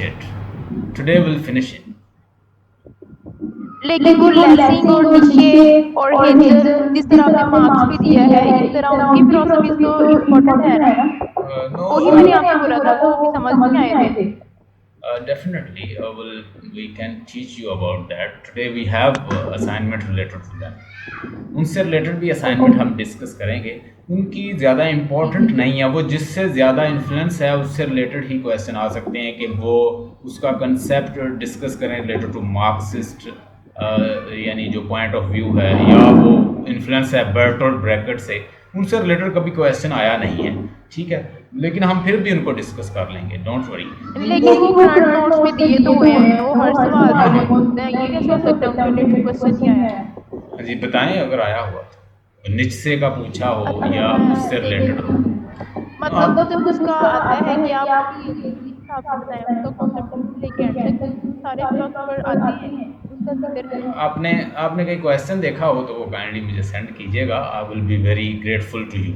it. Today we'll finish it. लेकिन वो lacing और नीचे और हेजल जिस तरह आपने मार्क्स भी दिया है इस तरह उनकी फिलोसफीज तो इम्पोर्टेंट है ना। No, वही मैंने आपसे बोला था वो भी समझ नहीं आए थे। definitely we can teach you about that. Today we have assignment related to them. उनसे रिलेटेड भी असाइनमेंट हम डिस्कस करेंगे। उनकी ज़्यादा इम्पोर्टेंट नहीं है, वो जिससे ज़्यादा इन्फ्लुएंस है उससे रिलेटेड ही क्वेश्चन आ सकते हैं कि वो उसका कंसेप्ट डिस्कस करें रिलेटेड टू मार्क्सिस्ट, यानी जो पॉइंट ऑफ व्यू है, या वो इन्फ्लुएंस है बर्टोल्ट ब्रैकेट से, उनसे रिलेटेड कभी क्वेश्चन आया नहीं है, ठीक है। लेकिन हम फिर भी उनको डिस्कस कर लेंगे, डोंट वरी। लेकिन वो करंट नोट्स में दिए तो हुए हैं, वो हर सवाल में मौजूद है, ये कैसे हो सकता है उनके रिलेटेड क्वेश्चन नहीं आया है। जी बताएं अगर आया हुआ तो, निश्चय का पूछा हो या उससे रिलेटेड हो। मतलब जब उसका आता है कि आप उसकी हिसाब से बताएं, उसका कॉन्सेप्ट लेके एंड तक, क्योंकि सारे फिलोसोफर आते हैं उसका जिक्र है। आपने आपने कोई क्वेश्चन देखा हो तो वो काइंडली मुझे सेंड कीजिएगा, I will be very grateful to you.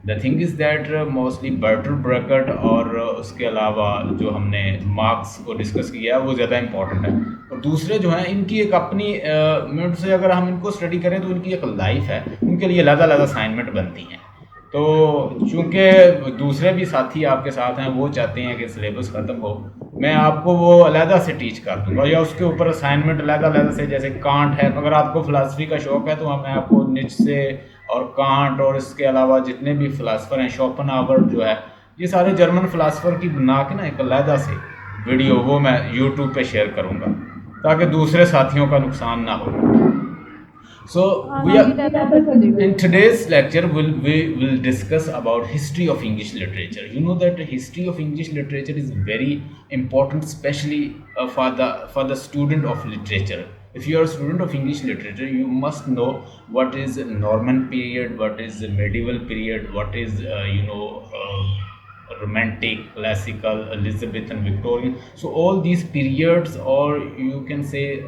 The thing is that mostly Bertolt Brecht और उसके अलावा जो हमने मार्क्स को डिस्कस किया है वो ज़्यादा इंपॉर्टेंट है, और दूसरे जो हैं इनकी एक अपनी मिनट से अगर हम इनको स्टडी करें तो इनकी एक लाइफ है, उनके लिए अलग अलग असाइनमेंट बनती हैं। तो चूँकि दूसरे भी साथी आपके साथ हैं, वो चाहते हैं कि सिलेबस ख़त्म हो, मैं आपको वो अलहदा से टीच कर दूंगा, या उसके ऊपर असाइनमेंट अलहदा से, जैसे कांट है, अगर आपको फ़िलासफ़ी का शौक़ है तो मैं आपको नीत्शे और कांट और इसके अलावा जितने भी फ़िलासफ़र हैं, शोपेनहावर जो है, ये सारे जर्मन फ़िलासफ़र की बना के ना एक अलहदा से वीडियो वो मैं यूट्यूब पे शेयर करूँगा ताकि दूसरे साथियों का नुकसान ना हो। So we are in today's lecture we will discuss about history of English literature. You know that history of English literature is very important, especially for the student of literature. If you are a student of English literature, you must know what is Norman period, what is medieval period, what is romantic, classical, Elizabethan, Victorian. So all these periods, or you can say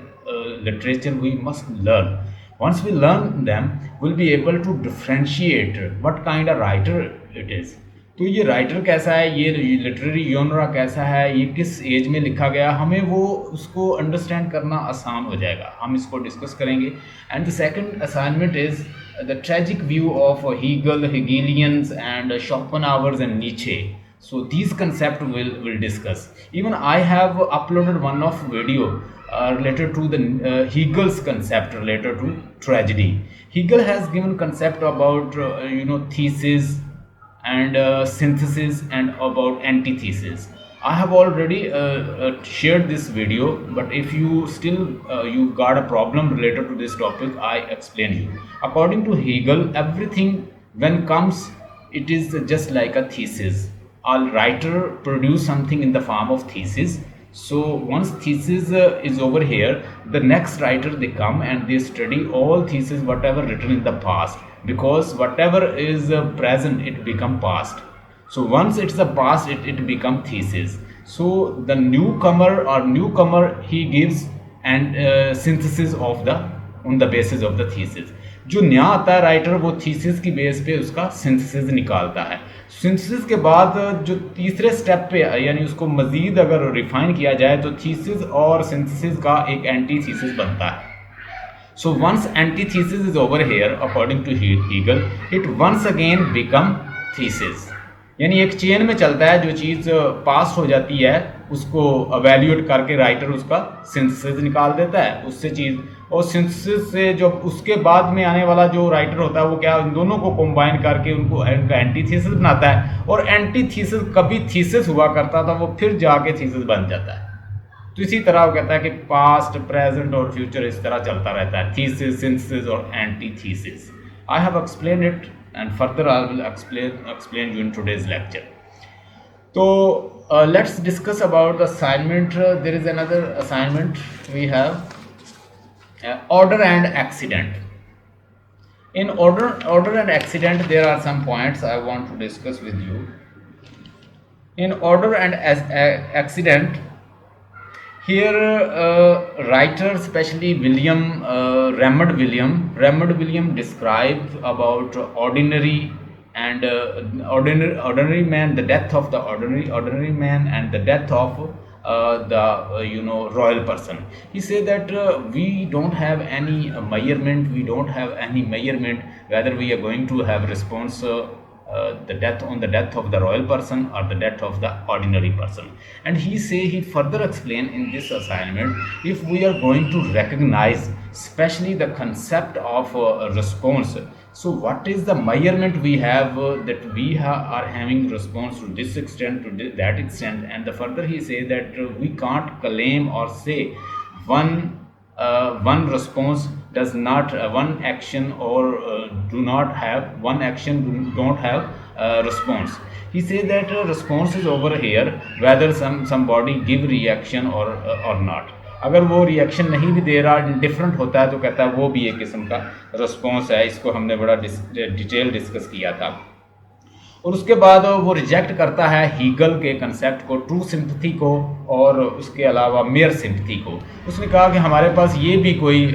literature, we must learn. Once we learn them, we'll be able to differentiate what kind of writer it is. तो ये writer कैसा है, ये literary genre कैसा है, ये किस as में लिखा गया, हमें वो उसको अंडरस्टैंड करना आसान हो जाएगा। हम इसको डिस्कस करेंगे। And the second assignment is the tragic view of Hegel, Hegelians and Schopenhauer and Nietzsche. So these concepts will discuss. Even I have uploaded one of video related to the Hegel's concept related to tragedy. Hegel has given concept about thesis and synthesis and about antithesis. I have already shared this video, but if you still you got a problem related to this topic, I explain you. According to Hegel, everything when comes, it is just like a thesis. A writer produce something in the form of thesis. So once thesis is over here, the next writer they come and they study all thesis whatever written in the past, because whatever is present it become past. So once it's the past, it become thesis. So the newcomer he gives and synthesis of the on the basis of the thesis. जो नया आता है writer, वो thesis की base पे उसका synthesis निकालता है। सिंथेसिस के बाद जो तीसरे स्टेप पे, यानी उसको मज़ीद अगर रिफाइन किया जाए तो थीसिस और सिंथेसिस का एक एंटी थीसिस बनता है। So once antithesis is over here according to Hegel, it once again become thesis. यानी एक चेन में चलता है, जो चीज़ पास हो जाती है उसको अवेल्यूएट करके राइटर उसका सिंथेसिस निकाल देता है उससे चीज़, और सिंथेसिस से जो उसके बाद में आने वाला जो राइटर होता है वो क्या, इन दोनों को कंबाइन करके उनको एंटी थीसिस बनाता है, और एंटी थीसिस कभी थीसिस हुआ करता था वो फिर जाके थीसिस बन जाता है। तो इसी तरह वो कहता है कि पास्ट, प्रेजेंट और फ्यूचर इस तरह चलता रहता है, थीसिस, सिंथेसिस और anti thesis. I have explain it and further I will explain you in today's lecture. So let's discuss about the assignment. There is another assignment we have, order and accident. In order and accident there are some points I want to discuss with you. In order and accident, here writer, especially Raymond William describes about ordinary man, the death of the ordinary man and the death of the royal person. He said that we don't have any measurement, we don't have any measurement whether we are going to have response the death of the royal person or the death of the ordinary person. And he further explain in this assignment, if we are going to recognize especially the concept of response, so what is the measurement we have that we are having response to this extent, to that extent. And the further he say that we can't claim or say one response does not one action or do not have one action don't have response. He say that response is over here whether somebody give reaction or not. अगर वो reaction नहीं भी दे रहा, different होता है, तो कहता है वो भी एक किस्म का रिस्पॉन्स है. इसको हमने बड़ा डिटेल डिस्कस किया था. और उसके बाद वो रिजेक्ट करता है हीगल के कंसेप्ट को, ट्रू सिंपथी को, और उसके अलावा मेयर सिंपथी को. उसने कहा कि हमारे पास ये भी कोई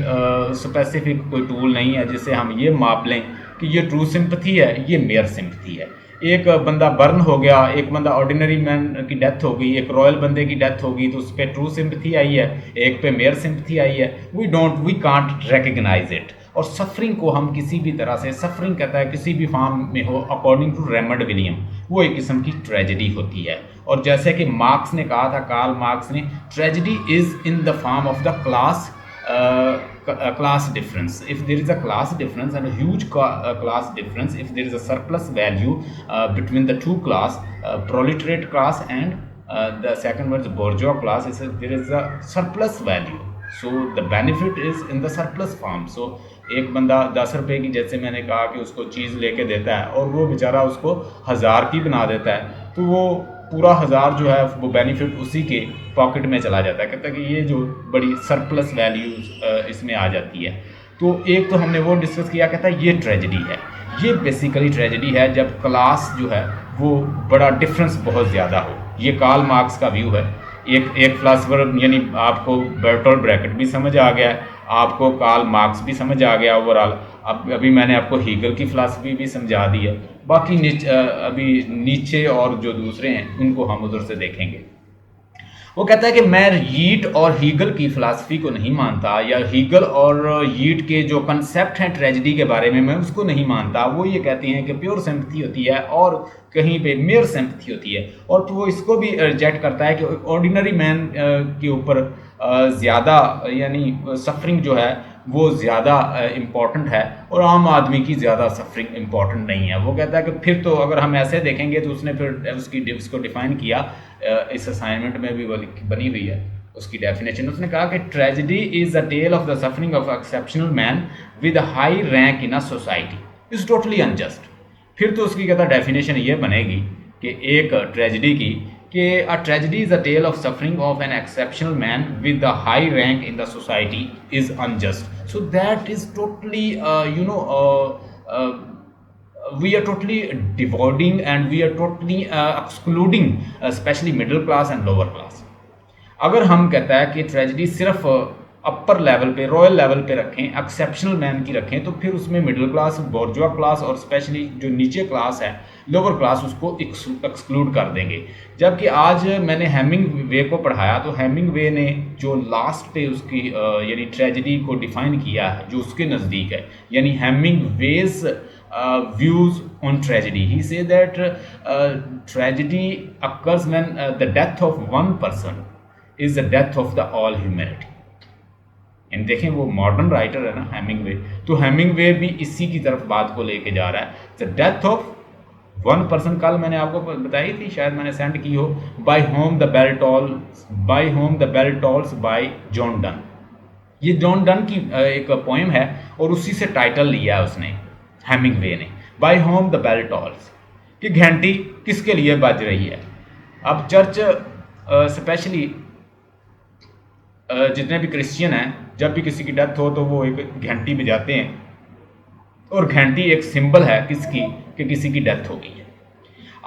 स्पेसिफिक कोई टूल नहीं है जिससे हम ये माप लें कि ये ट्रू सिंपथी है, ये मेयर सिंपथी है. एक बंदा बर्न हो गया, एक बंदा ऑर्डिनरी मैन की डेथ हो गई, एक रॉयल बंदे की डेथ हो गई, तो उस पर ट्रू सिंपथी आई है, एक पे मेयर सिंपथी आई है. We can't recognise it. और सफरिंग को हम किसी भी तरह से, सफरिंग कहता है किसी भी फॉर्म में हो, अकॉर्डिंग टू रेमंड विलियम, वो एक किस्म की ट्रेजेडी होती है. और जैसे कि मार्क्स ने कहा था, कार्ल मार्क्स ने, tragedy is in the form of the class difference. If there is a class difference and a huge class difference, if there is a surplus value between the two class, proletariat class and the second one is bourgeois class, there is a surplus value, so the benefit is in the surplus form. So एक बंदा 10 रुपये की, जैसे मैंने कहा कि उसको चीज़ लेके देता है और वो बेचारा उसको 1000 की बना देता है, तो वो पूरा 1000 जो है वो बेनिफिट उसी के पॉकेट में चला जाता है. कहता है कि ये जो बड़ी सरप्लस वैल्यू इसमें आ जाती है. तो एक तो हमने वो डिस्कस किया, कहता है ये ट्रेजेडी है. ये बेसिकली ट्रेजेडी है जब क्लास जो है वो बड़ा डिफरेंस बहुत ज़्यादा हो. ये कार्ल मार्क्स का व्यू है. एक फिलासफर, यानी आपको बर्टोल्ट ब्रैकेट भी समझ आ गया है, आपको कार्ल मार्क्स भी समझ आ गया ओवरऑल. अब अभी मैंने आपको हीगल की फ़िलासफ़ी भी समझा दी है. बाकी अभी नीचे और जो दूसरे हैं उनको हम उधर से देखेंगे. वो कहता है कि मैं यीट और हीगल की फ़िलासफ़ी को नहीं मानता, या हीगल और यीट के जो कंसेप्ट हैं ट्रेजेडी के बारे में, मैं उसको नहीं मानता. वो ये कहते हैं कि प्योर सिंपथी होती है और कहीं पे मेयर सिंपथी होती है. और तो वो इसको भी रिजेक्ट करता है कि ऑर्डिनरी मैन के ऊपर ज़्यादा, यानी सफरिंग जो है वो ज़्यादा इम्पॉर्टेंट है और आम आदमी की ज़्यादा सफरिंग इम्पॉर्टेंट नहीं है. वो कहता है कि फिर तो अगर हम ऐसे देखेंगे, तो उसने फिर उसको डिफ़ाइन किया, इस असाइनमेंट में भी वो बनी हुई है उसकी डेफिनेशन. उसने कहा कि tragedy is a tale of the suffering of exceptional man with high rank in a society is totally unjust. फिर तो उसकी कहता डेफिनेशन ये बनेगी कि एक ट्रेजेडी की, कि a tragedy is a tale of suffering of an exceptional man with a high rank in the society is unjust. So that is totally we are totally dividing and we are totally excluding especially middle class and lower class. अगर हम कहता है कि tragedy सिर्फ upper level पे, royal level पे रखें, exceptional man की रखें, तो फिर उसमें मिडिल क्लास, बोर्जुआ क्लास और स्पेशली जो नीचे क्लास है, लोअर क्लास, उसको एक्सक्लूड कर देंगे. जबकि आज मैंने हेमिंग वे को पढ़ाया, तो हेमिंग वे ने जो लास्ट पे उसकी यानी ट्रेजेडी को डिफ़ाइन किया है जो उसके नज़दीक है, यानी Hemingway's views on tragedy. He said that tragedy occurs when the death of one person is the death of the all humanity. And देखें वो मॉडर्न राइटर है ना हेमिंगवे, तो हेमिंगवे भी इसी की तरफ बात को लेके जा रहा है. The death of one person, कल मैंने आपको बताई थी, शायद मैंने सेंड की हो, by whom the bell tolls by John Donne. ये जॉन डन की एक पोएम है और उसी से टाइटल लिया है उसने, हेमिंगवे ने, by whom the bell tolls, कि घंटी किसके लिए बज रही है. अब चर्च स्पेशली जितने भी क्रिश्चियन हैं, जब भी किसी की डेथ हो तो वो एक घंटी बजाते हैं, और घंटी एक सिंबल है किसकी, कि किसी की डेथ हो गई है.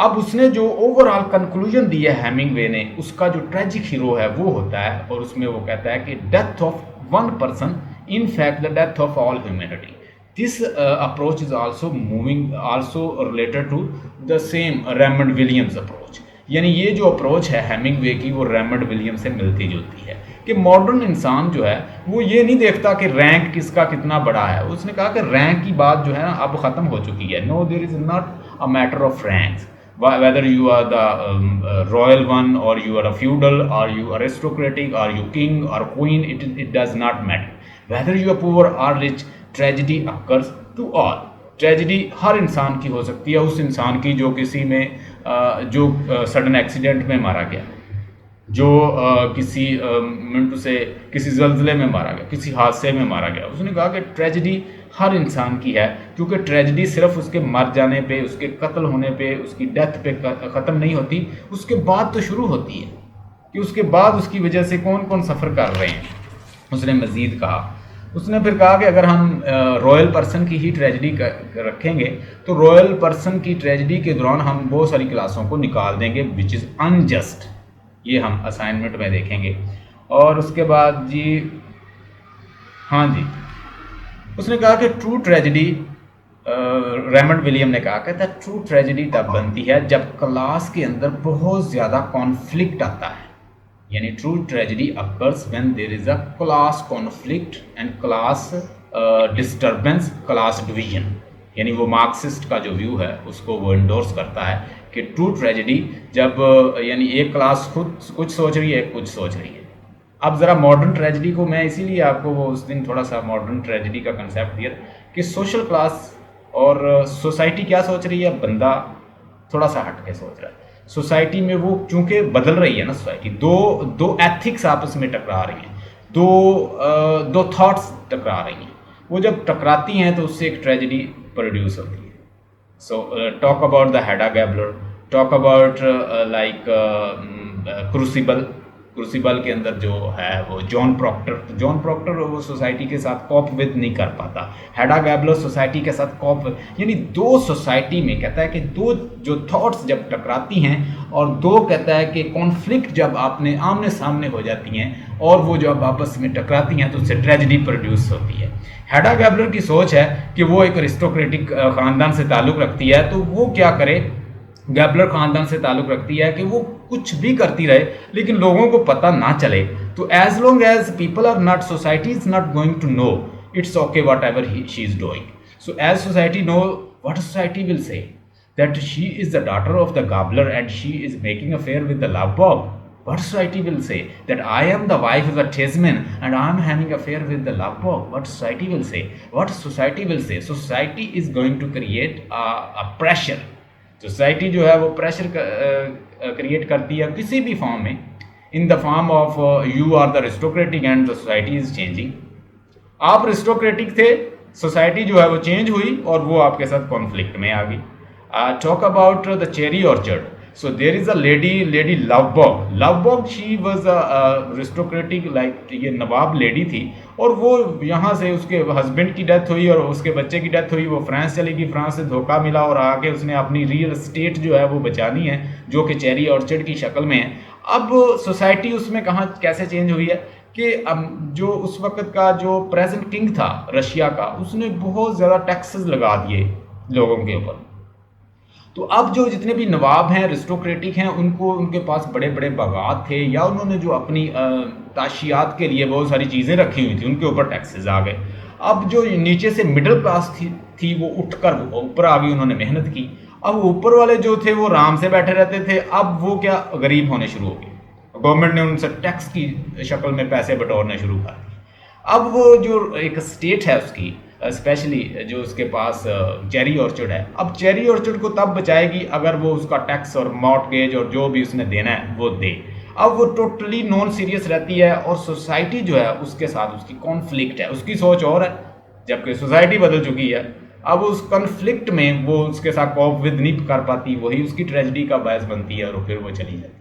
अब उसने जो ओवरऑल कंक्लूजन दिया है हेमिंगवे ने, उसका जो ट्रेजिक हीरो है वो होता है, और उसमें वो कहता है कि death of one person in fact the death of all humanity. This approach is also related to the same Raymond Williams approach. यानी ये जो अप्रोच है हेमिंगवे की वो रेमंड विलियम से मिलती जुलती है कि मॉडर्न इंसान जो है वो ये नहीं देखता कि रैंक किसका कितना बड़ा है। उसने कहा कि रैंक की बात जो है ना अब ख़त्म हो चुकी है। No, there is not a matter of ranks, whether you are the royal one or you are a feudal or you aristocratic or you king or queen, it does not matter whether you are poor or rich, tragedy occurs to all। Tragedy हर इंसान की हो सकती है, उस इंसान की जो किसी में जो सडन एक्सीडेंट में मारा गया, जो किसी मिनट से किसी जल्जले में मारा गया, किसी हादसे में मारा गया। उसने कहा कि ट्रेजिडी हर इंसान की है, क्योंकि ट्रेजिडी सिर्फ उसके मर जाने पे, उसके कत्ल होने पे, उसकी डेथ पे ख़त्म नहीं होती, उसके बाद तो शुरू होती है कि उसके बाद उसकी वजह से कौन कौन सफ़र कर रहे हैं। उसने मज़ीद कहा, उसने फिर कहा कि अगर हम रॉयल पर्सन की ही ट्रेजिडी रखेंगे तो रॉयल पर्सन की ट्रेजिडी के दौरान हम बहुत सारी क्लासों को निकाल देंगे विच इज़ अनजस्ट। ये हम असाइनमेंट में देखेंगे। और उसके बाद जी, हाँ जी, उसने कहा कि ट्रू ट्रेजिडी, रेमंड विलियम ने कहा कि ट्रू ट्रेजिडी तब बनती है जब क्लास के अंदर बहुत ज़्यादा कॉन्फ्लिक्ट आता है। यानी true tragedy occurs when there is a class conflict and class disturbance, class division. यानी वो मार्क्सिस्ट का जो व्यू है उसको वो इंडोर्स करता है कि ट्रू ट्रेजिडी जब यानी एक क्लास खुद कुछ सोच रही है, कुछ सोच रही है। अब ज़रा मॉडर्न ट्रेजिडी को मैं इसीलिए आपको वो उस दिन थोड़ा सा मॉडर्न ट्रेजिडी का कंसेप्ट दिया कि सोशल क्लास और सोसाइटी क्या सोच रही है, बंदा थोड़ा सा हट के सोच रहा है। सोसाइटी में वो चूंकि बदल रही है ना, सोसाइटी दो एथिक्स आपस में टकरा रही हैं, दो थॉट्स टकरा रही हैं। वो जब टकराती हैं तो उससे एक ट्रेजिडी प्रोड्यूस होती है। So talk about the Hedda Gabler, talk about like crucible के अंदर जो है वो जॉन प्रॉक्टर वो सोसाइटी के साथ कॉप विद नहीं कर पाता। हेडा गैबलर सोसाइटी के साथ कॉप, यानी दो सोसाइटी में कहता है कि दो जो थॉट्स जब टकराती हैं और दो कहता है कि कॉन्फ्लिक्ट जब आपने आमने सामने हो जाती हैं और वो जब आपस में टकराती हैं तो उससे ट्रेजिडी प्रोड्यूस होती है। हेडा गैबलर की सोच है कि वो एक अरिस्टोक्रेटिक ख़ानदान से ताल्लुक़ रखती है, तो वो क्या करे, गैबलर ख़ानदान से ताल्लुक़ रखती है कि वो कुछ भी करती रहे लेकिन लोगों को पता ना चले। तो as long as people are not, society is not going to know, it's okay whatever she is doing. So as society know, what society will say that she is the daughter of the gobbler and she is making affair with the love bug. What society will say that I am the wife of a tradesman and I am having affair with the love bug. What society will say? What society will say? Society is going to create a pressure. Society जो है वो pressure create करती है किसी भी form में, in the form of you are the aristocratic and the society is changing. आप aristocratic थे, सोसाइटी जो है वो चेंज हुई और वो आपके साथ कॉन्फ्लिक्ट में आ गई। Talk about the cherry orchard. So there is a lady Lyubov she was aristocratic, like ये नवाब लेडी थी और वो यहाँ से उसके हस्बैंड की डेथ हुई और उसके बच्चे की डेथ हुई, वो फ्रांस चली गई, फ्रांस से धोखा मिला और आके उसने अपनी रियल एस्टेट जो है वो बचानी है जो कि चेरी ऑर्चर्ड की शक्ल में है। अब सोसाइटी उसमें कहाँ कैसे चेंज हुई है कि अब जो उस वक्त का जो प्रेजेंट किंग था रशिया का, उसने बहुत ज़्यादा टैक्सेस लगा दिए लोगों के ऊपर। तो अब जो जितने भी नवाब हैं, अरिस्टोक्रेटिक हैं, उनको उनके पास बड़े बड़े बागात थे या उन्होंने जो अपनी ताशियात के लिए बहुत सारी चीज़ें रखी हुई थी, उनके ऊपर टैक्सेस आ गए। अब जो नीचे से मिडिल क्लास थी वो उठकर ऊपर आ गई, उन्होंने मेहनत की। अब ऊपर वाले जो थे वो आराम से बैठे रहते थे, अब वो क्या गरीब होने शुरू हो गए। गवर्नमेंट ने उनसे टैक्स की शक्ल में पैसे बटोरने शुरू कर दिए। अब वो जो एक स्टेट है उसकी, स्पेशली जो उसके पास चेरी ऑर्चर्ड है, अब चेरी ऑर्चर्ड को तब बचाएगी अगर वो उसका टैक्स और मॉर्टगेज और जो भी उसने देना है वो दे। अब वो टोटली नॉन सीरियस रहती है और सोसाइटी जो है उसके साथ उसकी कॉन्फ्लिक्ट है, उसकी सोच और है जबकि सोसाइटी बदल चुकी है। अब उस कॉन्फ्लिक्ट में वो उसके साथ कॉप विद नहीं कर पाती, वही उसकी ट्रेजिडी का बायस बनती है और फिर वो चली जाती है,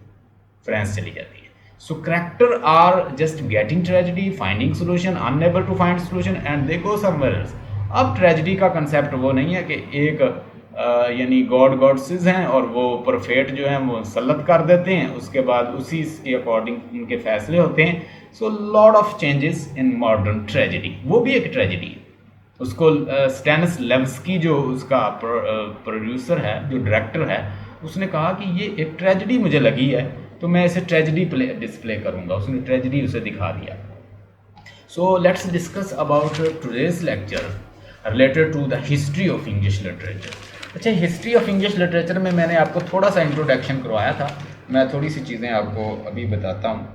फ्रांस चली जाती है। So character are just getting tragedy, finding solution, unable to find solution and they go somewhere else. अब ट्रेजिडी का कंसेप्ट वो नहीं है कि एक यानी गॉड्सेस हैं और वो परफेक्ट जो हैं वो मुसल्लत कर देते हैं, उसके बाद उसी के अकॉर्डिंग उनके फैसले होते हैं। So lot of changes in modern tragedy, वो भी एक ट्रेजिडी है। उसको स्टैनिस्लेवस्की जो उसका प्रोड्यूसर है, जो डायरेक्टर है, उसने कहा कि ये एक ट्रेजेडी मुझे लगी है, तो मैं इसे ट्रेजेडी डिस्प्ले करूँगा। उसने ट्रेजेडी उसे दिखा दिया। So let's discuss about today's lecture related to the history of English literature. अच्छा, हिस्ट्री ऑफ इंग्लिश लिटरेचर में मैंने आपको थोड़ा सा इंट्रोडक्शन करवाया था, मैं थोड़ी सी चीज़ें आपको अभी बताता हूँ।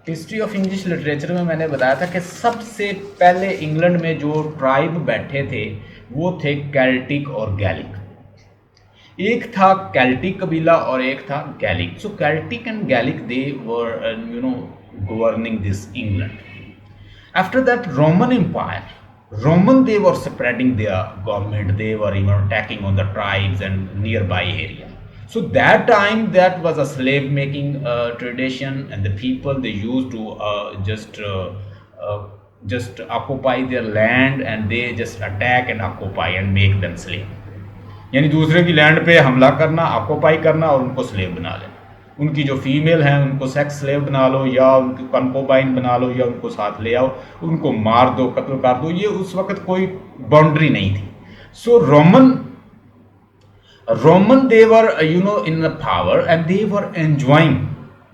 हिस्ट्री ऑफ इंग्लिश लिटरेचर में मैंने बताया था कि सबसे पहले इंग्लैंड में जो ट्राइब बैठे थे वो थे कैल्टिक और गैलिक। एक था कैल्टिक कबीला और एक था Gaelic. So Celtic and Gaelic they were governing this England. After that, Roman Empire, they were spreading their government. They were even attacking on the tribes and nearby area. So that time, that was a slave making tradition, and the people they used to just occupy their land, and they just attack and occupy and make them slave. यानी दूसरे की land पे हमला करना, occupy करना और उनको slave बना लेना। उनकी जो फीमेल हैं उनको सेक्स स्लेव बना लो, या उनकी कंकोबाइन बना लो, या उनको साथ ले आओ, उनको मार दो, कत्ल कर दो। ये उस वक्त कोई बाउंड्री नहीं थी। So Roman they were in the power and they were enjoying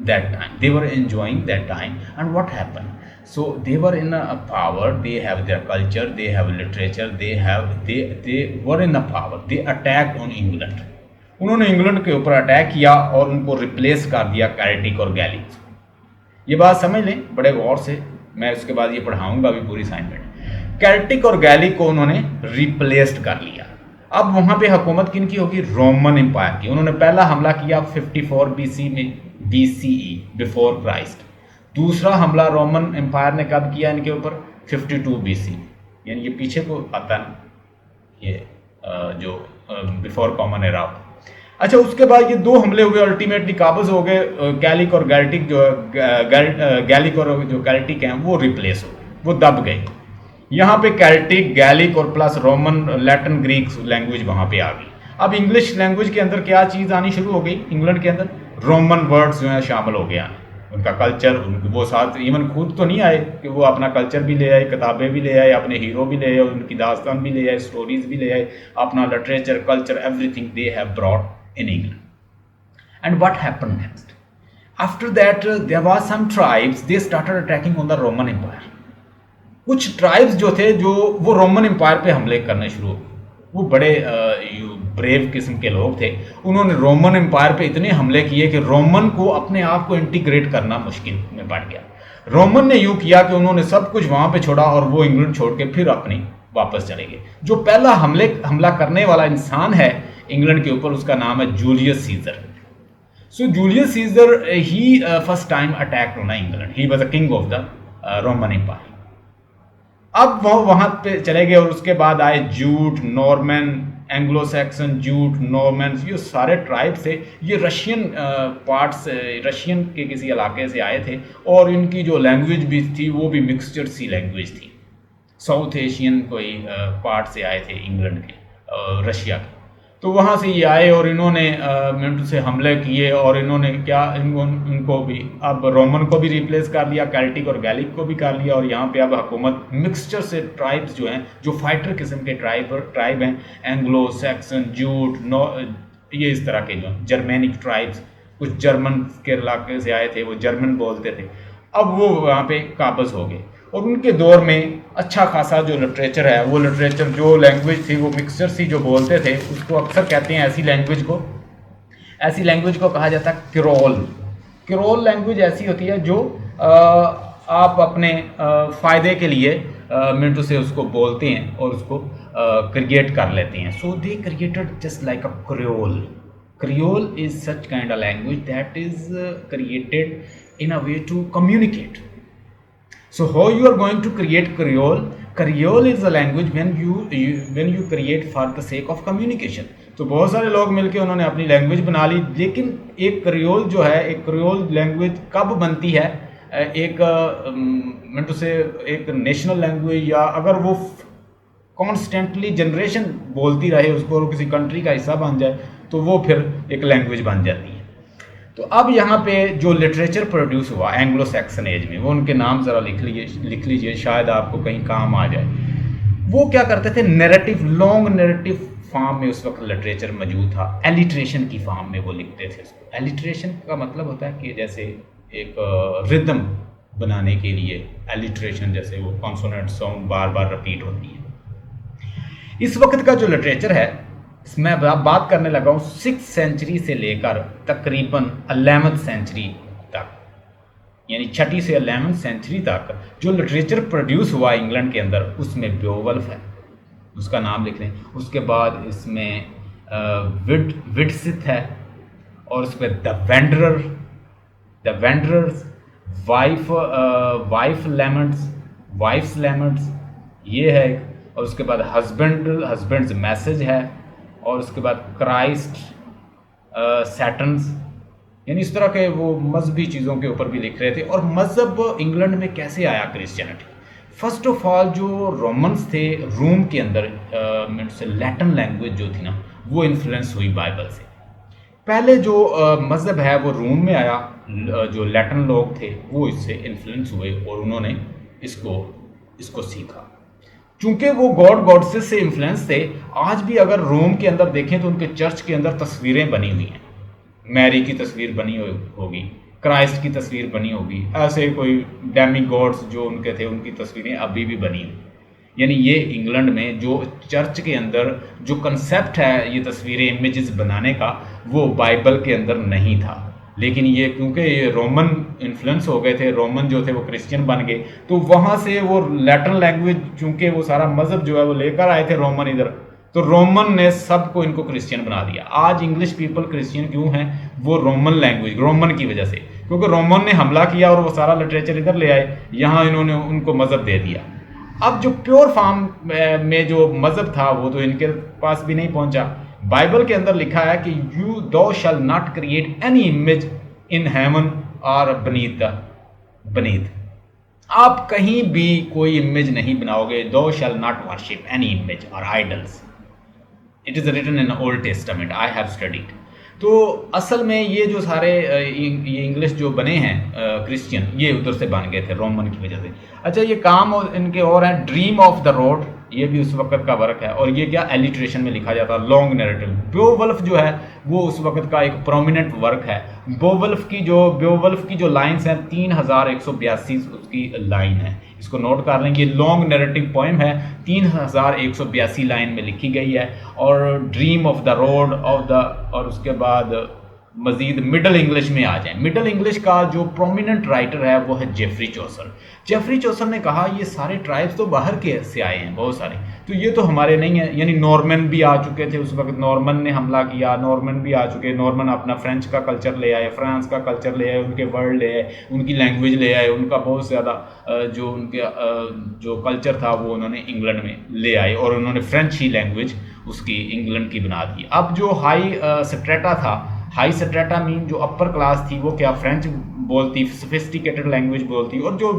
that time. And what happen? So they were in a power, they have their culture, they have literature, they were in a power, they attacked on England. उन्होंने England के ऊपर attack किया और उनको replace कर दिया Celtic और gallic. ये बात समझ लें बड़े गौर से, मैं उसके बाद ये पढ़ाऊंगा अभी पूरी असाइनमेंट। कैल्टिक और गैलिक को उन्होंने रिप्लेस्ड कर लिया। अब वहाँ पे हुकूमत किन की होगी? रोमन एम्पायर की। उन्होंने पहला हमला किया 54 BC में, BCE, बिफोर क्राइस्ट। दूसरा हमला रोमन एम्पायर ने कब किया इनके ऊपर? 52 BC, यानी ये पीछे को आता है, ये जो बिफोर कॉमन एरा। अच्छा, उसके बाद ये दो हमले हुए, अल्टीमेटली काबज हो गए। गैलिक और गैल्टिक जो गैलिक और जो कैल्टिक हैं वो रिप्लेस हो गए, वो दब गए। यहाँ पे कैल्टिक, गैलिक और plus Roman, Latin, Greek language वहाँ पे आ गई। अब इंग्लिश लैंग्वेज के अंदर क्या चीज़ आनी शुरू हो गई? इंग्लैंड के अंदर रोमन वर्ड्स जो हैं शामिल हो गया। उनका कल्चर, वो साथ इवन खुद तो नहीं आए कि वो अपना कल्चर भी ले आए, किताबें भी ले आए, अपने हीरो भी ले आए, उनकी दास्तान भी ले आए, स्टोरीज भी ले आए, अपना literature, culture, everything they have brought in England. And what happened next? After that there was some tribes, they started attacking on the Roman empire. कुछ ट्राइब्स जो थे जो वो रोमन एम्पायर पे हमले करने शुरू हो गए। वो बड़े ब्रेव किस्म के लोग थे। उन्होंने रोमन एम्पायर पे इतने हमले किए कि रोमन को अपने आप को इंटीग्रेट करना मुश्किल में पड़ गया। रोमन ने यूँ किया कि उन्होंने सब कुछ वहाँ पे छोड़ा और वो इंग्लैंड छोड़ के फिर अपनी वापस चले गए। जो पहला हमला करने वाला इंसान है इंग्लैंड के ऊपर, उसका नाम है Julius Caesar. So Julius Caesar he first time attacked on England. He was a king of the Roman empire. अब वो वहाँ पे चले गए और उसके बाद आए jute, Norman, Anglo Saxon, jute, Norman, ये सारे ट्राइब थे। ये रशियन पार्ट्स, रशियन के किसी इलाके से आए थे और इनकी जो लैंग्वेज भी थी वो भी मिक्सचर सी लैंग्वेज थी। साउथ एशियन कोई पार्ट से आए थे इंग्लैंड के, रशिया के। तो वहाँ से ये आए और इन्होंने मिनट से हमले किए और इन्होंने क्या इनको भी अब रोमन को भी रिप्लेस कर दिया, कैल्टिक और गैलिक को भी कर लिया। और यहाँ पे अब हुकूमत मिक्सचर से ट्राइब्स जो हैं, जो फाइटर किस्म के ट्राइब हैं, एंग्लो सैक्सन, जूट, ये इस तरह के जो जर्मेनिक ट्राइब्स, कुछ जर्मन के इलाके से आए थे, वो जर्मन बोलते थे। अब वो वहाँ पे काबज हो गए और उनके दौर में अच्छा खासा जो लिटरेचर है, वो लिटरेचर जो लैंग्वेज थी वो मिक्सचर सी जो बोलते थे, उसको अक्सर कहते हैं ऐसी लैंग्वेज को कहा जाता है क्रोल। क्रोल लैंग्वेज ऐसी होती है जो आप अपने फ़ायदे के लिए मिनटों से उसको बोलते हैं और उसको क्रिएट कर लेते हैं। So they created just like a creole. Creole is such kind of language that is created in a way to communicate. So how you are going to create Creole? Creole is a language when you create for the sake of communication. तो बहुत सारे लोग मिलके उन्होंने अपनी language बना ली, लेकिन एक क्रियोल जो है, एक क्रियोल लैंग्वेज कब बनती है? एक मिनट से एक नेशनल लैंग्वेज, या अगर वो कॉन्स्टेंटली जनरेशन बोलती रहे उसको और किसी कंट्री का हिस्सा बन जाए तो वो फिर एक लैंग्वेज बन जाती है। तो अब यहाँ पे जो लिटरेचर प्रोड्यूस हुआ एंग्लो सैक्सन एज में, वो उनके नाम ज़रा लिख लीजिए, शायद आपको कहीं काम आ जाए। वो क्या करते थे? नैरेटिव, लॉन्ग नैरेटिव फॉर्म में उस वक्त लिटरेचर मौजूद था, एलिट्रेशन की फॉर्म में वो लिखते थे उसको। एलिट्रेशन का मतलब होता है कि जैसे एक रिदम बनाने के लिए एलिट्रेशन, जैसे वो कॉन्सोनेंट साउंड बार बार रिपीट होती है। इस वक्त का जो लिटरेचर है, इसमें अब बात करने लगा हूँ 6th सेंचुरी से लेकर तकरीबन 11th सेंचुरी तक, यानी 6ठी से 11th सेंचुरी तक जो लिटरेचर प्रोड्यूस हुआ इंग्लैंड के अंदर, उसमें बेओवल्फ है, उसका नाम लिख लें। उसके बाद इसमें विडसिथ है, और उस पर द वेंडरर्स, वाइफ्स लेमेंट्स ये है, और उसके बाद हस्बैंड्स मैसेज है, और उसके बाद क्राइस्ट सैटन्स, यानी इस तरह के वो मजहबी चीज़ों के ऊपर भी लिख रहे थे। और मज़हब इंग्लैंड में कैसे आया, क्रिश्चियनिटी। फर्स्ट ऑफ ऑल जो रोमन्स थे, रोम के अंदर मीन्स लैटिन लैंग्वेज जो थी ना, वो इन्फ्लुएंस हुई बाइबल से। पहले जो मज़हब है वो रोम में आया, जो लैटिन लोग थे वो इससे इन्फ्लुएंस हुए और उन्होंने इसको सीखा। चूंकि वो गॉडेसेस से इन्फ्लुएंस थे, आज भी अगर रोम के अंदर देखें तो उनके चर्च के अंदर तस्वीरें बनी हुई हैं, मैरी की तस्वीर बनी होगी, क्राइस्ट की तस्वीर बनी होगी, ऐसे कोई डेमी गॉड्स जो उनके थे उनकी तस्वीरें अभी भी बनी हुई। यानी ये इंग्लैंड में जो चर्च के अंदर जो कंसेप्ट है ये तस्वीरें, इमेजेस बनाने का, वो बाइबल के अंदर नहीं था। लेकिन ये क्योंकि ये रोमन इन्फ्लुएंस हो गए थे, रोमन जो थे वो क्रिश्चियन बन गए, तो वहाँ से वो लैटिन लैंग्वेज, चूंकि वो सारा मज़हब जो है वो लेकर आए थे रोमन इधर, तो रोमन ने सबको इनको क्रिश्चियन बना दिया। आज इंग्लिश पीपल क्रिश्चियन क्यों हैं, वो रोमन लैंग्वेज, रोमन की वजह से, क्योंकि रोमन ने हमला किया और वो सारा लिटरेचर इधर ले आए, यहाँ इन्होंने उनको मज़हब दे दिया। अब जो प्योर फॉर्म में जो मज़हब था वो तो इनके पास भी नहीं पहुंचा। बाइबल के अंदर लिखा है कि यू दो shall not create any image in heaven और बनीथ, आप कहीं भी कोई इमेज नहीं बनाओगे। Thou shall not worship any image और idols, it is written in Old Testament, I have studied. तो असल में ये जो सारे ये इंग्लिश जो बने हैं क्रिश्चियन, ये उधर से बन गए थे रोमन की वजह से। अच्छा, ये काम इनके और हैं, ड्रीम ऑफ द रोड, ये भी उस वक्त का वर्क है, और ये क्या एलिट्रेशन में लिखा जाता है, लॉन्ग नैरेटिव। बेओवल्फ जो है वो उस वक्त का एक प्रोमिनेंट वर्क है। बेओवल्फ की जो लाइन्स हैं 3182 उसकी लाइन है, इसको नोट कर लें। ये लॉन्ग नैरेटिव पोएम है, 3182 लाइन में लिखी गई है। और ड्रीम ऑफ द रोड और उसके बाद मजीद मिडल इंग्लिश में आ जाए। मिडल इंग्लिश का जो प्रोमिनेंट राइटर है वो है जेफरी चौसर। जेफरी चौसर ने कहा ये सारे ट्राइब्स तो बाहर के से आए हैं बहुत सारे, तो ये तो हमारे नहीं है। यानी नॉर्मन भी आ चुके थे उस वक्त, नॉर्मन ने हमला किया, नॉर्मन भी आ चुके, नॉर्मन अपना फ्रेंच का कल्चर ले आए, फ्रांस का कल्चर ले आए, उनके वर्ड ले आए, उनकी लैंग्वेज ले आए, उनका बहुत ज़्यादा जो उनके जो कल्चर था वो उन्होंने इंग्लैंड में ले आए, और उन्होंने फ्रेंच ही लैंग्वेज उसकी इंग्लैंड की बना दी। अब जो हाई स्ट्रेटा था, हाई स्ट्रेटा मीन जो अपर क्लास थी, वो क्या फ्रेंच बोलती, सोफिस्टिकेटेड लैंग्वेज बोलती, और जो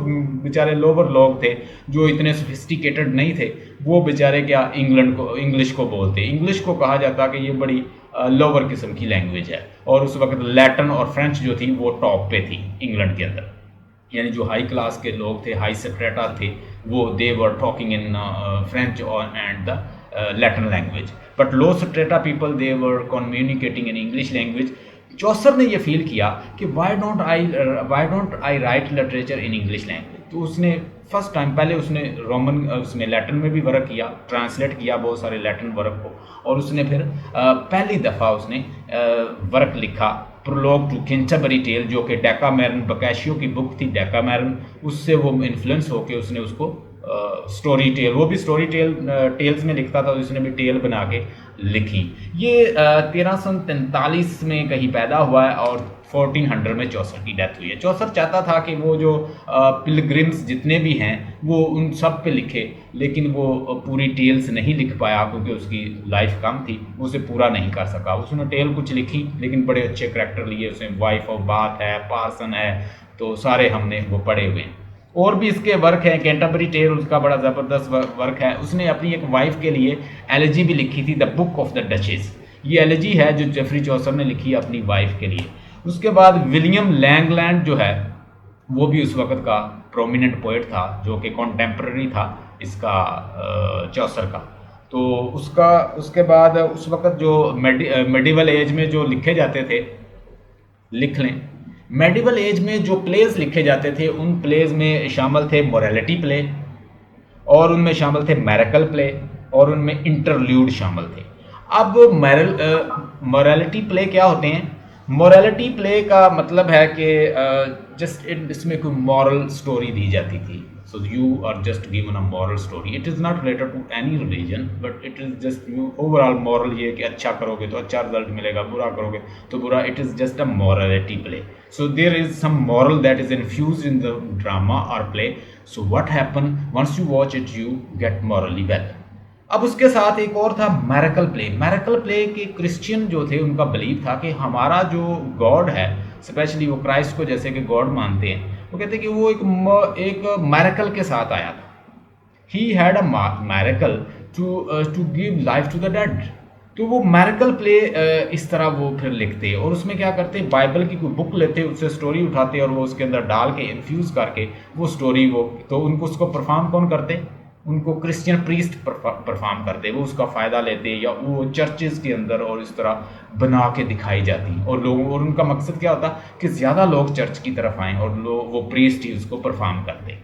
बेचारे लोअर लोग थे जो इतने सोफिस्टिकेटेड नहीं थे, वो बेचारे क्या इंग्लिश को बोलते। इंग्लिश को कहा जाता कि ये बड़ी लोअर किस्म की लैंग्वेज है, और उस वक्त लैटिन और फ्रेंच जो थी वो टॉप पे थी इंग्लैंड के अंदर। यानी जो हाई क्लास के लोग थे, हाई स्ट्रेटा थे, वो दे वर टॉकिंग इन फ्रेंच और and the Latin language, but low strata people they were communicating in English language. चौसर ने ये फील किया कि why don't I write literature in English language। तो उसने फर्स्ट टाइम पहले उसने उसने लैटिन में भी वर्क किया, ट्रांसलेट किया बहुत सारे लैटिन वर्क को, और उसने फिर पहली दफ़ा उसने वर्क लिखा प्रोलॉग टू कैंटरबरी टेल, जो कि डेकामेरन बोकाशियो की बुक थी डेकामेरन, उससे वो इन्फ्लुएंस होके उसने उसको स्टोरी टेल, वो भी स्टोरी टेल्स में लिखता था, उसने भी टेल बना के लिखी। ये 1343 में कहीं पैदा हुआ है और 1400 में चौसर की डेथ हुई है। चौसर चाहता था कि वो जो पिलग्रिम्स जितने भी हैं वो उन सब पे लिखे, लेकिन वो पूरी टेल्स नहीं लिख पाया क्योंकि उसकी लाइफ कम थी, उसे पूरा नहीं कर सका। उसने टेल कुछ लिखी लेकिन बड़े अच्छे करैक्टर लिए, उसने वाइफ ऑफ बाथ है, पार्सन है, तो सारे हमने वो पढ़े हुए हैं। और भी इसके वर्क हैं, कैंटरबरी टेल उसका बड़ा ज़बरदस्त वर्क है। उसने अपनी एक वाइफ के लिए एलेजी भी लिखी थी, the book of the duchess. ये एलेजी है जो जेफरी चौसर ने लिखी है अपनी वाइफ के लिए। उसके बाद विलियम लैंगलैंड जो है वो भी उस वक्त का प्रोमिनेंट पोइट था, जो कि कॉन्टेम्प्ररी था इसका चौसर का। तो उसका उसके बाद उस वक़्त जो मेडिवल एज में जो लिखे जाते थे, लिख लें, मेडिवल एज में जो प्लेज़ लिखे जाते थे, उन प्लेज़ में शामिल थे मोरालिटी प्ले, और उनमें शामिल थे मैरिकल प्ले, और उनमें इंटरल्यूड शामिल थे। अब मोरालिटी प्ले क्या होते हैं? मोरालिटी प्ले का मतलब है कि जस्ट इसमें कोई मॉरल स्टोरी दी जाती थी। So you are just given a moral story, it is not related to any religion, but it is just you overall moral, ये कि अच्छा करोगे तो अच्छा रिजल्ट मिलेगा, बुरा करोगे तो बुरा। It is just a morality play. So there is some moral that is infused in the drama or play. So what happen once you watch it, you get morally well. अब उसके साथ एक और था मैरिकल प्ले. मैरिकल प्ले के Christian जो थे, उनका बिलीव था कि हमारा जो गॉड है, स्पेशली वो क्राइस्ट को जैसे कि गॉड मानते हैं, वो कहते हैं कि वो एक मैरिकल के साथ आया था. He had a miracle to give life to the dead. तो वो मैरिकल प्ले इस तरह वो फिर लिखते, और उसमें क्या करते, बाइबल की कोई बुक लेते, उससे स्टोरी उठाते और वो उसके अंदर डाल के इन्फ्यूज़ करके वो स्टोरी, वो तो उनको उसको परफॉर्म कौन करते? उनको क्रिश्चियन प्रीस्ट परफॉर्म करते, वो उसका फ़ायदा लेते, या वो चर्चेज़ के अंदर और इस तरह बना के दिखाई जाती, और लोगों, और उनका मकसद क्या होता कि ज़्यादा लोग चर्च की तरफ आएँ, और लोग वो प्रीस्ट ही उसको परफॉर्म करते.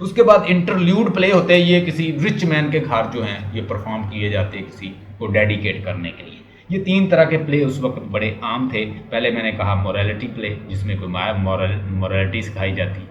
उसके बाद इंटरल्यूड प्ले होते हैं, ये किसी रिच मैन के घर जो हैं ये परफॉर्म किए जाते हैं किसी को डेडिकेट करने के लिए. ये तीन तरह के प्ले उस वक्त बड़े आम थे. पहले मैंने कहा मोरालिटी प्ले, जिसमें कोई मोरालिटी सिखाई जाती.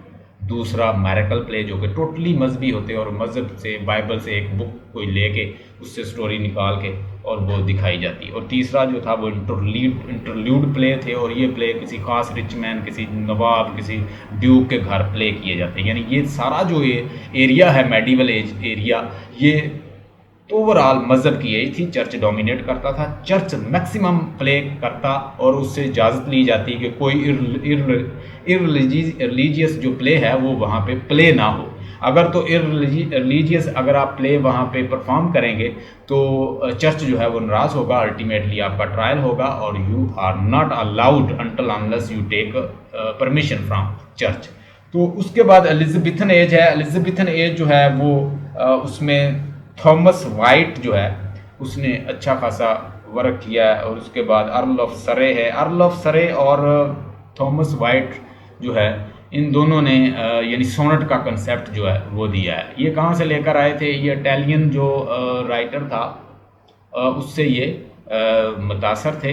दूसरा मैरिकल प्ले, जो कि टोटली मजहबी होते और मज़हब से, बाइबल से एक बुक कोई लेके उससे स्टोरी निकाल के और वो दिखाई जाती. और तीसरा जो था वो इंटरल्यूड प्ले थे, और ये प्ले किसी खास रिच मैन, किसी नवाब, किसी ड्यूक के घर प्ले किए जाते हैं. यानी ये सारा जो ये एरिया है, मेडिवल एज एरिया, ये ओवरऑल मज़हब की एज थी. चर्च डोमिनेट करता था, चर्च मैक्सिमम प्ले करता, और उससे इजाज़त ली जाती कि कोई इररिलीजियस जो प्ले है वो वहाँ पे प्ले ना हो. अगर तो इररिलीजियस अगर आप प्ले वहाँ पे परफॉर्म करेंगे तो चर्च जो है वो नाराज़ होगा, अल्टीमेटली आपका ट्रायल होगा, और you are not allowed until unless you take permission from church. तो उसके बाद एलिज़ाबेथन एज है. एलिज़ाबेथन एज जो है वो उसमें थॉमस वाइट जो है उसने अच्छा खासा वर्क किया है. और उसके बाद अर्ल ऑफ सरे है. अर्ल ऑफ सरे और थॉमस वाइट जो है, इन दोनों ने यानी सोनेट का कंसेप्ट जो है वो दिया है. ये कहाँ से लेकर आए थे? ये इटालियन जो राइटर था उससे ये मुतासर थे.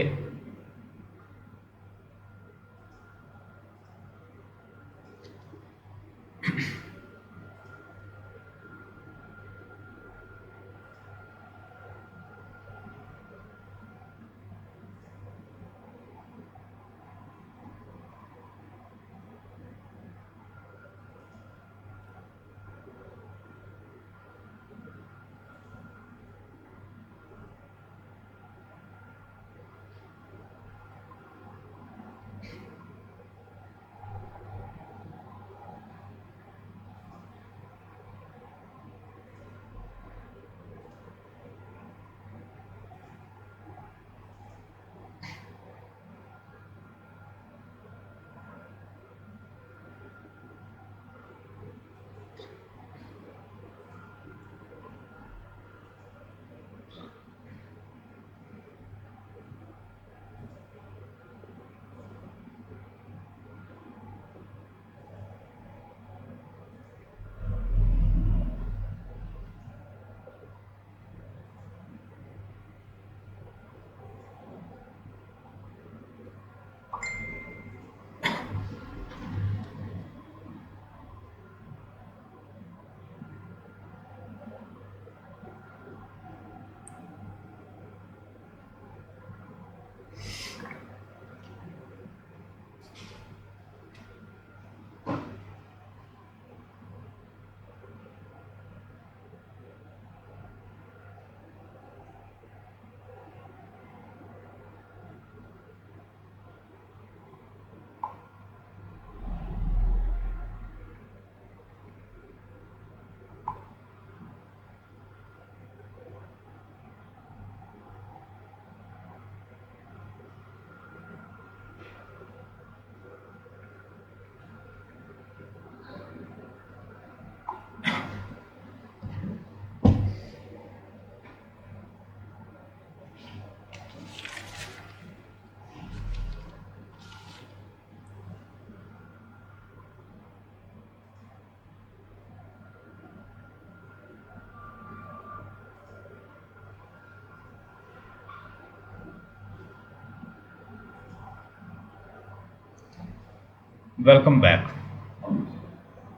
Welcome back.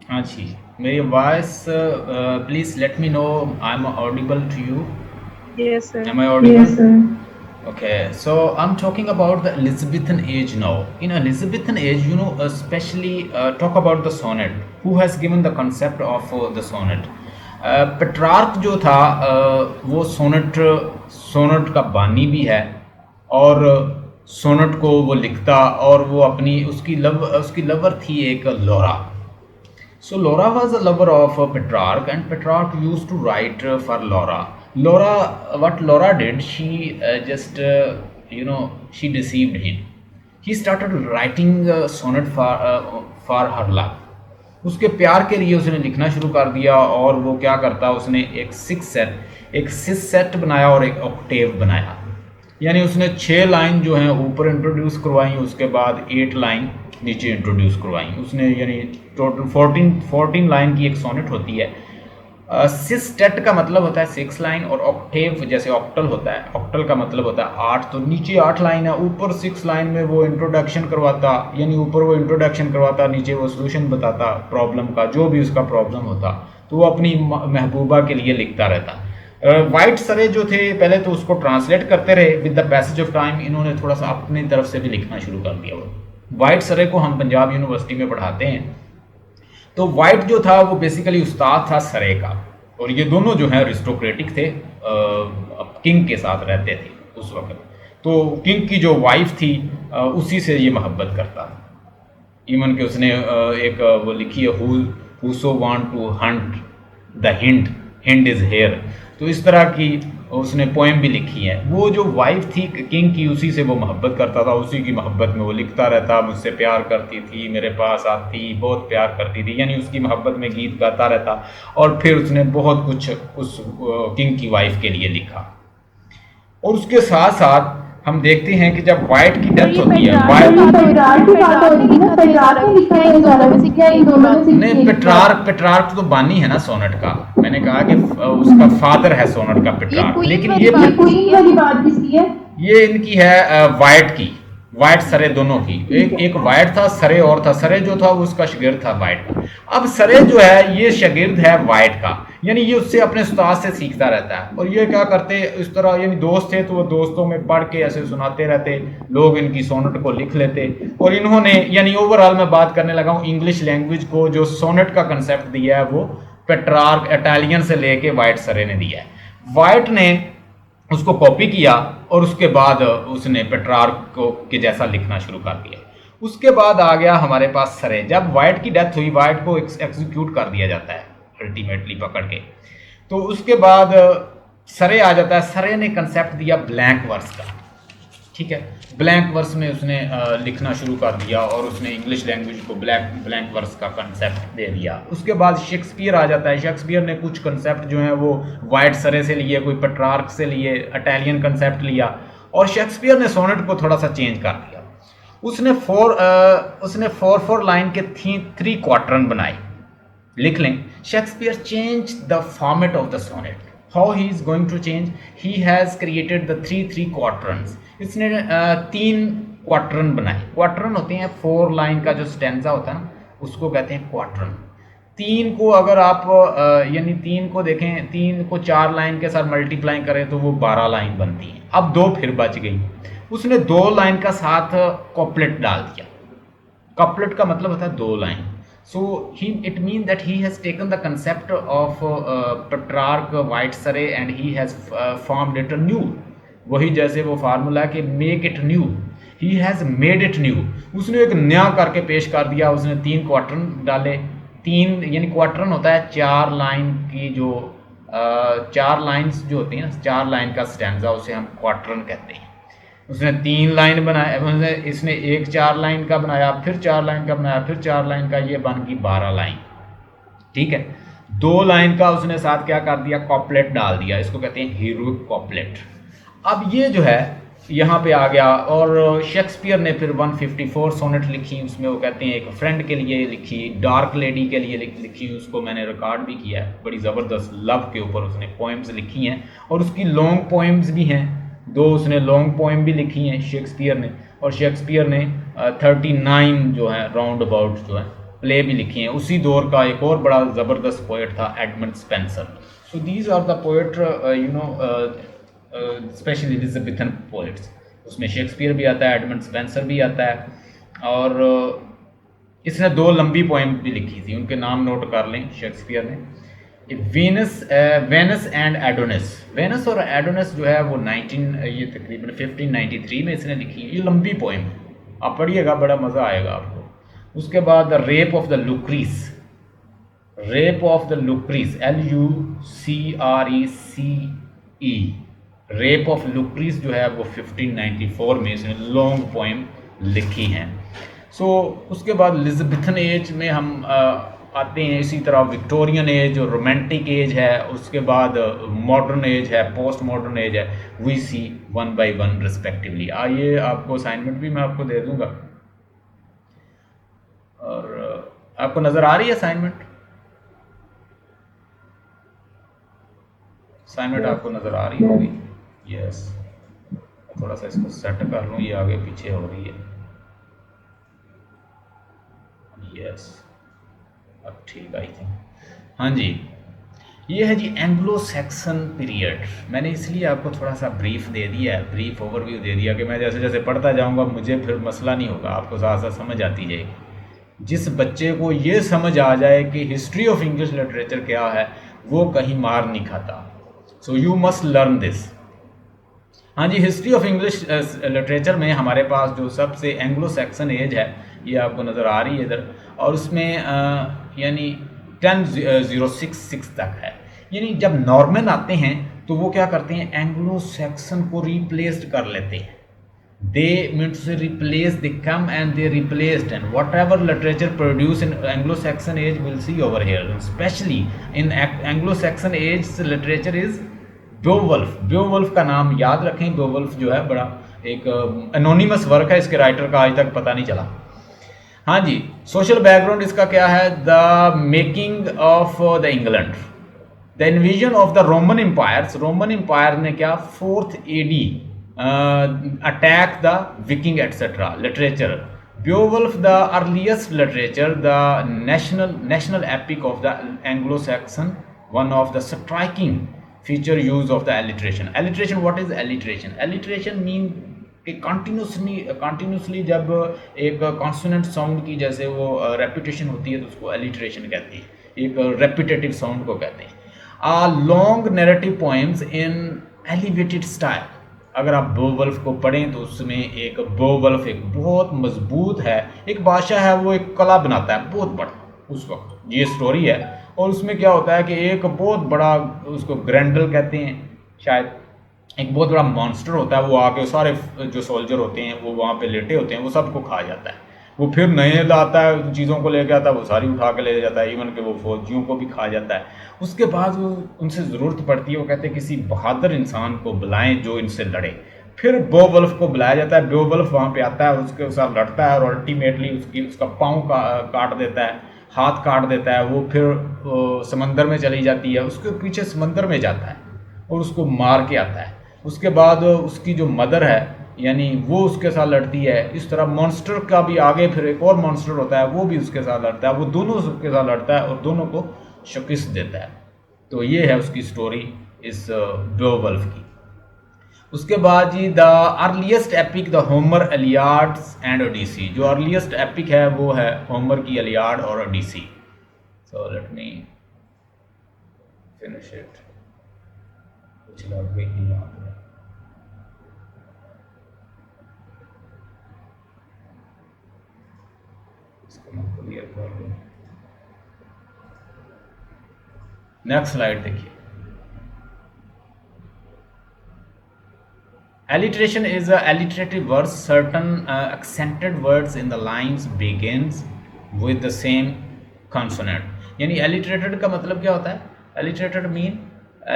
हाँ जी, मेरी voice please let me know I am audible to you. Yes, sir. Am I audible? Yes, sir. Okay, so I'm talking about the Elizabethan age now. In Elizabethan age, especially talk about the sonnet. Who has given the concept of the sonnet? Petrarch जो था वो sonnet का बानी भी है, और sonnet को वो लिखता, और वो अपनी उसकी लवर थी एक लौरा। So Laura was a lover of Petrarch, and Petrarch used to write for Laura. What Laura did, she she deceived him. He started writing a sonnet for her love. उसके प्यार के लिए उसने लिखना शुरू कर दिया, और वो क्या करता, उसने एक सिक्स सेट बनाया और एक ऑक्टेव बनाया। यानी उसने 6 लाइन जो हैं ऊपर इंट्रोड्यूस करवाई, उसके बाद 8 लाइन नीचे इंट्रोड्यूस करवाई उसने, यानी टोटल 14 लाइन की एक सोनेट होती है। सिक्सटेट का मतलब होता है 6 लाइन, और ऑक्टेव जैसे ऑक्टल होता है, ऑक्टल का मतलब होता है 8, तो नीचे 8 लाइन है, ऊपर 6 लाइन में वो इंट्रोडक्शन करवाता, यानी ऊपर वो इंट्रोडक्शन करवाता, नीचे वो सोल्यूशन बताता प्रॉब्लम का, जो भी उसका प्रॉब्लम होता, तो वो अपनी महबूबा के लिए लिखता रहता। वाइट सरे जो थे पहले तो उसको ट्रांसलेट करते रहे, with the passage of time इन्होंने थोड़ा सा अपनी तरफ से भी लिखना शुरू कर दिया। वो वाइट सरे को हम पंजाब यूनिवर्सिटी में पढ़ाते हैं। तो वाइट जो था वो बेसिकली उस्ताद था सरे का, और ये दोनों जो हैं अरिस्टोक्रेटिक थे, किंग के साथ रहते थे उस वक्त। तो किंग की जो वाइफ थी उसी से ये मोहब्बत करता था। इवन कि उसने एक वो लिखी है, who want to hunt the hind is here, तो इस तरह की उसने पोएम भी लिखी है। वो जो वाइफ थी किंग की, उसी से वो मोहब्बत करता था, उसी की मोहब्बत में वो लिखता रहता, मुझसे प्यार करती थी, मेरे पास आती, बहुत प्यार करती थी, यानी उसकी मोहब्बत में गीत गाता रहता। और फिर उसने बहुत कुछ उस किंग की वाइफ के लिए लिखा। और उसके साथ साथ हम देखते हैं कि जब वाइट की डेथ होती है, नहीं, पेट्रार्क तो बानी है ना सोनेट का। मैंने कहा कि उसका फादर है सोनेट का पेट्रार्क, लेकिन ये इनकी है वाइट सरे दोनों की। एक वाइट था, सरे और था। सरे जो था वो उसका शागिर्द था वाइट का। अब सरे जो है ये शागिर्द है वाइट का, यानी ये उससे अपने उस्ताद से सीखता रहता है। और ये क्या करते इस तरह, यानी दोस्त थे तो वो दोस्तों में पढ़ के ऐसे सुनाते रहते, लोग इनकी सोनेट को लिख लेते। और इन्होंने, यानी ओवरऑल मैं बात करने लगा हूँ इंग्लिश लैंग्वेज को, जो सोनेट का कंसेप्ट दिया है वो पेट्रार्क इटालियन से लेके वाइट सरे ने दिया है। वाइट ने उसको कॉपी किया, और उसके बाद उसने पेट्रार्क को के जैसा लिखना शुरू कर दिया। उसके बाद आ गया हमारे पास सरे। जब वाइट की डेथ हुई, वाइट को एग्जीक्यूट कर दिया जाता है अल्टीमेटली पकड़ के। तो उसके बाद सरे आ जाता है। सरे ने कंसेप्ट दिया ब्लैंक वर्स का, ठीक है। ब्लैंक वर्स में उसने लिखना शुरू कर दिया, और उसने इंग्लिश लैंग्वेज को ब्लैंक वर्स का कंसेप्ट दे दिया। उसके बाद शेक्सपियर आ जाता है। शेक्सपियर ने कुछ कंसेप्ट जो है वो वाइट सरे से लिए, कोई पेट्रार्क से लिए, इटालियन कंसेप्ट लिया, और शेक्सपियर ने सोनेट को थोड़ा सा चेंज कर दिया। उसने फोर लाइन के 3 क्वार्टरन बनाए। लिख लें, Shakespeare change the format of the sonnet. How he is going to change? He has created the 3 quatrains. इसने 3 क्वार्टरन बनाए। क्वार्टरन होते हैं 4 लाइन का जो स्टेंजा होता है ना, उसको कहते हैं क्वार्टरन। 3 को अगर आप यानी 3 को देखें, 3 को 4 लाइन के साथ मल्टीप्लाई करें तो वो 12 लाइन बनती है। अब 2 फिर बच गई। उसने 2 लाइन का साथ कॉपलेट डाल दिया। कॉपलेट का मतलब होता है 2 line. So it means that he has taken the concept of Petrarch, White Surrey, and he has formed it anew. वही जैसे वो फार्मूला कि make it new, he has made it new. उसने एक नया करके पेश कर दिया। उसने 3 क्वार्टरन डाले। 3 यानी क्वार्टरन होता है 4 लाइन की, जो 4 लाइन्स जो होती हैं ना, 4 लाइन का स्टैंजा, उसे हम क्वार्टरन कहते हैं। उसने 3 लाइन बनाया, इसने एक 4 लाइन का बनाया, फिर 4 लाइन का बनाया, फिर 4 लाइन का, ये बन गई 12 लाइन, ठीक है। 2 लाइन का उसने साथ क्या कर दिया? कॉपलेट डाल दिया। इसको कहते हैं हीरोइक कॉपलेट। अब ये जो है यहाँ पे आ गया। और शेक्सपियर ने फिर 154 सोनेट लिखी। उसमें वो कहते हैं एक फ्रेंड के लिए लिखी, डार्क लेडी के लिए लिखी। उसको मैंने रिकॉर्ड भी किया है। बड़ी ज़बरदस्त लव के ऊपर उसने पोएम्स लिखी हैं, और उसकी लॉन्ग पोएम्स भी हैं। 2 उसने लॉन्ग पोएम भी लिखी हैं शेक्सपियर ने। और शेक्सपियर ने 39 जो है राउंड अबाउट जो है प्ले भी लिखी हैं। उसी दौर का एक और बड़ा ज़बरदस्त पोइट था Edmund Spenser. So these are the poet specially Elizabethan poets. उसमें शेक्सपियर भी आता है, एडमंड स्पेंसर भी आता है, और इसने 2 लंबी पोएम भी लिखी थी, उनके नाम नोट कर लें। शेक्सपियर ने वेनस एंड एडोनिस, वेनस और एडोनिस जो है वो ये तकरीबन 1593 में इसने लिखी है। ये लंबी पोएम, आप पढ़िएगा, बड़ा मज़ा आएगा आपको। उसके बाद the rape of the Lucrece, rape of the Lucrece, LUCRECE, rape of Lucrece जो है वो 1594 में इसने लॉन्ग पोएम लिखी हैं। उसके बाद एलिजाबेथन एज में हम आते हैं। इसी तरह विक्टोरियन एज और रोमांटिक एज है, उसके बाद मॉडर्न एज है, पोस्ट मॉडर्न एज है। We see 1 by 1 respectively. आइए, आपको असाइनमेंट भी मैं आपको दे दूंगा, और आपको नज़र आ रही है असाइनमेंट? असाइनमेंट आपको नज़र आ रही होगी? यस। थोड़ा सा इसको सेट कर लूँ, ये आगे पीछे हो रही है। यस, अब ठीक आई थिंक। हाँ जी, ये है जी एंग्लो सैक्सन पीरियड। मैंने इसलिए आपको थोड़ा सा ब्रीफ दे दिया है, ब्रीफ ओवरव्यू दे दिया कि मैं जैसे जैसे पढ़ता जाऊंगा मुझे फिर मसला नहीं होगा, आपको साथ साथ समझ आती जाएगी। जिस बच्चे को ये समझ आ जाए कि हिस्ट्री ऑफ इंग्लिश लिटरेचर क्या है, वो कहीं मार नहीं खाता। So you must learn this. हाँ जी, हिस्ट्री ऑफ इंग्लिश लिटरेचर में हमारे पास जो सबसे एंग्लो सैक्सन एज है, ये आपको नज़र आ रही है इधर, और उसमें यानी 1006 तक है। यानी जब नॉर्मन आते हैं तो वो क्या करते हैं, एंग्लो सैक्सन को रिप्लेस्ड कर लेते हैं। They mean to say replace, they come and they replaced, and whatever literature produce in Anglo Saxon age will see over here, especially in Anglo Saxon age literature is Beowulf. Beowulf का नाम याद रखें। बेओवुल्फ जो है बड़ा एक anonymous work है, इसके राइटर का आज तक पता नहीं चला। हाँ जी, सोशल बैकग्राउंड इसका क्या है, the making of the England, the invasion of the Roman empires. Roman empire ने क्या 4th AD attack the Viking etcetera. Literature, Beowulf the earliest literature, the national epic of the Anglo Saxon, one of the striking feature use of the alliteration. Alliteration, what is alliteration? Alliteration mean कि continuously जब एक consonant sound की जैसे वो repetition होती है तो उसको एलिट्रेशन कहते हैं, एक रेपिटेटिव साउंड को कहते हैं। Long narrative poems in elevated style. अगर आप बेओवुल्फ को पढ़ें तो उसमें एक बेओवुल्फ एक बहुत मजबूत है, एक बादशाह है, वो एक कला बनाता है बहुत बड़ा उस वक्त, ये स्टोरी है। और उसमें क्या होता है कि एक बहुत बड़ा, उसको ग्रैंडल कहते हैं शायद, एक बहुत बड़ा मॉन्स्टर होता है, वो आके सारे जो सोल्जर होते हैं वो वहाँ पे लेटे होते हैं, वो सबको खा जाता है। वो फिर नए लाता है, चीज़ों को लेके आता है, वो सारी उठा के ले जाता है, इवन के वो फौजियों को भी खा जाता है। उसके बाद वो उनसे ज़रूरत पड़ती है, वो कहते हैं किसी बहादुर इंसान को बुलाएं जो इनसे लड़े। फिर बेओवुल्फ को बुलाया जाता है, बेओवुल्फ वहाँ पे आता है और उसके साथ लड़ता है और अल्टीमेटली उसका पाँव काट देता है, हाथ काट देता है। वो फिर समंदर में चली जाती है, उसके पीछे समंदर में जाता है और उसको मार के आता है। उसके बाद उसकी जो मदर है यानी वो उसके साथ लड़ती है। इस तरह मॉन्स्टर का भी आगे फिर एक और मॉन्स्टर होता है, वो भी उसके साथ लड़ता है, वो दोनों उसके साथ लड़ता है और दोनों को शिकस्त देता है। तो ये है उसकी स्टोरी इस बेओवुल्फ की। उसके बाद जी the earliest epic the Homer, Iliads and Odyssey. जो अर्लीस्ट एपिक है वो है होमर की एलियाड और Odyssey. So let me finish it. कुछ लग गई है यहाँ पे। इसको मैं क्लियर कर दूँ। नेक्स्ट स्लाइड देखिए। Alliteration is a alliterative verse. Certain accented words in the lines begins with the same consonant. यानी alliterated का मतलब क्या होता है? Alliterated mean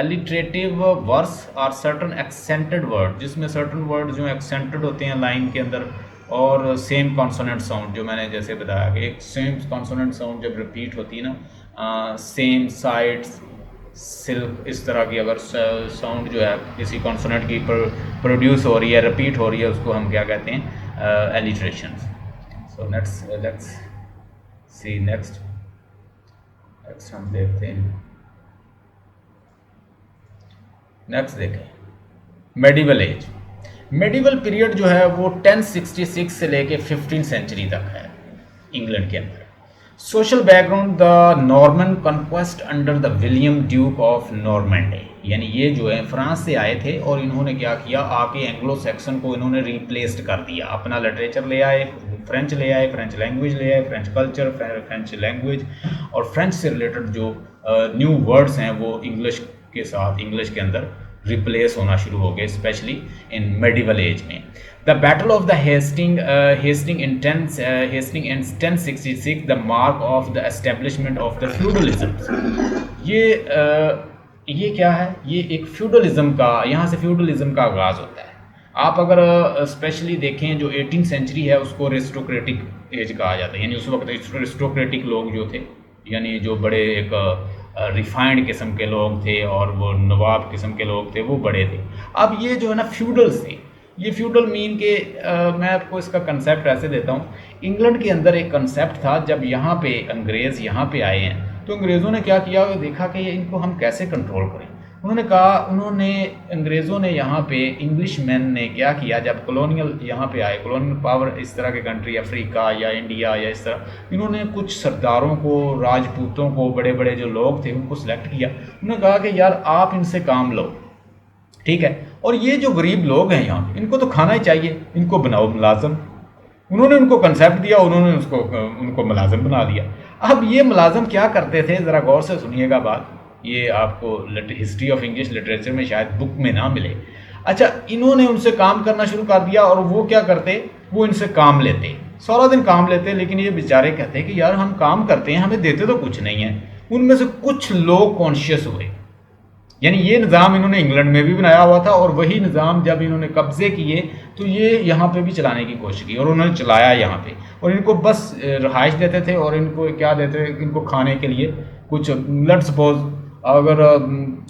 alliterative verse or certain accented word, जिसमें certain words जो accented होते हैं लाइन के अंदर और same consonant sound, जो मैंने जैसे बताया कि एक same consonant sound जब repeat होती है ना, same sides सिल्क, इस तरह की अगर साउंड जो है किसी कॉन्सोनेंट की प्रोड्यूस हो रही है, रिपीट हो रही है, उसको हम क्या कहते हैं? alliterations. So let's see next. Next हम देखते हैं, नेक्स्ट देखें मेडिवल एज। मेडिवल पीरियड जो है वो 1066 से लेके 15 सेंचुरी तक है इंग्लैंड के अंदर। Social background, the Norman conquest under the William Duke of Normandy, यानी ये जो है फ्रांस से आए थे और इन्होंने क्या किया, आके एंग्लो सेक्सन को इन्होंने रिप्लेस्ड कर दिया, अपना लिटरेचर ले आए, फ्रेंच ले आए, फ्रेंच लैंग्वेज ले आए, फ्रेंच कल्चर, फ्रेंच लैंग्वेज और फ्रेंच से रिलेटेड जो न्यू वर्ड्स हैं वो इंग्लिश के साथ, इंग्लिश के अंदर रिप्लेस होना शुरू हो गए, स्पेशली इन मेडिवल एज में। The battle of the Hasting in 1066 the mark of the establishment of the feudalism. ये क्या है, ये एक फ्यूडलिज्म का, यहाँ से फ्यूडलिज्म का आगाज़ होता है। आप अगर स्पेशली देखें जो 18th सेंचुरी है उसको एरिस्टोक्रेटिक एज कहा जाता है, यानी उस वक्त एरिस्टोक्रेटिक लोग जो थे, यानी जो बड़े एक रिफाइंड किस्म के लोग थे और वो नवाब किस्म के लोग थे, वो बड़े थे। अब ये जो है ना फ्यूडल्स थे, ये फ्यूडल मीन के मैं आपको इसका कंसेप्ट ऐसे देता हूँ। इंग्लैंड के अंदर एक कंसेप्ट था, जब यहाँ पे अंग्रेज़ यहाँ पे आए हैं तो अंग्रेज़ों ने क्या किया, देखा कि इनको हम कैसे कंट्रोल करें। अंग्रेज़ों ने यहाँ पे इंग्लिश मैन ने क्या किया, जब कॉलोनियल यहाँ पे आए, कॉलोनियल पावर इस तरह के कंट्री, अफ्रीका या इंडिया या इस तरह, इन्होंने कुछ सरदारों को, राजपूतों को, बड़े बड़े जो लोग थे उनको सेलेक्ट किया। उन्होंने कहा कि यार आप इनसे काम लो, ठीक है, और ये जो गरीब लोग हैं यहाँ पे, इनको तो खाना ही चाहिए, इनको बनाओ मुलाजम। उन्होंने उनको कंसेप्ट दिया, उन्होंने उनको मुलाजम बना दिया। अब ये मुलाजम क्या करते थे, ज़रा गौर से सुनिएगा बात, ये आपको हिस्ट्री ऑफ इंग्लिश लिटरेचर में शायद बुक में ना मिले। अच्छा, इन्होंने उनसे काम करना शुरू कर दिया और वो क्या करते, वो इनसे काम लेते, सारा दिन काम लेते, लेकिन ये बेचारे कहते कि यार हम काम करते हैं, हमें देते तो कुछ नहीं है। उनमें से कुछ लोग कॉन्शियस हुए, यानी ये निज़ाम इन्होंने इंग्लैंड में भी बनाया हुआ था और वही निज़ाम जब इन्होंने कब्जे किए तो ये यहाँ पे भी चलाने की कोशिश की और उन्होंने चलाया यहाँ पे। और इनको बस रहाइश देते थे और इनको क्या देते, इनको खाने के लिए कुछ, लेट सपोज अगर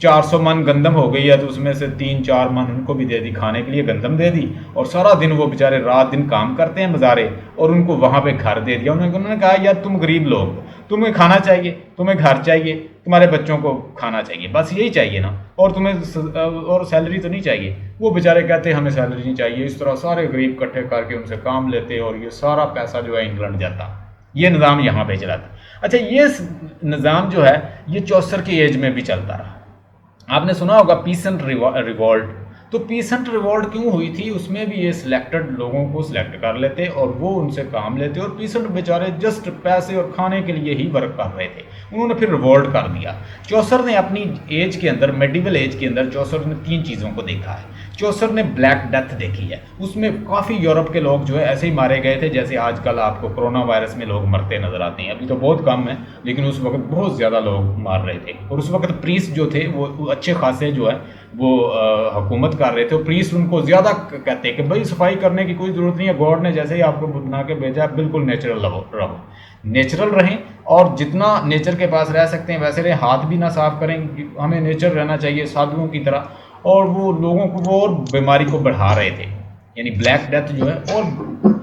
400 मन गंदम हो गई है तो उसमें से 3-4 मन उनको भी दे दी, खाने के लिए गंदम दे दी, और सारा दिन वो बेचारे रात दिन काम करते हैं मज़ारे, और उनको वहाँ पे घर दे दिया। उन्होंने कहा यार तुम गरीब लोग, तुम्हें खाना चाहिए, तुम्हें घर चाहिए, तुम्हारे बच्चों को खाना चाहिए, बस यही चाहिए ना, और तुम्हें और सैलरी तो नहीं चाहिए। वो बेचारे कहते हमें सैलरी नहीं चाहिए। इस तरह सारे गरीब इकट्ठे करके उनसे काम लेते और ये सारा पैसा जो है इंग्लैंड जाता, ये निज़ाम यहाँ पे चला था। अच्छा, ये निज़ाम जो है ये चौसर की एज में भी चलता रहा। आपने सुना होगा पीसेंट रिवॉल्ट। तो पीसेंट रिवॉल्ट क्यों हुई थी, उसमें भी ये सिलेक्टेड लोगों को सिलेक्ट कर लेते और वो उनसे काम लेते, और पीसेंट बेचारे जस्ट पैसे और खाने के लिए ही वर्क कर रहे थे। उन्होंने फिर रिवॉल्ट कर दिया। चौसर ने अपनी एज के अंदर, मेडिवल एज के अंदर, चौसर ने 3 चीज़ों को देखा है। चौसर ने ब्लैक डेथ देखी है, उसमें काफ़ी यूरोप के लोग जो है ऐसे ही मारे गए थे जैसे आजकल आपको कोरोना वायरस में लोग मरते नजर आते हैं। अभी तो बहुत कम है, लेकिन उस वक्त बहुत ज़्यादा लोग मार रहे थे। और उस वक्त प्रीस्ट जो थे वो अच्छे खासे जो है वो हुकूमत कर रहे थे। प्रीस्ट उनको ज़्यादा कहते हैं कि भाई सफाई करने की कोई ज़रूरत नहीं है, गॉड ने जैसे ही आपको बना के भेजा बिल्कुल नेचुरल रहो, नेचुरल रहें, और जितना नेचर के पास रह सकते हैं वैसे रहें, हाथ भी ना साफ करें, हमें नेचर रहना चाहिए साधुओं की तरह। और वो लोगों को वो और बीमारी को बढ़ा रहे थे, यानी ब्लैक डेथ जो है, और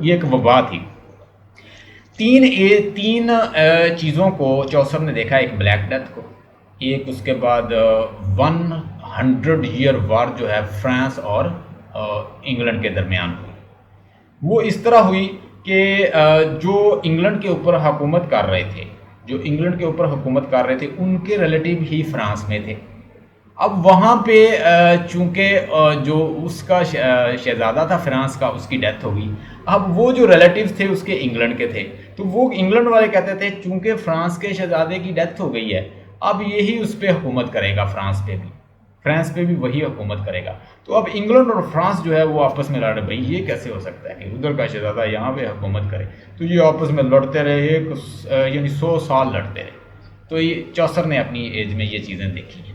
ये एक वबा थी। तीन चीज़ों को चौसर ने देखा, एक ब्लैक डेथ को, एक उसके बाद 100 ईयर वार जो है फ्रांस और इंग्लैंड के दरमियान हुई। वो इस तरह हुई कि जो इंग्लैंड के ऊपर हुकूमत कर रहे थे, उनके रिलेटिव ही फ्रांस में थे। अब वहाँ पे चूँकि जो उसका शहज़ादा था फ्रांस का, उसकी डेथ हो गई। अब वो जो रिलेटिव्स थे उसके इंग्लैंड के थे, तो वो इंग्लैंड वाले कहते थे चूँकि फ्रांस के शहज़ादे की डेथ हो गई है, अब यही उस पर हुकूमत करेगा, फ्रांस पे भी वही हुकूमत करेगा। तो अब इंग्लैंड और फ्रांस जो है वो आपस में लड़ रहे, भाई ये कैसे हो सकता है कि उधर का शहज़ादा यहाँ पे हुकूमत करे। तो ये आपस में लड़ते रहे, यानी 100 साल लड़ते रहे। तो ये चौसर ने अपनी एज में ये चीज़ें देखी हैं।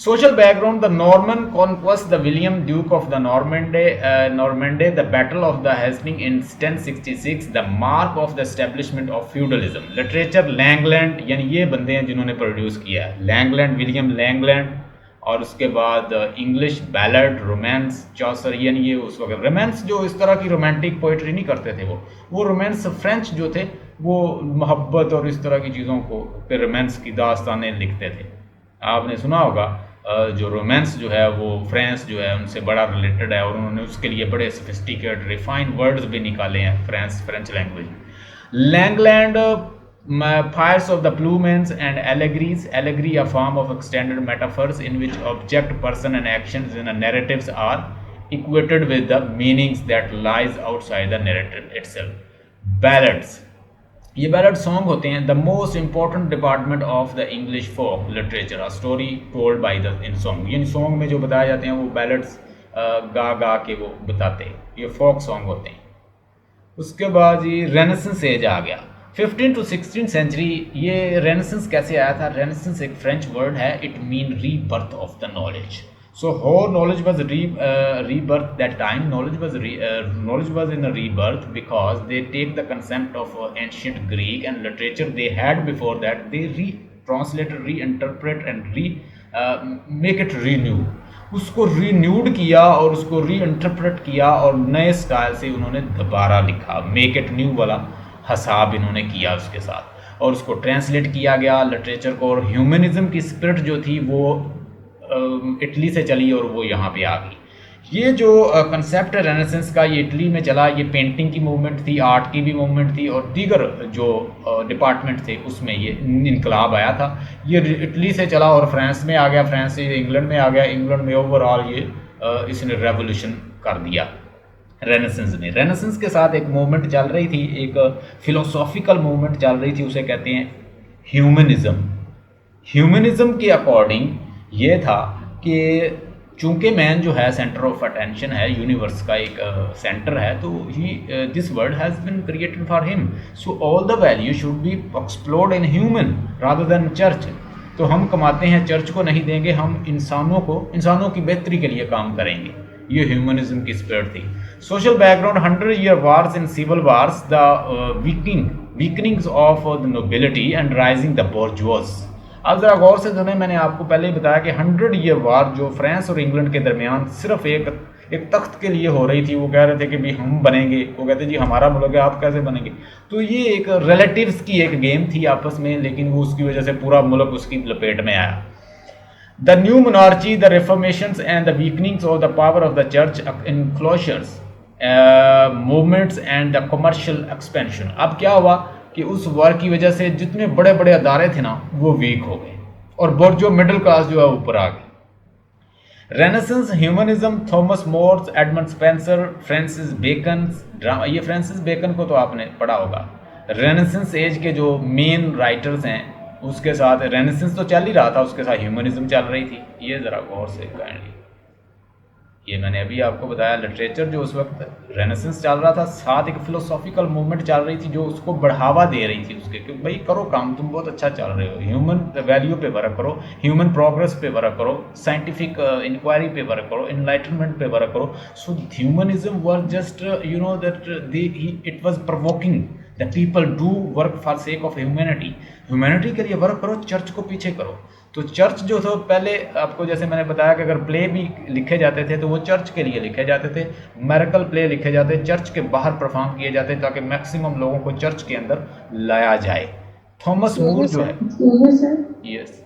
Social background: the Norman conquest, the William Duke of the Normandy, the Battle of the Hastings in 1066, the mark of the establishment of feudalism. Literature: Langland, यानी ये बंदे हैं जिन्होंने प्रोड्यूस किया है। लैंगलैंड, विलियम लैंगलैंड, और उसके बाद इंग्लिश बैलड, रोमांस, चौसर, यानी ये उस वक्त रोमांस जो इस तरह की रोमांटिक पोइट्री नहीं करते थे, वो रोमांस फ्रेंच जो थे वो मोहब्बत और इस तरह की चीज़ों को पे रोमांस की दास्तानें लिखते थे। आपने सुना होगा जो रोमांस जो है वो फ्रांस जो है उनसे बड़ा रिलेटेड है और उन्होंने उसके लिए बड़े सोफिस्टिकेट रिफाइंड वर्ड्स भी निकाले हैं French language. Langland fires of the plumens and allegory a form of extended metaphors in which object, person and actions in the narratives are equated with the meanings that lies outside the narrative itself। ballads, ये ballad song होते हैं the most important department of the English folk literature, a story told by the in song. इन song में जो बताए जाते हैं वो बैलड्स गा गा के वो बताते हैं, ये फोक सॉन्ग होते हैं। उसके बाद ये रेनेसेंस एज आ गया 15 to 16 सेंचुरी। ये रेनेसेंस कैसे आया था? रेनेसेंस एक फ्रेंच वर्ड है, it mean rebirth of the knowledge. So how knowledge was rebirth that time? Knowledge was in a rebirth because they take the concept of ancient Greek and literature they had before that, they retranslate, reinterpret and make it renew। उसको renewed किया और उसको reinterpret किया और नए style से उन्होंने दोबारा लिखा, मेक इट न्यू वाला हसाब इन्होंने किया उसके साथ, और उसको ट्रांसलेट किया गया लिटरेचर को। और ह्यूमनिज्म की स्पिरिट जो थी वो इटली से चली और वो यहाँ पे आ गई। ये जो कंसेप्ट है रेनेसेंस का, ये इटली में चला, ये पेंटिंग की मूवमेंट थी, आर्ट की भी मूवमेंट थी और दीगर जो डिपार्टमेंट थे उसमें ये इनकलाब आया था। ये इटली से चला और फ्रांस में आ गया, फ्रांस से इंग्लैंड में आ गया, इंग्लैंड में ओवरऑल ये इसने रेवोल्यूशन कर दिया रेनेसेंस ने। रेनेसेंस के साथ एक मूवमेंट चल रही थी, एक फिलोसॉफिकल मूवमेंट चल रही थी, उसे कहते हैं ह्यूमनिज्म। ह्यूमनिज्म के अकॉर्डिंग ये था कि चूंकि मैन जो है सेंटर ऑफ अटेंशन है, यूनिवर्स का एक सेंटर है, तो he this world has been created for him, so all the value should be explored in human rather than church. तो हम कमाते हैं, चर्च को नहीं देंगे, हम इंसानों की बेहतरी के लिए काम करेंगे। ये ह्यूमनिज्म की स्पिरिट थी। Social background 100 year wars and civil wars, the weakenings of the nobility and rising the bourgeoisie. अब ज़रा गौर से सुने, मैंने आपको पहले ही बताया कि 100 ईयर वार जो फ्रांस और इंग्लैंड के दरमियान सिर्फ एक तख्त के लिए हो रही थी। वो कह रहे थे कि भाई हम बनेंगे, वो कहते जी हमारा मुल्क है, आप कैसे बनेंगे। तो ये एक रिलेटिव्स की एक गेम थी आपस में, लेकिन वो उसकी वजह से पूरा मुल्क उसकी लपेट में आया। The new monarchy, the reformations and the weakenings of the power of the church, enclosures, movements and the commercial expansion. अब क्या हुआ कि उस वार की वजह से जितने बड़े बड़े अदारे थे ना वो वीक हो गए और जो मिडिल क्लास जो है ऊपर आ गए। Renaissance, humanism, Thomas More's, Edmund Spenser, Francis Bacon drama. ये फ्रांसिस बेकन को तो आपने पढ़ा होगा। रेनेसेंस एज के जो मेन राइटर्स हैं उसके साथ रेनेसेंस तो चल ही रहा था, उसके साथ ह्यूमनिज्म चल रही थी। ये ज़रा गौर से काइंडली, ये मैंने अभी आपको बताया लिटरेचर जो उस वक्त रेनेसेंस चल रहा था, साथ एक फिलोसॉफिकल मूवमेंट चल रही थी जो उसको बढ़ावा दे रही थी उसके, कि भाई करो काम, तुम बहुत अच्छा चल रहे हो, ह्यूमन वैल्यू पे वर्क करो, ह्यूमन प्रोग्रेस पे वर्क करो, साइंटिफिक इंक्वायरी पे वर्क करो, इनलाइटनमेंट पे वर्क करो। So humanism was just you know that it was provoking that people do work for sake of humanity. Humanity के लिए वर्क करो, चर्च को पीछे करो। तो चर्च जो था पहले आपको जैसे मैंने बताया कि अगर प्ले भी लिखे जाते थे तो वो चर्च के लिए लिखे जाते थे, मैरिकल प्ले लिखे जाते चर्च के बाहर परफॉर्म किए जाते ताकि मैक्सिमम लोगों को चर्च के अंदर लाया जाए। थॉमस मूर जो है, यस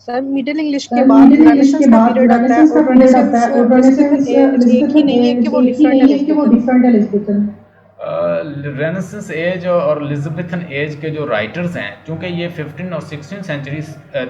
सर, मिडिल इंग्लिश के बाद रेनेसांस का पीरियड आता है और रेनेसांस एक ही नहीं है कि वो डिफरेंट है लिटरेचर। रेनेसेंस एज और एलिजाबेथन एज के जो राइटर्स हैं, चूँकि ये 15 और 16 सेंचुरी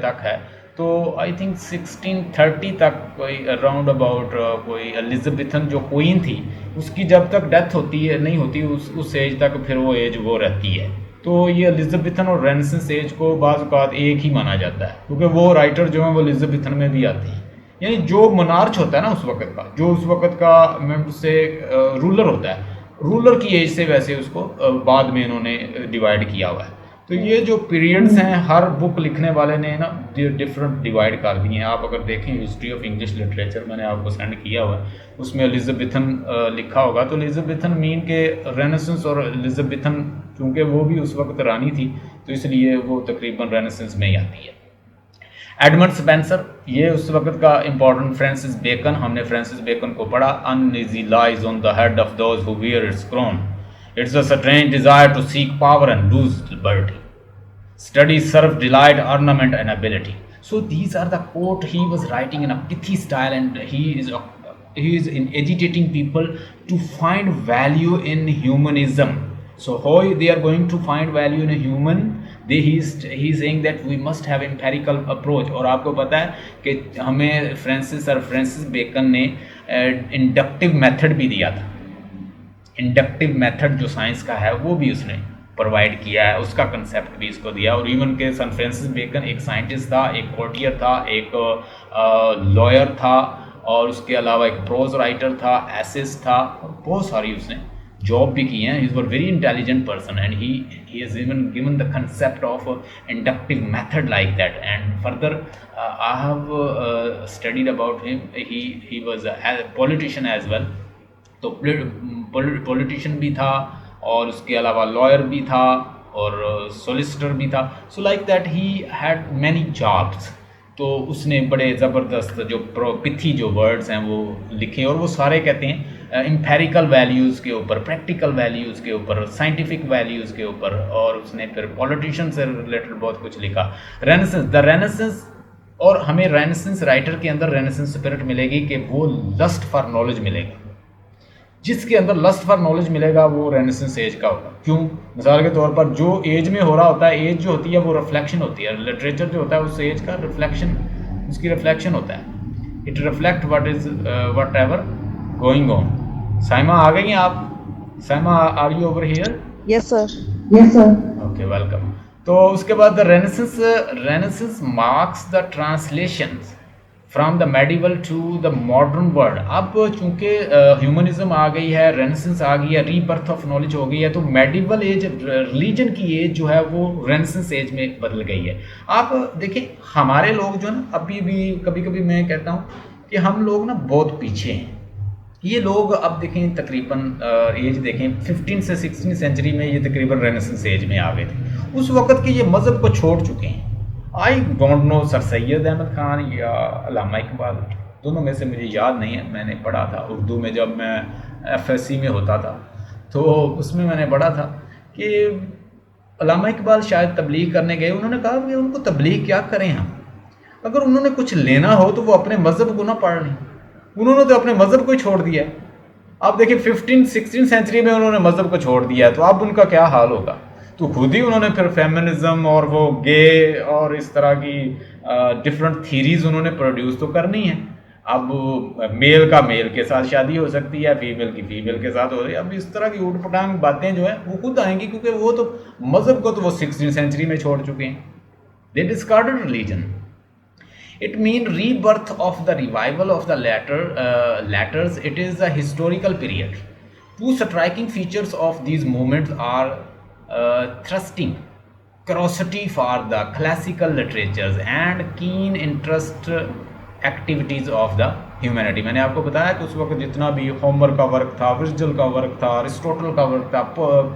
तक है, तो आई थिंक 1630 तक कोई अराउंड अबाउट कोई एलिजाबेथन जो क्वीन थी उसकी जब तक डेथ होती है नहीं होती उस एज तक फिर वो एज वो रहती है। तो ये एलिजाबेथन और रेनेसेंस एज को बाज़ औक़ात एक ही माना जाता है, क्योंकि वो राइटर जो हैं वो एलिजाबेथन में भी आते हैं। यानी जो मोनार्च होता है ना उस वक़्त का, जो उस वक़्त का से रूलर होता है, रूलर की एज से वैसे उसको बाद में इन्होंने डिवाइड किया हुआ है। तो ये जो पीरियड्स हैं हर बुक लिखने वाले ने ना डिफरेंट डिवाइड कर दिए हैं। आप अगर देखें हिस्ट्री ऑफ इंग्लिश लिटरेचर मैंने आपको सेंड किया हुआ है, उसमें एलिजाबेथन लिखा होगा। तो एलिजाबेथन मीन के रेनेसेंस और एलिजाबेथन चूँकि वो भी उस वक्त रानी थी तो इसलिए वो तकरीबन रेनेसेंस में ही आती है। एडमंड स्पेंसर, ये उस वक्त का इंपॉर्टेंट। फ्रांसिस बेकन, हमने फ्रांसिस बेकन को पढ़ा। Uneasy lies on the head of those who wear its crown, it's a strange desire to seek power and lose liberty, study serve delight ornament and ability. So these are the quote he was writing in a pithy style, and he is in agitating people to find value in humanism. So how they are going to find value in a human, he is saying that we must have empirical approach. और आपको पता है कि हमें Francis bacon ने inductive method भी दिया था। इंडक्टिव मेथड जो साइंस का है वो भी उसने प्रोवाइड किया है, उसका कंसेप्ट भी इसको दिया। और इवन के सन फ्रांसिस बेकन एक साइंटिस्ट था, एक कोर्टियर था, एक लॉयर था, और उसके अलावा एक प्रोज राइटर था, एसिस्ट था, और बहुत सारी उसने जॉब भी की हैं। He is very intelligent person and he has even given the concept of inductive method like that. And further I have studied about him, he was a politician as well. तो politician भी था, और उसके अलावा lawyer भी था, और solicitor भी था। So like that he had many jobs. तो उसने बड़े ज़बरदस्त जो पिथी जो वर्ड्स हैं वो लिखे, और वो सारे कहते हैं एम्पेरिकल वैल्यूज़ के ऊपर, प्रैक्टिकल वैल्यूज़ के ऊपर, साइंटिफिक वैल्यूज़ के ऊपर। और उसने फिर पॉलिटिशियन से रिलेटेड बहुत कुछ लिखा। रेनेसेंस, और हमें रेनेसेंस राइटर के अंदर रेनेसेंस स्पिरिट मिलेगी कि वो लस्ट फॉर नॉलेज मिलेगा। जिसके अंदर लस्ट फॉर नॉलेज मिलेगा वो रेनेसेंस एज का होगा। क्यों? मिसाल के तौर पर जो एज में हो रहा होता है, एज जो होती है वो रिफ्लेक्शन होती है। लिटरेचर जो होता है उस एज का रिफ्लेक्शन, उसकी रिफ्लेक्शन होता है। It reflect whatever going on. Saima आ गई हैं आप? Saima, are you over here? Yes sir. Okay, welcome. तो उसके बाद renaissance marks the translations from the medieval to the modern world. अब चूँकि ह्यूमनिज्म आ गई है, रेनेसेंस आ गई है, रीबर्थ ऑफ नॉलेज हो गई है, तो मेडिवल एज, रिलीजन की एज जो है वो रेनेसेंस एज में बदल गई है। आप देखें, हमारे लोग जो ना अभी भी कभी कभी मैं कहता हूँ कि हम लोग ना बहुत पीछे हैं। ये लोग अब देखें तकरीबन एज देखें 15 से 16 सेंचुरी में ये तकरीबन रेनेसेंस एज में आ गए थे। उस वक़्त के ये मज़हब को छोड़ चुके हैं। I don't know sir Syed Ahmad Khan या अल्लामा इकबाल, दोनों में से मुझे याद नहीं है। मैंने पढ़ा था उर्दू में, जब मैं FSC में होता था तो उसमें मैंने पढ़ा था कि अल्लामा इकबाल शायद तबलीग करने गए। उन्होंने कहा कि उनको तबलीग क्या करें हम, अगर उन्होंने कुछ लेना हो तो वो अपने मज़हब को ना पढ़ लें। उन्होंने तो अपने मज़हब को ही छोड़ दिया है। आप देखिए 15-16 सेंचुरी में उन्होंने मज़हब को छोड़ दिया है, तो अब उनका क्या हाल होगा। तो खुद ही उन्होंने फिर फेमिनिज्म और वो गे और इस तरह की डिफरेंट थीरीज उन्होंने प्रोड्यूस तो करनी है। अब मेल का मेल के साथ शादी हो सकती है, फीमेल की फीमेल के साथ हो रही है। अब इस तरह की ऊट पटांग बातें जो है वो खुद आएंगी, क्योंकि वो तो मज़हब को तो वो 16वीं सेंचुरी में छोड़ चुके हैं। They discarded religion. It mean rebirth of the revival of the letters. It is a historical period. Two striking features of these movements are thrusting curiosity for the classical literatures and keen interest activities of the humanity. मैंने आपको बताया कि उस वक्त जितना भी Homer का work था, वर्जिल का वर्क था, अरिस्टोटल का वर्क था,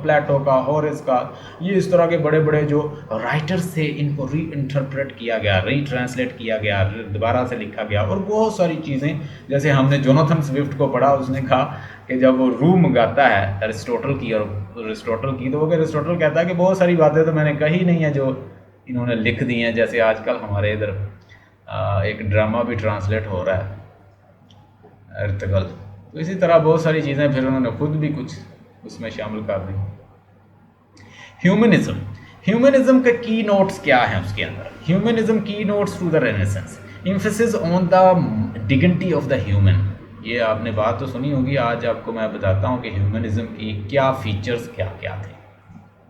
प्लेटो का, होरेस का, ये इस तरह के बड़े बड़े जो राइटर्स थे इनको री इंटरप्रेट किया गया, रीट्रांसलेट किया गया, दोबारा से लिखा गया। और बहुत सारी चीज़ें, जैसे हमने जोनाथन स्विफ्ट को पढ़ा, उसने कहा कि जब वो रूम गाता है अरिस्टोटल की, तो वो अरिस्टोटल कहता है कि बहुत सारी बातें तो मैंने कही नहीं है जो इन्होंने लिख दी हैं। जैसे आजकल हमारे इधर एक ड्रामा भी ट्रांसलेट हो रहा है, अर्तगल, तो इसी तरह बहुत सारी चीज़ें फिर उन्होंने खुद भी कुछ उसमें शामिल कर दी। ह्यूमनिज्म के की नोट्स क्या हैं उसके अंदर? ह्यूमनिज्म की notes to the renaissance, emphasis on the dignity of the human. ये आपने बात तो सुनी होगी, आज आपको मैं बताता हूँ कि ह्यूमनिज्म की क्या फीचर्स क्या क्या थे।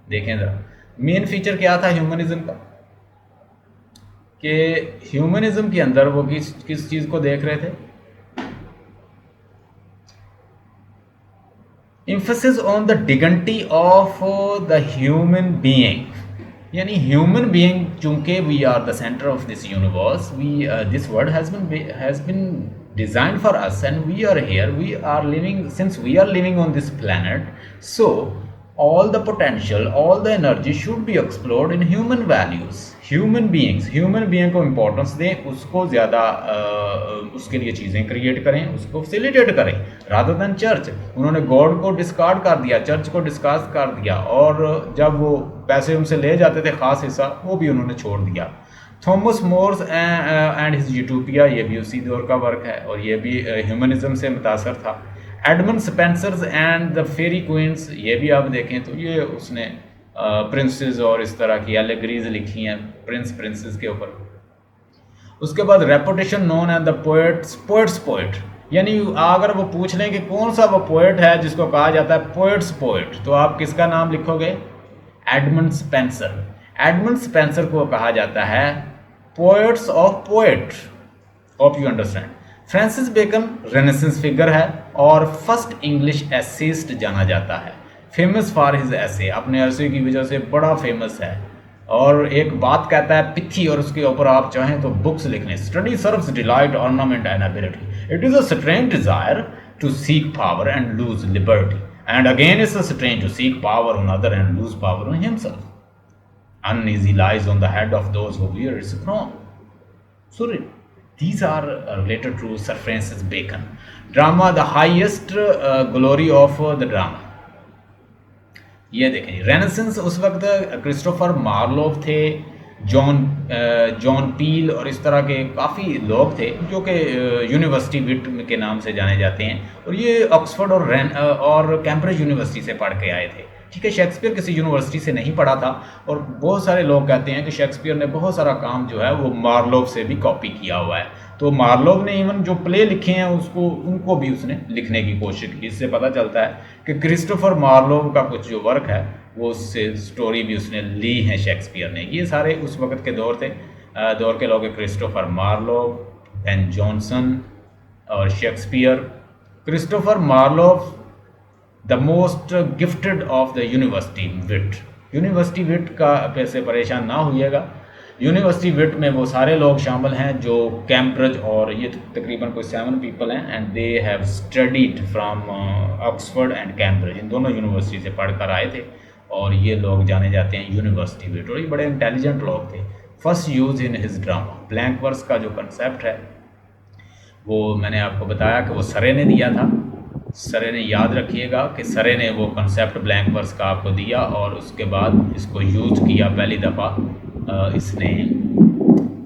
देखें ज़रा, मेन फीचर क्या था ह्यूमनिज्म का, कि ह्यूमनिज्म के अंदर वो किस चीज़ को देख रहे थे? emphasis on the dignity of the human being, यानी ह्यूमन बीइंग, चूंकि we are the center of this universe, this world has been designed for us and we are here, we are living, since we are living on this planet, so all the potential, all the energy should be explored in human values, human beings, human being को importance दें, उसको ज़्यादा उसके लिए चीज़ें create करें, उसको facilitate करें rather than चर्च। उन्होंने गॉड को डिस्कार्ड कर दिया, चर्च को डिस्कार्ड कर दिया, और जब वो पैसे उनसे ले जाते थे खास हिस्सा, वो भी उन्होंने छोड़ दिया। Thomas More's and his Utopia, ये भी उसी दौर का वर्क है और ये भी ह्यूमनिज्म से मुतासर था। Edmund Spenser's and the Fairy Queens, ये भी आप देखें तो ये उसने प्रिंसेस और इस तरह की एलेगरीज लिखी हैं प्रिंस प्रिंसेस के ऊपर। उसके बाद reputation known and the poets, poets poet, यानी अगर वो पूछ लें कि कौन सा वो पोएट है जिसको कहा जाता है पोएट्स पोएट, तो आप किसका नाम लिखोगे? Edmund Spenser. एडमंड स्पेंसर को कहा जाता है poets of poet. Hope you understand. Francis Bacon renaissance figure है और फर्स्ट इंग्लिश एसेइस्ट जाना जाता है, फेमस फॉर हिज एसे, अपने एसे की वजह से बड़ा फेमस है। और एक बात कहता है पिथी, और उसके ऊपर आप चाहें तो बुक्स लिख लें। Study serves delight ornament and ability, it is a strange desire to seek power and lose liberty, and again is a strange to seek power on other and lose power on himself. Uneasy lies on the head of those who wear its crown. So these are related to Sir Francis Bacon. Drama, the highest glory of the drama. ये देखें, renaissance उस वक्त Christopher Marlowe थे, John पील और इस तरह के काफ़ी लोग थे जो कि यूनिवर्सिटी विट के नाम से जाने जाते हैं, और ये ऑक्सफोर्ड और कैम्ब्रिज यूनिवर्सिटी से पढ़ के आए थे। ठीक है, शेक्सपियर किसी यूनिवर्सिटी से नहीं पढ़ा था, और बहुत सारे लोग कहते हैं कि शेक्सपियर ने बहुत सारा काम जो है वो मार्लोव से भी कॉपी किया हुआ है। तो मार्लोव ने इवन जो प्ले लिखे हैं उनको भी उसने लिखने की कोशिश की। इससे पता चलता है कि क्रिस्टोफर मार्लोव का कुछ जो वर्क है वो उससे स्टोरी भी उसने ली है शेक्सपियर ने। ये सारे उस वक्त के दौर के लोग हैं, क्रिस्टोफर मार्लोव, बेन जॉनसन और Shakespeare. Christopher Marlowe the most gifted of the university wit. University wit का पैसे परेशान ना होइएगा, यूनिवर्सिटी विट में वो सारे लोग शामिल हैं जो कैम्ब्रिज, और ये तकरीबन कोई 7 पीपल हैं, and they have studied from Oxford and Cambridge, इन दोनों यूनिवर्सिटी से पढ़कर आए थे, और ये लोग जाने जाते हैं यूनिवर्सिटी विट, और ये बड़े इंटेलिजेंट लोग थे। First use in his drama, blank verse का जो कंसेप्ट है वो मैंने आपको बताया कि वो सरे ने दिया था। सरे ने, याद रखिएगा कि सरे ने वो कंसेप्ट ब्लैंक वर्स का आपको दिया, और उसके बाद इसको यूज किया पहली दफ़ा इसने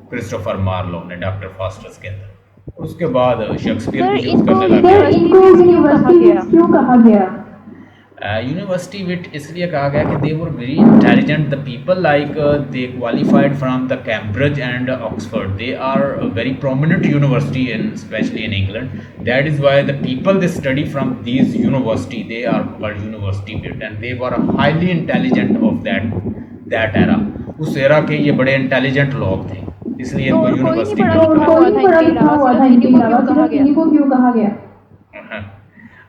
क्रिस्टोफर मार्लोव ने डॉक्टर फॉस्टर्स के अंदर। उसके बाद शेक्सपियर भी यूज़ करने लगा। क्यों कहा गया? यूनिवर्सिटी विट इसलिए कहा गया कि they were very intelligent, the people like they qualified from the Cambridge and Oxford, they are very prominent university in especially in England, that is why the people they study from these university they are called university wit, and they were highly intelligent of that era. उस era के ये बड़े intelligent लोग थे, इसलिए इनको university को क्यों कहा गया?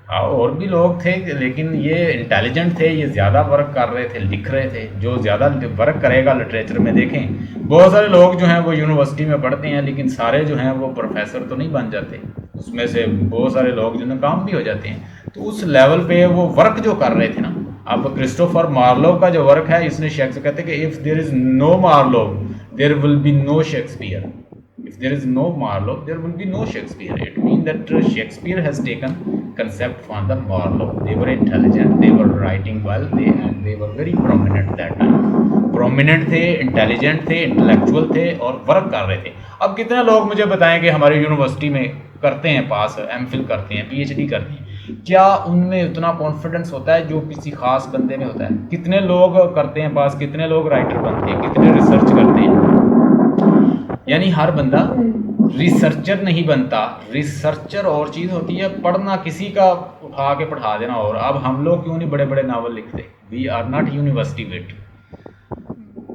और भी लोग थे लेकिन ये इंटेलिजेंट थे, ये ज़्यादा वर्क कर रहे थे, लिख रहे थे। जो ज़्यादा वर्क करेगा लिटरेचर में, देखें बहुत सारे लोग जो हैं वो यूनिवर्सिटी में पढ़ते हैं लेकिन सारे जो हैं वो प्रोफेसर तो नहीं बन जाते, उसमें से बहुत सारे लोग जो है काम भी हो जाते हैं। तो उस लेवल पे वो वर्क जो कर रहे थे ना, अब क्रिस्टोफर मार्लोव का जो वर्क है, इसने शेक्सपियर कहते हैं कि if there is no Marlowe there will be no Shakespeare, if there is no Marlowe there will be no Shakespeare. It means that Shakespeare has taken concept from the Marlowe. They were intelligent, they were writing well, and they were very prominent that time. prominent थे, intelligent थे, intellectual थे और work कर रहे थे। अब कितने लोग मुझे बताएं कि हमारे यूनिवर्सिटी में करते हैं पास, एमफिल करते हैं, पीएचडी करते हैं, क्या उनमें उतना कॉन्फिडेंस होता है जो किसी खास बंदे में होता है? कितने लोग करते हैं पास, कितने लोग राइटर बनते हैं, कितने रिसर्च करते हैं? यानी हर बंदा रिसर्चर नहीं बनता। रिसर्चर और चीज़ होती है, पढ़ना किसी का उठा के पढ़ा देना। और अब हम लोग क्यों नहीं बड़े बड़े नावल लिखते? We are not university wit,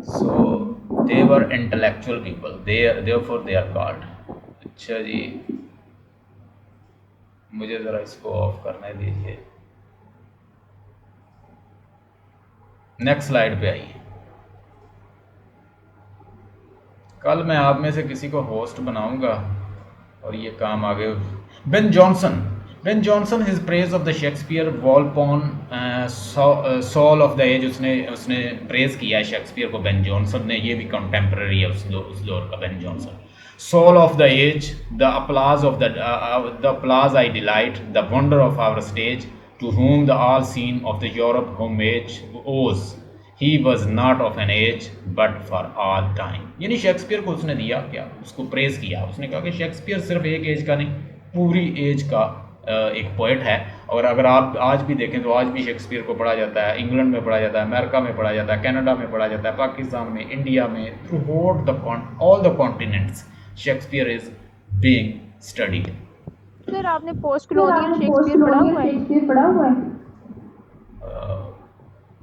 so they were intellectual people, therefore they are called. अच्छा जी, मुझे ज़रा इसको ऑफ करने दीजिए। नेक्स्ट स्लाइड पे आइए। कल मैं आप में से किसी को होस्ट बनाऊंगा और ये काम आगे। Ben Jonson, Ben Jonson his praise of the Shakespeare Volpone soul of the age, उसने उसने प्रेज किया है शेक्सपियर को, बेन जॉनसन ने, ये भी कंटेम्प्रेरी है उस दौर का Ben Jonson. Soul of the age, the applause of the applause I delight, the wonder of our stage, to whom the all scene of the Europe homage owes, he was not of an age but for all time। यानी Shakespeare को उसने दिया क्या, उसको praise किया, उसने कहा कि शेक्सपियर सिर्फ एक एज का नहीं, पूरी एज का एक पोइट है। और अगर आप आज भी देखें तो आज भी शेक्सपियर को पढ़ा जाता है, इंग्लैंड में पढ़ा जाता है, अमेरिका में पढ़ा जाता है, कनाडा में पढ़ा जाता है, पाकिस्तान में, इंडिया में, through out the all the continents Shakespeare is being studied. Sir आपने पोस्ट कॉलोनियल शेक्सपियर पढ़ा हुआ है?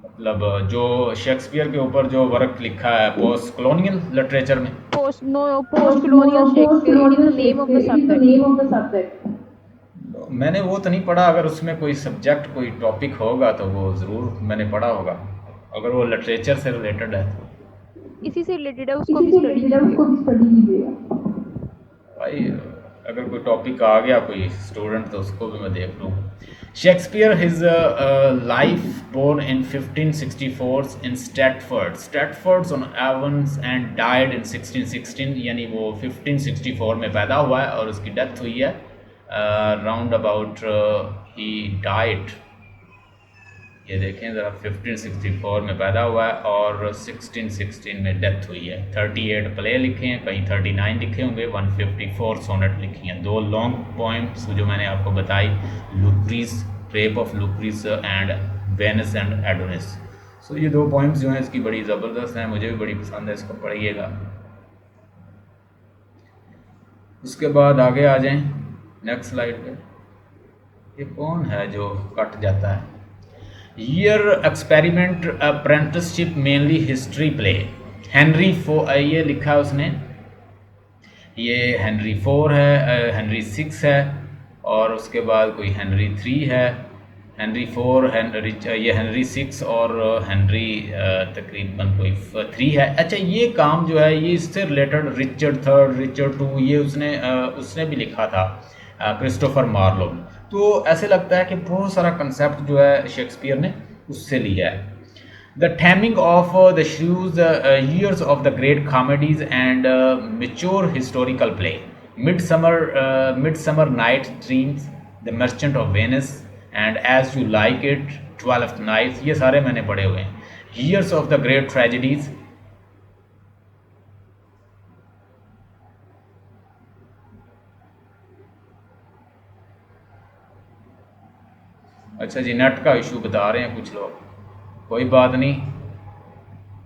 मतलब जो शेक्सपियर के ऊपर जो वर्क लिखा है पोस्ट कॉलोनियल लिटरेचर में, post colonial Shakespeare is the name of the subject. मैंने वो तो नहीं पढ़ा, अगर उसमें कोई सब्जेक्ट कोई टॉपिक होगा तो वो ज़रूर मैंने पढ़ा होगा, अगर वो लिटरेचर से रिलेटेड है तो। इसी से रिलेटेड है, उसको भी स्टडी कीजिएगा भाई। अगर कोई टॉपिक आ गया कोई स्टूडेंट तो उसको भी मैं देख लूँ। Shakespeare his life born in 1564 in Stratford on Avons and died in 1616, यानी वो 1564 में पैदा हुआ है और उसकी डेथ हुई है राउंड अबाउट ही डाइड, ये देखें ज़रा, 1564 में पैदा हुआ है और 1616 में डेथ हुई है। 38 प्ले लिखे हैं, कहीं 39 लिखे होंगे, 154 सोनेट लिखी हैं, 2 लॉन्ग पोइम्स जो मैंने आपको बताई, Lucrece, rape of Lucrece and Venus and Adonis. So ये 2 पोइम्स जो हैं इसकी बड़ी ज़बरदस्त हैं, मुझे भी बड़ी पसंद है, इसको पढ़िएगा। उसके बाद आगे आ जाएं नेक्स्ट स्लाइड पे। ये कौन है जो कट जाता है? Year experiment apprenticeship mainly history play, Henry ये लिखा है उसने, ये हेनरी 4 है, हेनरी 6 है और उसके बाद कोई हेनरी 3 है, हेनरी 4, ये हेनरी 6 और हेनरी तकरीबन कोई 3 है। अच्छा ये काम जो है ये इससे रिलेटेड रिचर्ड 3, रिचर्ड 2, ये उसने भी लिखा था, क्रिस्टोफर मार्लो। तो ऐसे लगता है कि बहुत सारा कंसेप्ट जो है शेक्सपियर ने उससे लिया है। The taming of the shrews, years of the great comedies and mature historical play, midsummer night dreams, the merchant of Venice and as you like it, 12th night, ये सारे मैंने पढ़े हुए हैं। Years of the great tragedies, अच्छा जी net का issue बता रहे हैं कुछ लोग, कोई बात नहीं,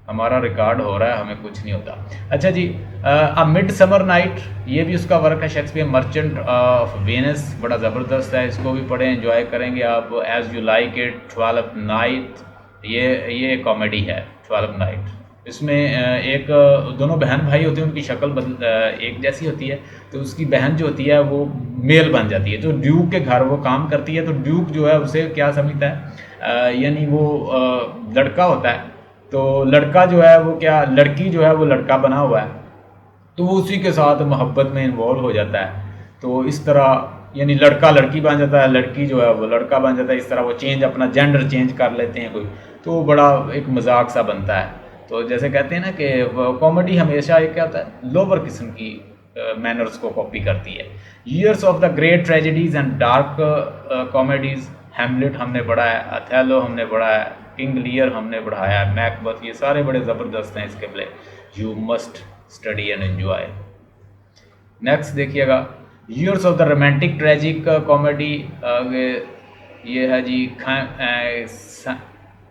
हमारा रिकॉर्ड हो रहा है, हमें कुछ नहीं होता। अच्छा जी, अ मिड समर नाइट, ये भी उसका वर्क है शेक्सपियर। मर्चेंट ऑफ वेनिस बड़ा ज़बरदस्त है, इसको भी पढ़ें, एंजॉय करेंगे आप। As you like it, 12th night, ये कॉमेडी है 12th नाइट। इसमें एक दोनों बहन भाई होते हैं, उनकी शक्ल एक जैसी होती है, तो उसकी बहन जो होती है वो मेल बन जाती है, तो ड्यूक के घर वो काम करती है, तो ड्यूक जो है उसे क्या समझता है, यानी वो लड़का होता है, तो लड़का जो है वो क्या, लड़की जो है वो लड़का बना हुआ है, तो वो उसी के साथ मोहब्बत में इन्वॉल्व हो जाता है। तो इस तरह यानी लड़का लड़की बन जाता है, लड़की जो है वो लड़का बन जाता है, इस तरह वो चेंज, अपना जेंडर चेंज कर लेते हैं कोई, तो बड़ा एक मजाक सा बनता है। तो जैसे कहते हैं ना कि कॉमेडी हमेशा एक क्या होता है, लोअर किस्म की मैनर्स को कॉपी करती है। Years of the great tragedies and dark comedies, Hamlet हमने पढ़ा है, अथेलो हमने पढ़ा है, किंग लियर हमने पढ़ाया है, मैकबथ, ये सारे बड़े ज़बरदस्त हैं इसके play. You must study and enjoy. Next देखिएगा, years of the romantic tragic comedy, ये है जी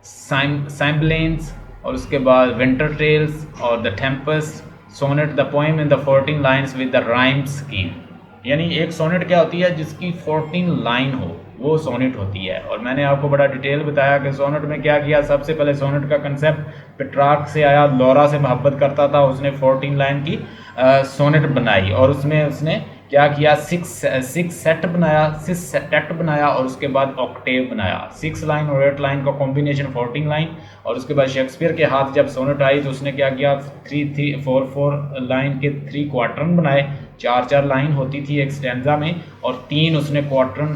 साइम्बलेंस, और उसके बाद विंटर टेल्स और the Tempest, sonnet the poem in the 14 lines with the rhyme scheme. यानी एक सोनेट क्या होती है, जिसकी 14 लाइन हो, वो सोनेट होती है। और मैंने आपको बड़ा डिटेल बताया कि सोनेट में क्या किया। सबसे पहले सोनेट का कंसेप्ट पेट्रार्क से आया, लौरा से मोहब्बत करता था, उसने 14 लाइन की सोनेट बनाई और उसमें उसने क्या किया, सिक्स सेट बनाया, 6 सेट बनाया और उसके बाद ऑक्टेव बनाया, 6 लाइन और 8 लाइन का कॉम्बिनेशन 14 लाइन। और उसके बाद शेक्सपियर के हाथ जब सोनेट आई तो उसने क्या किया, 3-3-4-4 लाइन के 3 क्वार्टरन बनाए, 4-4 लाइन होती थी एक स्टैंजा में, और 3 उसने क्वार्टरन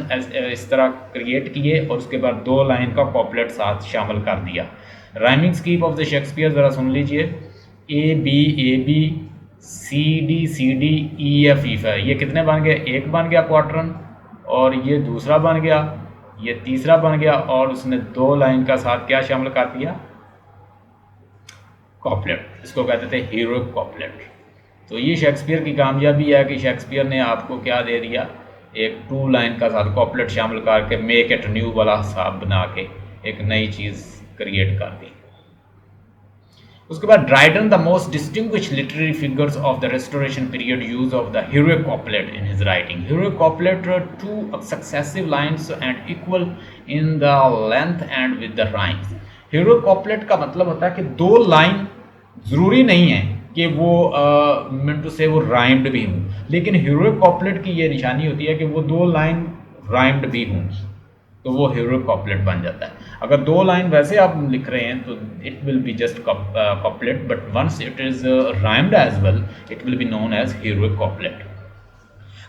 इस तरह क्रिएट किए, और उसके बाद 2 लाइन का कॉपलेट साथ शामिल कर दिया। Rhyming scheme of the Shakespeare ज़रा सुन लीजिए, A B C D E F E है, ये कितने बन गए, एक बन गया क्वार्टरन, और ये दूसरा बन गया, ये तीसरा बन गया, और उसने 2 लाइन का साथ क्या शामिल कर दिया, कॉपलेट। इसको कहते थे हीरोइक कॉपलेट। तो ये शेक्सपियर की कामयाबी है कि शेक्सपियर ने आपको क्या दे दिया, एक 2 लाइन का साथ कॉपलेट शामिल करके मेक इट न्यू वाला हिसाब बना के एक नई चीज़ क्रिएट कर दी। उसके बाद Dryden, the most distinguished literary figures of the restoration period, use of the heroic couplet in his writing. Heroic couplet 2 successive lines and equal in the length and with the rhymes. Heroic couplet का मतलब होता है कि 2 line ज़रूरी नहीं है कि वो मिनटू से वो राइम्ड भी हों, लेकिन हीरोइक कॉपलेट की ये निशानी होती है कि वो 2 लाइन राइम्ड भी हों, तो वो हीरोइक कॉपलेट बन जाता है। अगर 2 लाइन वैसे आप लिख रहे हैं तो it will be just couplet, but once it is rhymed as well it will be known as heroic couplet.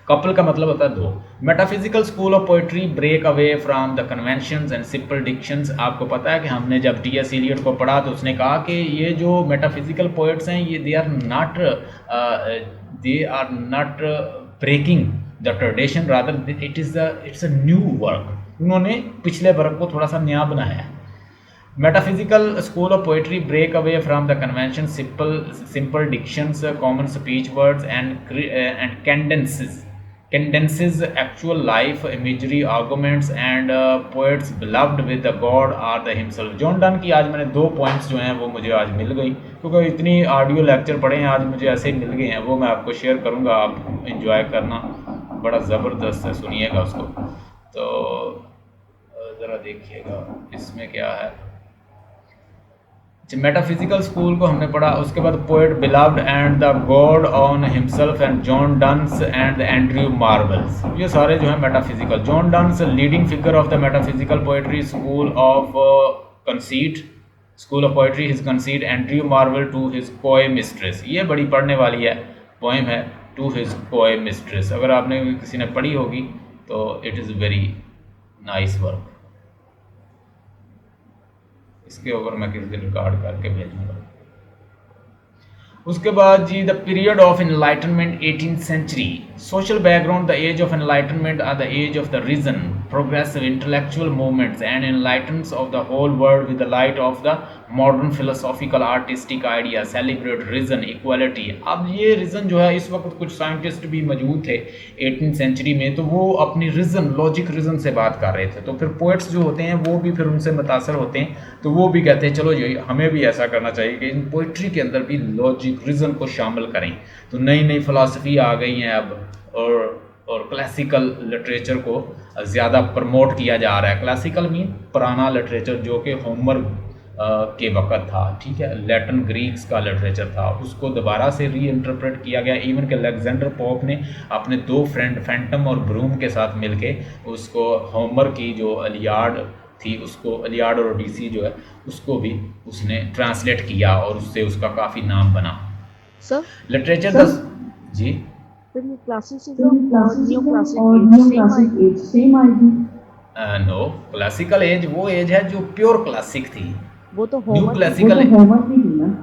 Couple का मतलब होता है 2। Metaphysical school of poetry break away from the conventions and simple dictions. आपको पता है कि हमने जब टी.एस. एलियट को पढ़ा तो उसने कहा कि ये जो मेटाफिजिकल पोइट्स हैं ये they are not breaking the tradition, rather it's a new work. उन्होंने पिछले वर्क को थोड़ा सा नया बनाया है। Metaphysical school of poetry break away from the convention, simple dictions, common speech words and condenses actual life imagery arguments and poets beloved with the god are the himself। John Donne की आज मैंने 2 points जो हैं वो मुझे आज मिल गई, क्योंकि इतनी ऑडियो लेक्चर पढ़े हैं आज मुझे ऐसे ही मिल गए हैं, वो मैं आपको शेयर करूंगा, आप इंजॉय करना, बड़ा ज़बरदस्त है, सुनिएगा उसको। तो ज़रा देखिएगा इसमें क्या है। मेटाफिजिकल स्कूल को हमने पढ़ा, उसके बाद poet beloved and the god on himself and John Donne's and Andrew Marvell's, ये सारे जो है metaphysical. John Donne's leading figure of the metaphysical poetry school of conceit, school of poetry his conceit, Andrew Marvell to his coy mistress, ये बड़ी पढ़ने वाली है, poem है टू हिज कोए मिस्ट्रेस। अगर आपने किसी ने पढ़ी होगी तो it is very nice work. इसके ऊपर मैं किसी दिन रिकॉर्ड करके भेजूंगा। उसके बाद जी the period of enlightenment 18th century, social background, the age of enlightenment or the age of the reason, progressive intellectual movements and enlightens of the whole world with the light of the modern philosophical artistic idea, celebrate reason equality. अब ये reason जो है, इस वक्त कुछ scientist भी मौजूद थे 18th सेंचुरी में, तो वो अपनी रीजन, लॉजिक रीजन से बात कर रहे थे, तो फिर पोइट्स जो होते हैं वो भी फिर उनसे मुतासर होते हैं, तो वो भी कहते हैं चलो ये हमें भी ऐसा करना चाहिए कि इन पोइट्री के अंदर भी लॉजिक रीजन को शामिल करें। तो नई नई फ़िलासफ़ी आ गई हैं अब, और क्लासिकल लिटरेचर को ज़्यादा प्रमोट किया जा रहा है। क्लासिकल मीन पुराना लिटरेचर जो कि होमर के वक़्त था, ठीक है, लैटिन ग्रीक्स का लिटरेचर था, उसको दोबारा से री इंटरप्रेट किया गया। इवन के अलेक्जेंडर पोप ने अपने 2 फ्रेंड फैंटम और ब्रूम के साथ मिलके उसको होमर की जो इलियाड थी, उसको इलियाड और ओडिसी जो है उसको भी उसने ट्रांसलेट किया, और उससे उसका काफ़ी नाम बना। सर लिटरेचर जी फिर ये क्लासिसिज्म और न्यू क्लासिक एज सेम आएगी? नो, क्लासिकल एज वो एज है जो प्योर क्लासिक थी, वो तो न्यू क्लासिकल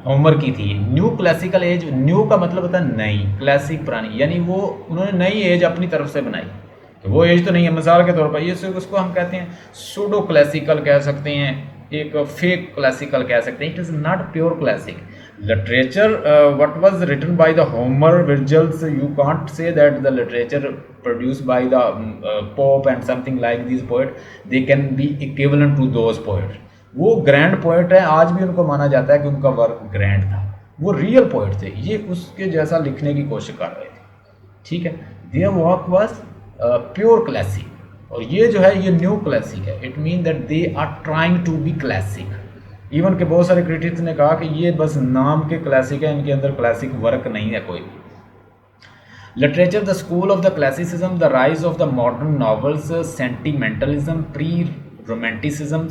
होमर की थी। न्यू क्लासिकल एज, न्यू का मतलब होता है नई, क्लासिक पुरानी, यानी वो उन्होंने नई एज अपनी तरफ से बनाई, तो वो एज तो नहीं है। मिसाल के तौर पर ये उसको हम कहते हैं सूडो क्लासिकल कह सकते हैं, एक फेक क्लासिकल कह सकते हैं, it is not pure classic literature. What was written by the Homer, Virgil's, you can't say that the literature produced by the Pope and something like these poets, they can be equivalent to those poets. वो grand poet है, आज भी उनको माना जाता है कि उनका वर्क ग्रैंड था, वो रियल पोएट थे, ये उसके जैसा लिखने की कोशिश कर रहे थे, ठीक है। Their work was pure classic, और ये जो है ये न्यू क्लासिक है। It mean that they are trying to be classic. Even के बहुत सारे क्रिटिक्स ने कहा कि ये बस नाम के क्लासिक है, इनके अंदर क्लासिक वर्क नहीं है कोई भी। Literature the school of the classicism, the rise of the modern novels, sentimentalism, pre romanticism.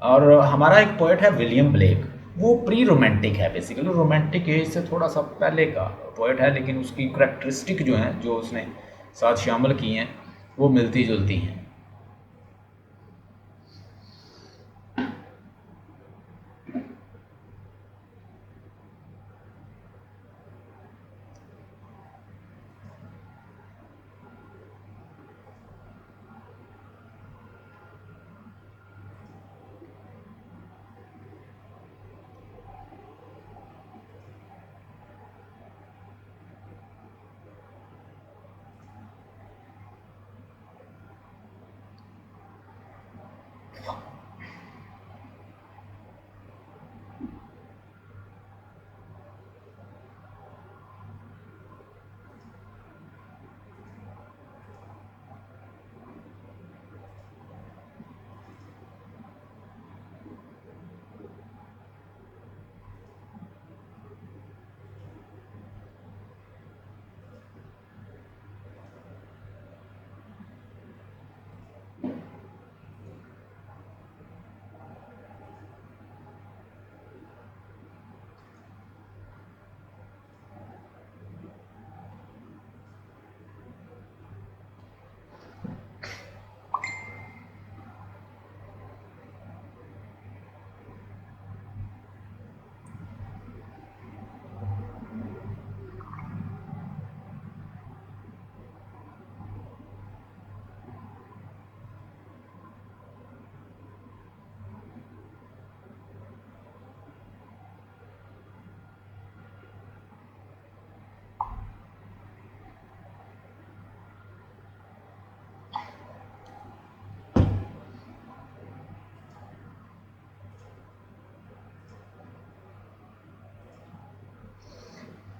और हमारा एक पोइट है विलियम ब्लेक, वो प्री रोमांटिक है, बेसिकली रोमांटिक एज से थोड़ा सा पहले का पोइट है, लेकिन उसकी करेक्टरिस्टिक जो हैं जो उसने साथ शामिल की हैं वो मिलती जुलती हैं।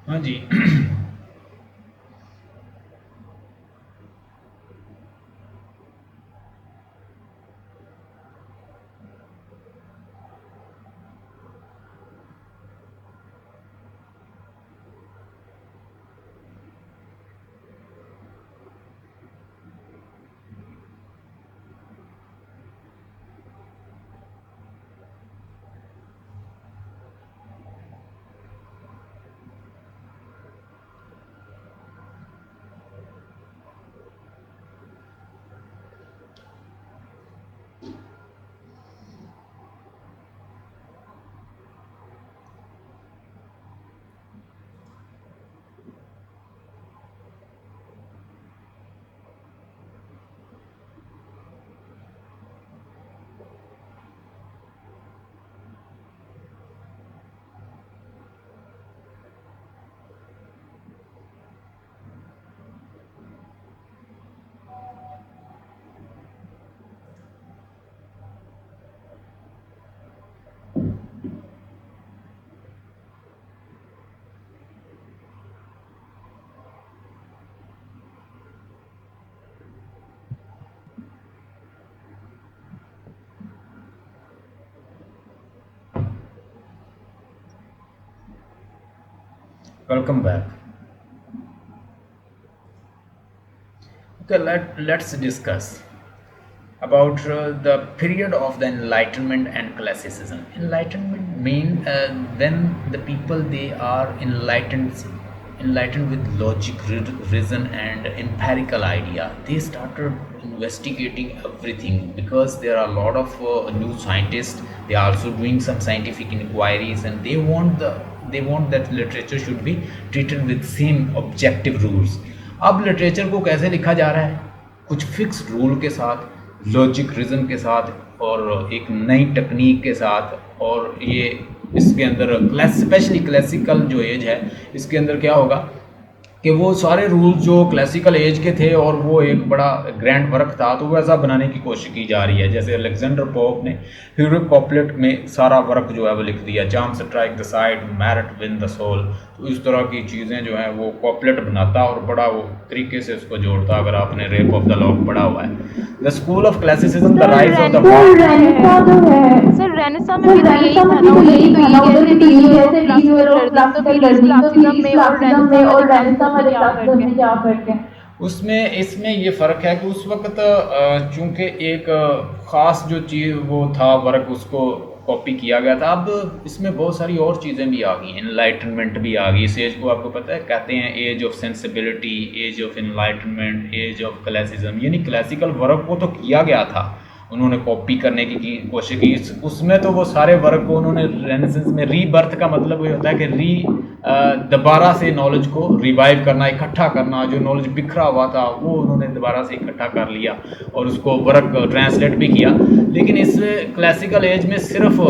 हाँ जी। Welcome back. Okay, let's discuss about the period of the Enlightenment and Classicism. Enlightenment mean when the people they are enlightened with logic, reason, and empirical idea. They started investigating everything because there are a lot of new scientists. They are also doing some scientific inquiries, and they want that literature should be treated with same objective rules. अब literature को कैसे लिखा जा रहा है, कुछ fix rule के साथ, लॉजिक रीजन के साथ, और एक नई टेक्निक के साथ। और ये इसके अंदर स्पेशली क्लासिकल जो एज है, इसके अंदर क्या होगा कि वो सारे रूल जो क्लासिकल एज के थे और वो एक बड़ा ग्रैंड वर्क था, तो वैसा बनाने की कोशिश की जा रही है। जैसे अलेक्जेंडर पोप ने हीरोइक कॉपलेट में सारा वर्क जो है वो लिख दिया, charms strike the side, merit win the soul. इस तरह की चीज़ें जो हैं वो कॉपलेट बनाता और बड़ा वो तरीके से उसको जोड़ता। अगर आपने रेप ऑफ द लॉक पढ़ा हुआ है, the school of classicism, the sir rise of the Renaissance जो रेनेसा है जो है सर रेनेसा में भी तो यही रेनेसा में था भी ना, तो उधर यही भी तो था ना, यही है उधर भी तो यही है रिलीजियर ऑफ रिलीजियर क्लासिकल ऑफ लर्निंग, तो क्लासिकल फिर इस लर्निंग, तो फिर क्लासिज्म इस में और क्लासिज्म रेनेसा में वाले और रेनेसा क्लासिज्म में वाले क्या फर्क क्लासिज्म है? में क्या फर्क है? उसमें इसमें ये फ़र्क है कि उस वक्त चूंकि एक ख़ास जो चीज़ वो था वर्क, उसको कॉपी किया गया था। अब इसमें बहुत सारी और चीज़ें भी आ गई, इनलाइटनमेंट भी आ गई। इस एज को आपको पता है कहते हैं age of sensibility, age of enlightenment, age of classism. यानी क्लासिकल वर्क को तो किया गया था, उन्होंने कॉपी करने की कोशिश की। उसमें तो वो सारे वर्क को उन्होंने रेनेसेंस में रीबर्थ का मतलब ये होता है कि दोबारा से नॉलेज को रिवाइव करना, इकट्ठा करना। जो नॉलेज बिखरा हुआ था वो उन्होंने दोबारा से इकट्ठा कर लिया और उसको वर्क ट्रांसलेट भी किया। लेकिन इस क्लासिकल एज में सिर्फ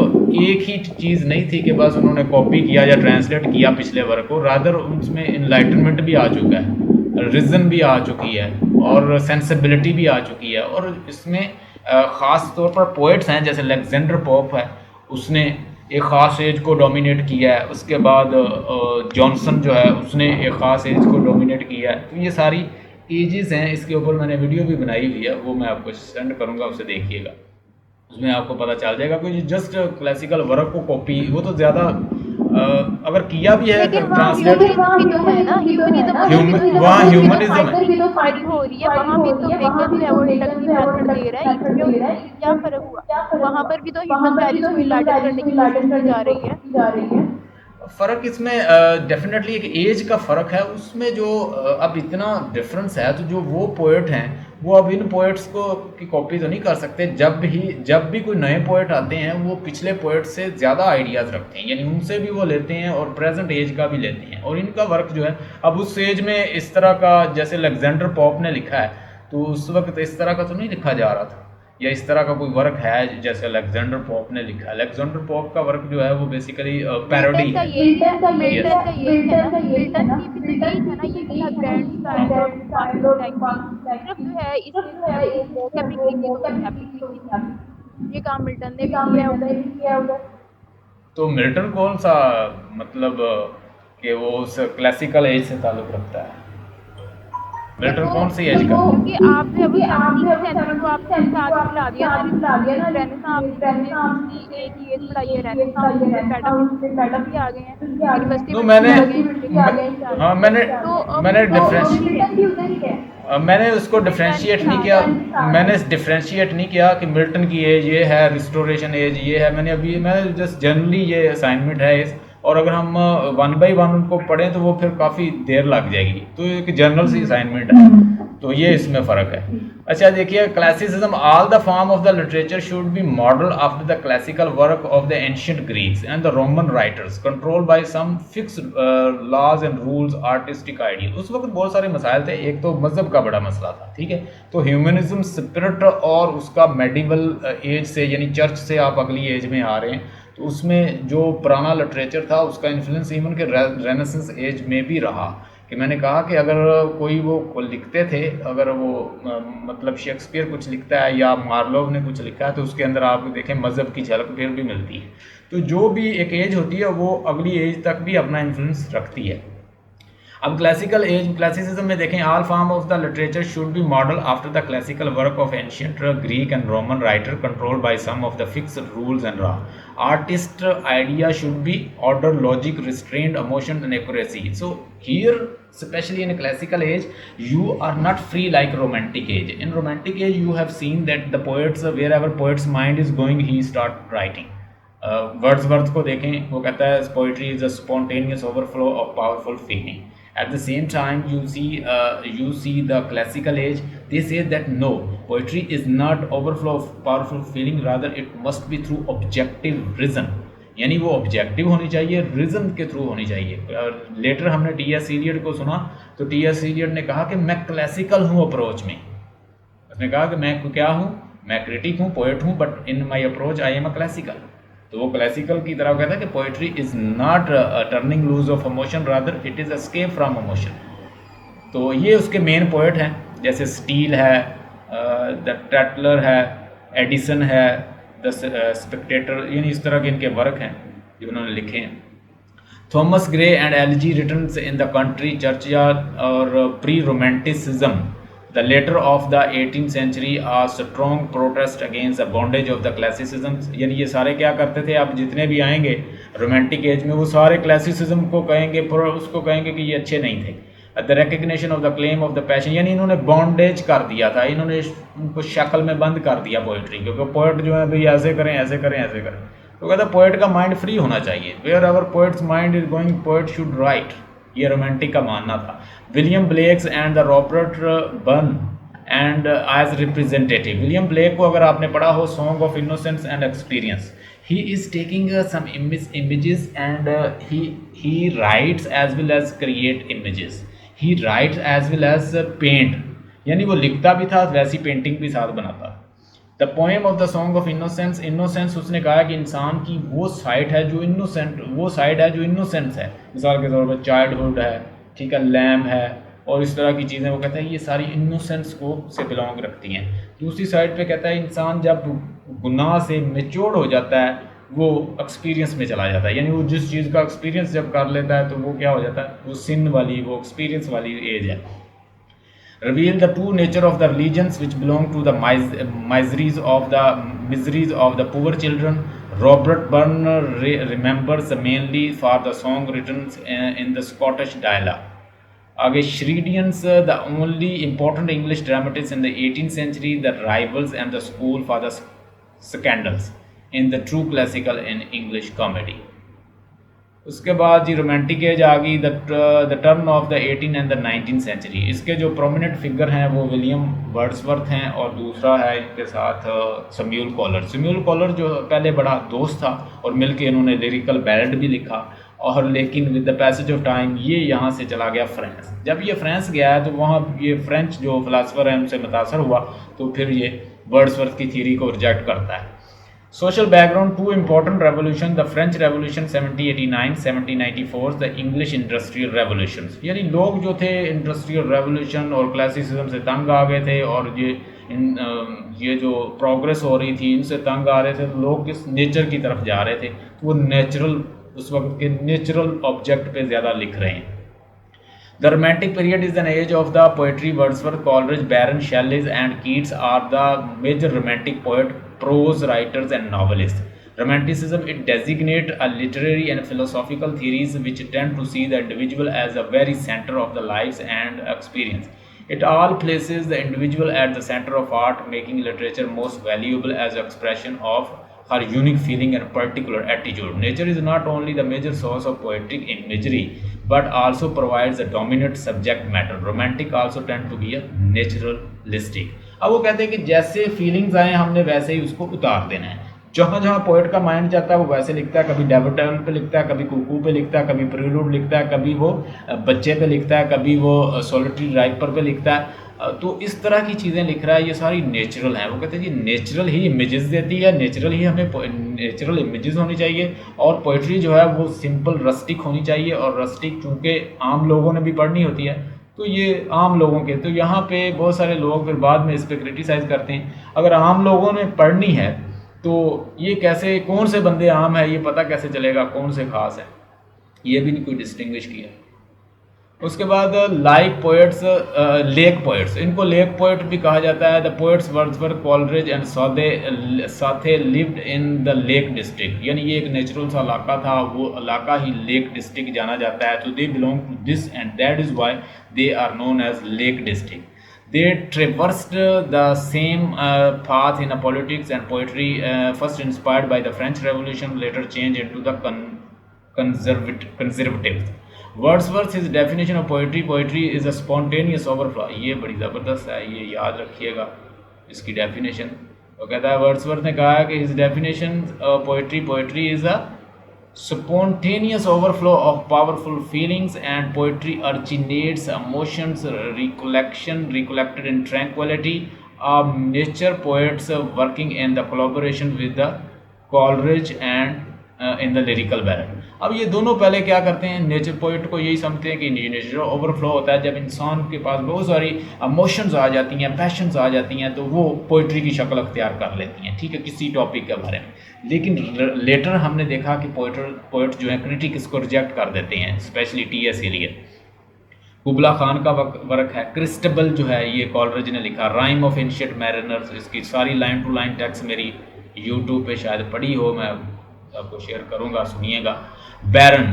एक ही चीज़ नहीं थी कि बस उन्होंने कॉपी किया या ट्रांसलेट किया पिछले वर्क को, रादर उसमें इनलाइटनमेंट भी आ चुका है, रीज़न भी आ चुकी है और सेंसिबिलिटी भी आ चुकी है। और इसमें ख़ास तौर पर पोइट्स हैं जैसे अलेक्जेंडर पोप है, उसने एक ख़ास एज को डोमिनेट किया है। उसके बाद जॉनसन जो है उसने एक ख़ास एज को डोमिनेट किया है। तो ये सारी एजेस हैं, इसके ऊपर मैंने वीडियो भी बनाई हुई है, वो मैं आपको सेंड करूँगा, उसे देखिएगा। उसमें आपको पता चल जाएगा कि जस्ट क्लासिकल वर्क को कॉपी, वो तो ज़्यादा अगर किया भी है लेकिन वहाँ ट्रांसलेट, ह्यूमनिज्म भी तो है ना, ह्यूमनिज्म उधर भी तो वहाँ उधर भी तो ह्यूमनिज्म फाइटिंग है। फाइटिंग हो रही है, वहाँ भी तो बेकन जो है वो इंडक्टिव मेथड दे रहा है, इसमें और इसमें क्या फर्क हुआ? वहाँ पर भी तो ह्यूमन वैल्यूज को इनलाइटन करने की कोशिश की जा रही है। फ़र्क इसमें डेफिनेटली एक एज का फ़र्क है। उसमें जो अब इतना डिफरेंस है, तो जो वो पोएट हैं वो अब इन पोएट्स को की कॉपी तो नहीं कर सकते। जब भी कोई नए पोएट आते हैं वो पिछले पोएट से ज़्यादा आइडियाज़ रखते हैं, यानी उनसे भी वो लेते हैं और प्रेजेंट एज का भी लेते हैं। और इनका वर्क जो है अब उस एज में इस तरह का, जैसे अलेक्जेंडर पॉप ने लिखा है, तो उस वक्त इस तरह का तो नहीं लिखा जा रहा था, या इस तरह का कोई वर्क है जैसे अलेक्जेंडर पॉप ने लिखा है। अलेक्जेंडर पॉप का वर्क जो है वो बेसिकली पैरोडी मिल्टन का है। यही है, यस, मिल्टन का यही है ना, मिल्टन की भी तो यही था ना, यही था ग्रैंड स्टाइल और बोmbastic टेक्निक। सिर्फ जो है इसमें जो है वो मोकैप लिख दी तो मोकैप लिख दी थी, ये काम मिल्टन ने भी किया है उधर। तो मिल्टन कौन सा, मतलब कि वो उस क्लासिकल एज से ताल्लुक़ रखता है? मिल्टन देखो कौन सी एज का? क्योंकि आप जो है वो 17वीं सेंचुरी को आपने साथ ही मिला दिया ना, रेनेसा आपने जैसे दूसरी एक ही एज पढ़ाई है, रेनेसा और उससे पेडम भी आ गए हैं, यूनिवर्सिटी नो, मिलिट्री आ गए हैं, मिलिट्री भी आ गए हाँ, हैं। तो मैंने मिल्टन भी उधर ही है। मैंने उसको मिल्टन डिफ्रेंशिएट नहीं था। किया। मैंने डिफ्रेंशिएट नहीं किया कि मिल्टन की एज ये है, रिस्टोरेशन एज ये है। मैंने जस्ट जनरली ये असाइनमेंट है इस, और अगर हम वन बाई वन उनको पढ़ें तो वो फिर काफ़ी देर लग जाएगी, तो एक जनरल सी असाइनमेंट है, तो ये इसमें फ़र्क है। अच्छा देखिए, classicism, all the form of the literature should be model after the classical work of the ancient Greeks and the Roman writers, control by some fixed laws and rules, artistic idea. उस वक्त बहुत सारे मसाइल थे, एक तो मजहब का बड़ा मसला था, ठीक है, तो ह्यूमनिज्म स्पिरिट और उसका मेडिवल एज से, यानी चर्च से आप अगली एज में आ रहे हैं, तो उसमें जो पुराना लिटरेचर था उसका इन्फ्लुएंस इवन के रेनेसेंस एज में भी रहा। कि मैंने कहा कि अगर कोई वो लिखते थे, अगर वो मतलब शेक्सपियर कुछ लिखता है या मार्लोव ने कुछ लिखा है, तो उसके अंदर आप देखें मज़हब की झलक फिर भी मिलती है। तो जो भी एक एज होती है वो अगली एज तक भी अपना इन्फ्लुएंस रखती है। अब क्लासिसिज्म में देखें, all form of the literature should be model after the classical work of ancient Greek and Roman writer, controlled by some of the fixed rules and law, artist idea should be order, logic, restraint, emotion and accuracy. So here, especially in a classical age, you are not free like romantic age. In romantic age you have seen that the poets, wherever poet's mind is going, he start writing. Wordsworth को देखें, वो कहता है poetry is a spontaneous overflow of powerful feeling. At the same time, you see the classical age. They say that no, poetry is not overflow of powerful feeling. Rather, it must be through objective reason. यानी वो objective होनी चाहिए, reason के through होनी चाहिए। Letter हमने T.S.. Elliot को सुना, तो टी.एस. इलियट ने कहा कि मैं क्लासिकल हूँ अप्रोच में। उसने कहा कि मैं क्या हूँ, मैं क्रिटिक हूँ, पोएट हूँ, but in my approach I am a classical. तो वो क्लासिकल की तरह कहता है कि poetry is not turning loose of emotion, rather it is escape from emotion. तो ये उसके मेन पोइट हैं, जैसे स्टील है, द टैटलर है, एडिसन है, द स्पेक्टेटर, यानी इस तरह के इनके वर्क हैं जो उन्होंने लिखे हैं। Thomas Gray and L.G. returns in the country churchyard or pre-Romanticism. The latter of the 18th century a strong protest against the bondage of the classicism. यानी ये सारे क्या करते थे, आप जितने भी आएंगे रोमांटिक एज में वो सारे क्लासिसिज्म को कहेंगे, उसको कहेंगे कि ये अच्छे नहीं थे. The recognition of the claim of the passion, यानी इन्होंने बॉन्डेज कर दिया था, इन्होंने उनको शक्ल में बंद कर दिया पोइट्री, क्योंकि पोइट जो है भाई ऐसे करें ऐसे करें ऐसे करें. तो कहता है पोइट का माइंड फ्री होना चाहिए. Wherever poet's mind is going poet should write. ये रोमांटिक का मानना था. William Blake's and the Robert Burn and as representative. William Blake को अगर आपने पढ़ा हो song of innocence and experience, he is taking some images and he writes as well as create images. He writes as well as paint, यानी वो लिखता भी था वैसी पेंटिंग भी साथ बनाता. The poem of the song of innocence. Innocence उसने कहा कि इंसान की वो साइड है जो इनोसेंस है. मिसाल के तौर पर चाइल्डहुड है, ठीक है, लैम है और इस तरह की चीज़ें. वो कहता है ये सारी इनोसेंस को से बिलोंग रखती हैं. दूसरी साइड पे कहता है इंसान जब गुनाह से मेच्योर हो जाता है वो एक्सपीरियंस में चला जाता है, यानी वो जिस चीज़ का एक्सपीरियंस जब कर लेता है तो वो क्या हो जाता है, वो सिन वाली, वो एक्सपीरियंस वाली एज है. Reveal the true nature of the religions which belong to the miseries of the poor children. Robert Burns remembers mainly for the song written in the Scottish dialect. आगे Sheridan's the only important English dramatist in the 18th century, the rivals and the school for the scandals in the true classical and English comedy. उसके बाद जी romantic age आ गई, the turn of the 18 and the 19th century. इसके जो prominent figure हैं वो William Wordsworth हैं और दूसरा है इनके साथ सैमुअल कॉलर. सैमुअल कॉलर जो पहले बड़ा दोस्त था और मिलके इन्होंने लिरिकल बैलेड भी लिखा, और लेकिन with the passage of time ये यहाँ से चला गया फ्रांस. जब ये फ्रांस गया है तो वहाँ ये फ्रेंच जो फिलासफर हैं उनसे मुतासर हुआ, तो फिर ये वर्ड्सवर्थ की थ्योरी को रिजेक्ट करता है. Social background. Two important revolution, the French revolution 1789, 1794, the English industrial revolution. यानी लोग जो थे इंडस्ट्रियल रेवोल्यूशन और क्लासिसिज्म से तंग आ गए थे, और ये जो प्रोग्रेस हो रही थी इनसे तंग आ रहे थे. तो लोग किस नेचर की तरफ जा रहे थे, तो वो नेचुरल, उस वक्त के नेचुरल ऑब्जेक्ट पे ज़्यादा लिख रहे हैं. The romantic period is an age of the poetry. Wordsworth, Coleridge, Byron, Shelley's and Keats are the major romantic poet, prose writers and novelists. Romanticism, it designates a literary and philosophical theories which tend to see the individual as a very center of the lives and experience. It all places the individual at the center of art, making literature most valuable as expression of her unique feeling and particular attitude. Nature is not only the major source of poetic imagery, but also provides a dominant subject matter. Romantic also tend to be a naturalistic. अब वो कहते हैं कि जैसे feelings आए हमने वैसे ही उसको उतार देना है. जहाँ जहाँ पोइट का माइंड जाता है वो वैसे लिखता है. कभी डेवोटल पे लिखता है, कभी कुकू पे लिखता है, कभी प्रीलूड लिखता है, कभी वो बच्चे पे लिखता है, कभी वो सोलिटरी राइपर पे लिखता है. तो इस तरह की चीज़ें लिख रहा है, ये सारी नेचुरल हैं. वो कहते हैं जी नेचुरल ही इमेजेस देती है, नेचुरल ही हमें नेचुरल इमेजेस होनी चाहिए, और पोइट्री जो है वो सिंपल रस्टिक होनी चाहिए. और रस्टिक चूँकि आम लोगों ने भी पढ़नी होती है, तो ये आम लोगों के, तो यहाँ पे बहुत सारे लोग फिर बाद में इस पर क्रिटिसाइज़ करते हैं. अगर आम लोगों ने पढ़नी है तो ये कैसे, कौन से बंदे आम है ये पता कैसे चलेगा, कौन से खास है, ये भी नहीं कोई डिस्टिंग्विश किया. उसके बाद लाइक पोएट्स, लेक पोएट्स. इनको लेक पोएट भी कहा जाता है. The poets Wordsworth, Coleridge and Southey lived in the lake district. यानी ये एक नेचुरल सा इलाका था, वो इलाका ही लेक डिस्ट्रिक्ट जाना जाता है. तो they belong to this and that is why they are known as Lake District. They traversed the same path in politics and poetry, first inspired by the French Revolution, later changed into the conservatives. Wordsworth, his definition of poetry, poetry is a spontaneous overflow. ये बड़ी ज़बरदस्त है, ये याद रखिएगा इसकी definition. वो कहता है, वर्ड्सवर्थ ने कहा है कि his definition poetry is a spontaneous overflow of powerful feelings, and poetry originates emotions recollected in tranquility of nature. Poets working in the collaboration with the Coleridge and in the lyrical ballad. अब ये दोनों पहले क्या करते हैं, nature poet को यही समझते हैं कि नेचर ओवरफ्लो होता है, जब इंसान के पास बहुत सारी इमोशंस आ जाती हैं, पैशंस आ जाती हैं, तो वो पोइट्री की शक्ल अख्तियार कर लेती हैं, ठीक है, किसी टॉपिक के बारे में। लेकिन लेटर हमने देखा कि पोइट जो है क्रिटिक इसको रिजेक्ट कर देते हैं, स्पेशली टी.एस. एलियट। कुबला खान का वर्क है क्रिस्टबल जो है, ये कॉलरेज ने लिखा, राइम ऑफ एंशिएंट मैरिनर्स, इसकी सारी लाइन टू लाइन टेक्स्ट मेरी यूट्यूब पे शायद पड़ी हो, मैं आपको शेयर करूँगा, सुनिएगा। बैरन,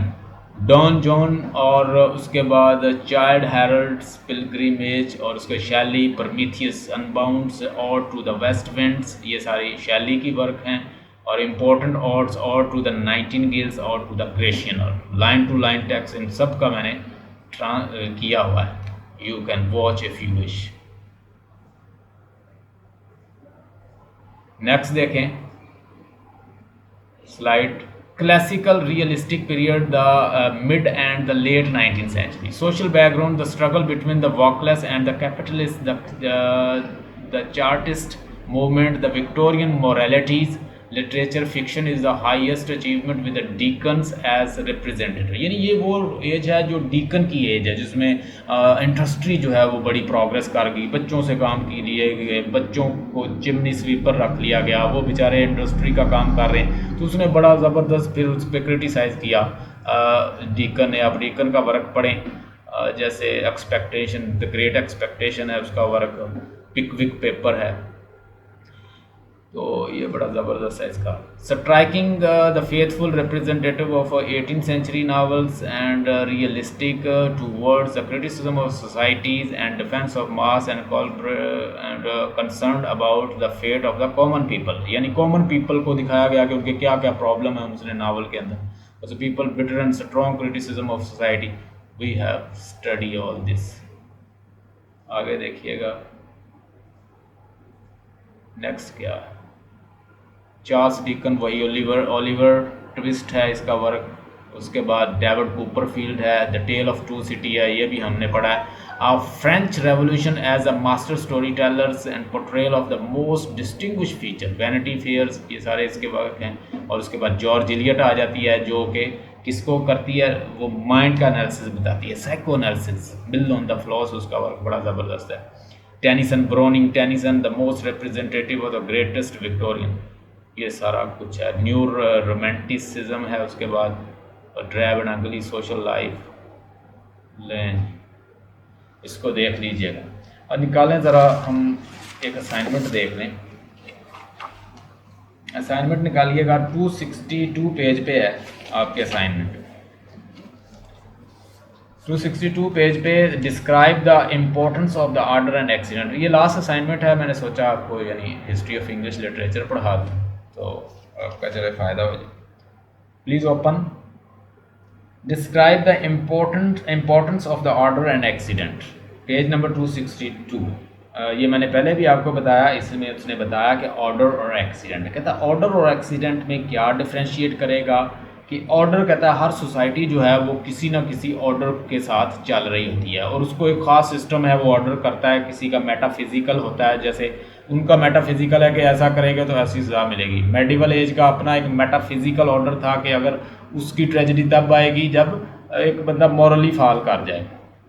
डॉन जॉन, और उसके बाद चाइल्ड हैरल्ड्स पिलग्रिमेज, और उसके शैली, परमीथियस, अनबाउंड्स, और टू द वेस्ट विंड्स, ये सारी शैली की वर्क हैं। और important odes, ode to the nightingales, ode to the Grecian, line to line text इन सब का मैंने किया हुआ है, you can watch if you wish. Next देखें slide, classical realistic period, the mid and the late 19th century, social background, the struggle between the workless and the capitalist, the chartist movement, the Victorian moralities, literature fiction is the highest achievement with the Dickens as representative, यानी ये वो as है जो deacon की as है, जिसमें industry जो है वो बड़ी प्रोग्रेस कर गई, बच्चों से काम की लिए गए, बच्चों को चिमनी स्वीपर रख लिया गया, वो बेचारे इंडस्ट्री का काम कर रहे हैं, तो उसने बड़ा ज़बरदस्त फिर उस पर क्रिटिसाइज़ किया डीकन ने। आप डीकन का वर्क पढ़ें, जैसे एक्सपेक्टेशन, द ग्रेट एक्सपेक्टेशन है उसका वर्क, पिकविक पेपर है, तो ये बड़ा ज़बरदस्त है इसका। Striking the faithful representative of 18th century novels and realistic towards the criticism of societies and defense of mass and concerned about the fate of the common people, यानी common people को दिखाया गया कि उनके क्या क्या प्रॉब्लम है उसने नावल के अंदर। As a people bitter and strong criticism of society, we have studied all this। आगे देखिएगा नेक्स्ट क्या है, चार्ल्स डिकन, वही ओलिवर ट्विस्ट है इसका वर्क, उसके बाद डेविड कूपरफील्ड है, the tale of two city है, ये भी हमने पढ़ा है। French revolution as a master story tellers and portrayal of the most distinguish feature, Vanity Fairs, ये सारे इसके वर्क हैं। और उसके बाद जॉर्ज इलियट आ जाती है, जो कि किसको करती है, वो माइंड का एनालिसिस बताती है, psycho analysis, build on the Floss, उसका वर्क बड़ा ज़बरदस्त है। Tennyson, Browning Tennyson, the most representative of the greatest Victorian, ये सारा कुछ है। न्यू रोमांटिसिज्म है, उसके बाद drab and ugly social life, लें इसको देख लीजिएगा और निकालें ज़रा, हम एक असाइनमेंट देख लें। असाइनमेंट निकालिएगा, 262 पेज पे है आपके असाइनमेंट। 262 पेज पे describe the importance of the order and accident, ये लास्ट असाइनमेंट है, मैंने सोचा आपको यानी हिस्ट्री ऑफ इंग्लिश लिटरेचर पढ़ा दूँ तो आपका चले फ़ायदा हो जाए। Please open, describe the importance of the order and accident, page number 262। ये मैंने पहले भी आपको बताया, इसमें उसने बताया कि ऑर्डर और एक्सीडेंट, कहता है ऑर्डर और एक्सीडेंट में क्या डिफ्रेंशिएट करेगा कि ऑर्डर कहता है हर सोसाइटी जो है वो किसी ना किसी ऑर्डर के साथ चल रही होती है और उसको एक ख़ास सिस्टम है वो ऑर्डर करता है। किसी का मेटाफिजिकल होता है, जैसे उनका मेटाफिजिकल है कि ऐसा करेंगे तो ऐसी सज़ा मिलेगी। मेडिवल एज का अपना एक मेटाफिजिकल ऑर्डर था कि अगर उसकी ट्रेजेडी तब आएगी जब एक बंदा मॉरली फॉल कर जाए,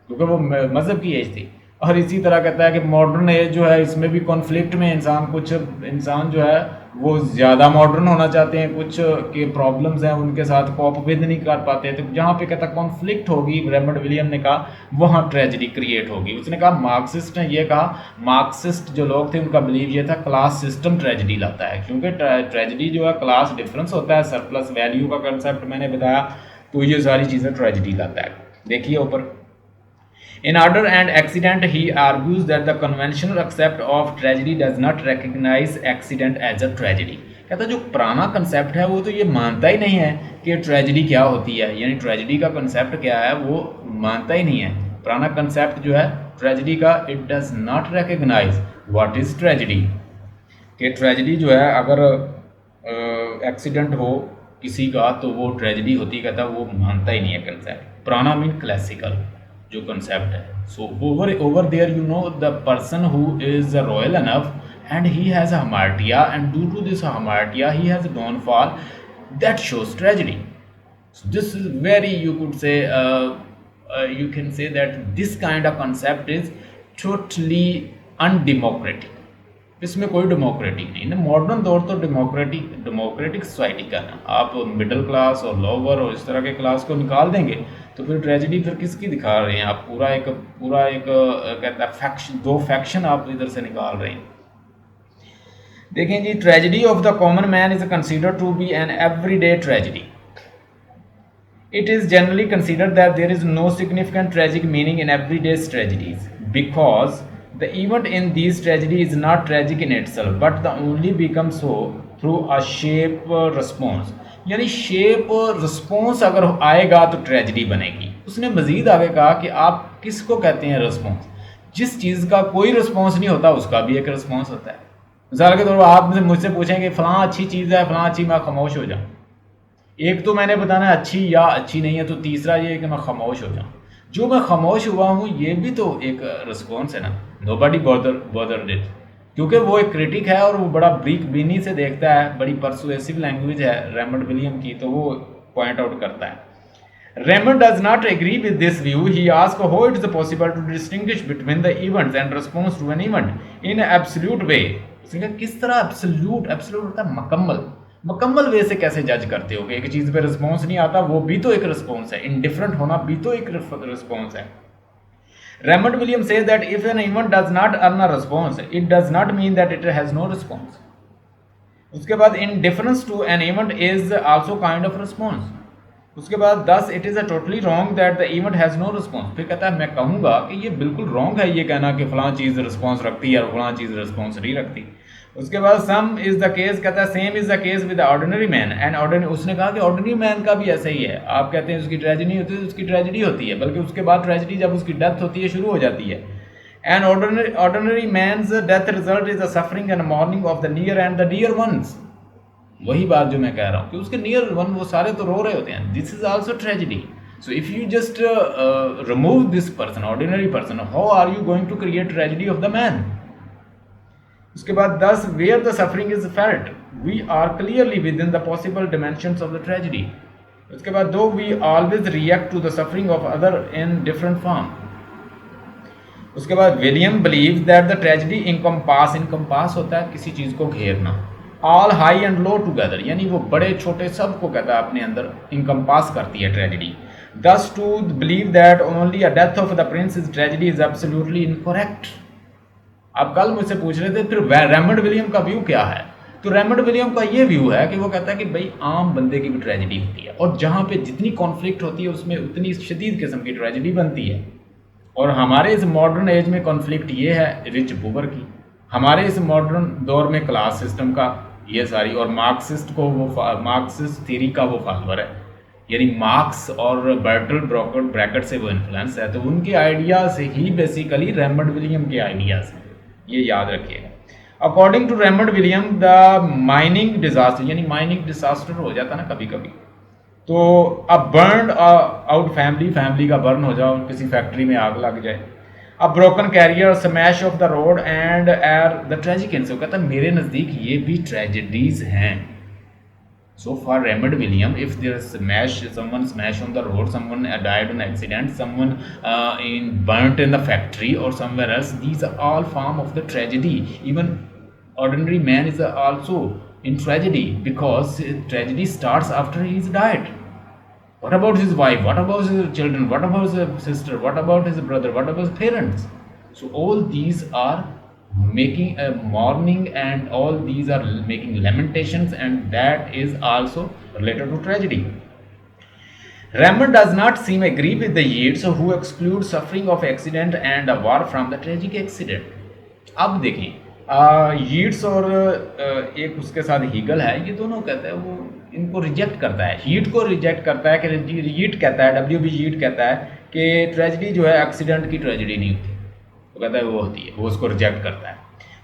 क्योंकि वो मज़हब की एज थी। और इसी तरह कहता है कि मॉडर्न एज जो है इसमें भी कॉन्फ्लिक्ट में इंसान जो है वो ज़्यादा मॉडर्न होना चाहते हैं, कुछ के प्रॉब्लम्स हैं उनके साथ कॉप विद नहीं कर पाते, तो जहाँ पे कहता कॉन्फ्लिक्ट होगी, रेमंड विलियम ने कहा वहाँ ट्रेजेडी क्रिएट होगी। उसने कहा मार्क्सिस्ट ने ये कहा, मार्क्सिस्ट जो लोग थे उनका बिलीव ये था क्लास सिस्टम ट्रेजेडी लाता है, क्योंकि ट्रेजेडी जो है क्लास डिफरेंस होता है, सरप्लस वैल्यू का कंसेप्ट मैंने बताया, तो ये सारी चीज़ें ट्रेजेडी लाता है। देखिए ऊपर, in order and accident he argues that the conventional accept of tragedy does not recognize accident as a tragedy। कहता जो पुराना कंसेप्ट है वो तो ये मानता ही नहीं है कि ट्रेजेडी क्या होती है, यानी ट्रेजेडी का कंसेप्ट क्या है वो मानता ही नहीं है। पुराना कंसेप्ट जो है ट्रेजेडी का, it does not recognize what is tragedy, कि ट्रेजेडी जो है अगर एक्सीडेंट हो किसी का तो वो ट्रेजेडी होती, कहता वो मानता ही नहीं है कंसेप्ट। पुराना मीन क्लासिकल जो कंसेप्ट है। So over there you know the person who is royal enough and he has a hamartia and due to this hamartia he has downfall that shows tragedy. So this is very, you could say, you can say that this kind of concept is totally undemocratic. इसमें कोई democratic नहीं ना, modern दौर तो democratic society का ना। आप middle class और लोअर और इस तरह के क्लास को निकाल देंगे तो फिर ट्रेजेडी फिर किसकी दिखा रहे हैं आप? पूरा एक कहता है फैक्शन, दो फैक्शन आप इधर से निकाल रहे हैं। देखें जी, tragedy of the common man is considered to be an everyday tragedy. It is generally considered that there is no significant tragic meaning in everyday's tragedies because the event in these tragedies is not tragic in itself but the only becomes so through a shape response. यानी shape response अगर आएगा तो tragedy बनेगी। उसने मजीद आगे कहा कि आप किसको कहते हैं रिस्पॉन्स? जिस चीज़ का कोई रिस्पॉन्स नहीं होता उसका भी एक रिस्पॉन्स होता है। मिसाल के तौर पर आप मुझसे पूछें कि फ़लाँ अच्छी चीज़ है, फ़लाँ अच्छी, मैं खामोश हो जाऊँ। एक तो मैंने बताना है अच्छी या अच्छी नहीं है, तो तीसरा ये है कि मैं खामोश हो जाऊँ। जो मैं खामोश हुआ हूँ ये भी तो एक रिस्पॉन्स है ना। नोबडी बॉदर्ड इट, क्योंकि वो एक क्रिटिक है और वो बड़ा ब्रीक बीनी से देखता है, बड़ी परसुएसिव लैंग्वेज है रेमंड विलियम की, तो वो पॉइंट आउट करता है। Raymond does not agree with this view. He asks how it is possible to distinguish between the events and response to an event in an absolute way. उसने कहा किस तरह absolute होता है मकम्मल वे से कैसे जज करते हो कि एक चीज़ पे रिस्पॉन्स नहीं आता, वो भी तो एक रिस्पॉन्स है। इनडिफरेंट होना भी तो एक रिस्पॉन्स है। Raymond Williams says that if an event does not earn a response, it does not mean that it has no response. उसके बाद indifference to an event is also kind of response. उसके बाद thus it is a totally wrong that the event has no response. फिर कहता है मैं कहूँगा कि ये बिल्कुल रॉन्ग है ये कहना कि फलां चीज़ रिस्पॉन्स रखती है और फलां चीज़ रिस्पॉन्स नहीं रखती। उसके बाद सम इज़ द केस, कहता है same is the case with ordinary man and ordinary. उसने कहा कि ऑर्डिनरी मैन का भी ऐसा ही है। आप कहते हैं उसकी ट्रेजेडी होती है, उसकी ट्रेजेडी होती है, बल्कि उसके बाद ट्रेजेडी जब उसकी डेथ होती है शुरू हो जाती है। And ordinary man's death result is the suffering and mourning of the near and the dear ones. वही बात जो मैं कह रहा हूँ कि उसके नियर वन वो सारे तो रो रहे होते हैं। This is also tragedy. So if you just remove this person, ordinary person, how are you going to create tragedy of the man? उसके बाद thus where the suffering is felt we are clearly within the possible dimensions of the tragedy. उसके बाद though we always react to the suffering of other in different form. उसके बाद William believe that the tragedy encompass होता है किसी चीज़ को घेरना, all high and low together, यानी वो बड़े छोटे सब को कहता है अपने अंदर इनकम्पास करती है tragedy. Thus to believe that only a death of the prince is tragedy is absolutely incorrect. आप कल मुझसे पूछ रहे थे फिर रेमंड विलियम का व्यू क्या है, तो रेमंड विलियम का ये व्यू है कि वो कहता है कि भाई आम बंदे की भी ट्रेजेडी होती है और जहाँ पे जितनी कॉन्फ्लिक्ट होती है उसमें उतनी शदीद किस्म की ट्रेजेडी बनती है। और हमारे इस मॉडर्न एज में कॉन्फ्लिक्ट ये है रिच पुअर की, हमारे इस मॉडर्न दौर में क्लास सिस्टम का ये सारी, और मार्क्सिस्ट थ्योरी का वो फॉलोअर है, यानी मार्क्स और बर्टल ब्रैकेट से वो इन्फ्लुएंस है, तो उनके आइडियाज़ से ही बेसिकली रेमंड विलियम के आइडियाज़ हैं, ये याद रखिएगा। According to Raymond William the mining disaster, यानी माइनिंग डिजास्टर हो जाता है ना कभी कभी, तो अब बर्न आउट फैमिली का बर्न हो जाओ, किसी फैक्ट्री में आग लग जाए, अब broken career, smash of the road and air the tragic incident. कहता है मेरे नज़दीक ये भी ट्रेजेडीज हैं। So for Raymond William if there someone smash on the road, someone died on accident, someone in burnt in the factory or somewhere else, these are all form of the tragedy. Even ordinary man is also in tragedy because tragedy starts after he is died. What about his wife? What about his children? What about his sister? What about his brother? What about his parents? So all these are making a mourning and all these are making lamentations, and that is also related to tragedy. Raymond does not seem agree with the Yeats who exclude suffering of accident and a war from the tragic accident. अब देखें Yeats और एक उसके साथ Hegel है, ये दोनों कहते हैं वो इनको रिजेक्ट करता है। हीट को रिजेक्ट करता है कि यीट कहता है, W.B. यीट कहता है कि ट्रेजेडी जो है एक्सीडेंट की ट्रेजेडी नहीं होती, वो कहता है वो होती है, वो उसको रिजेक्ट करता है।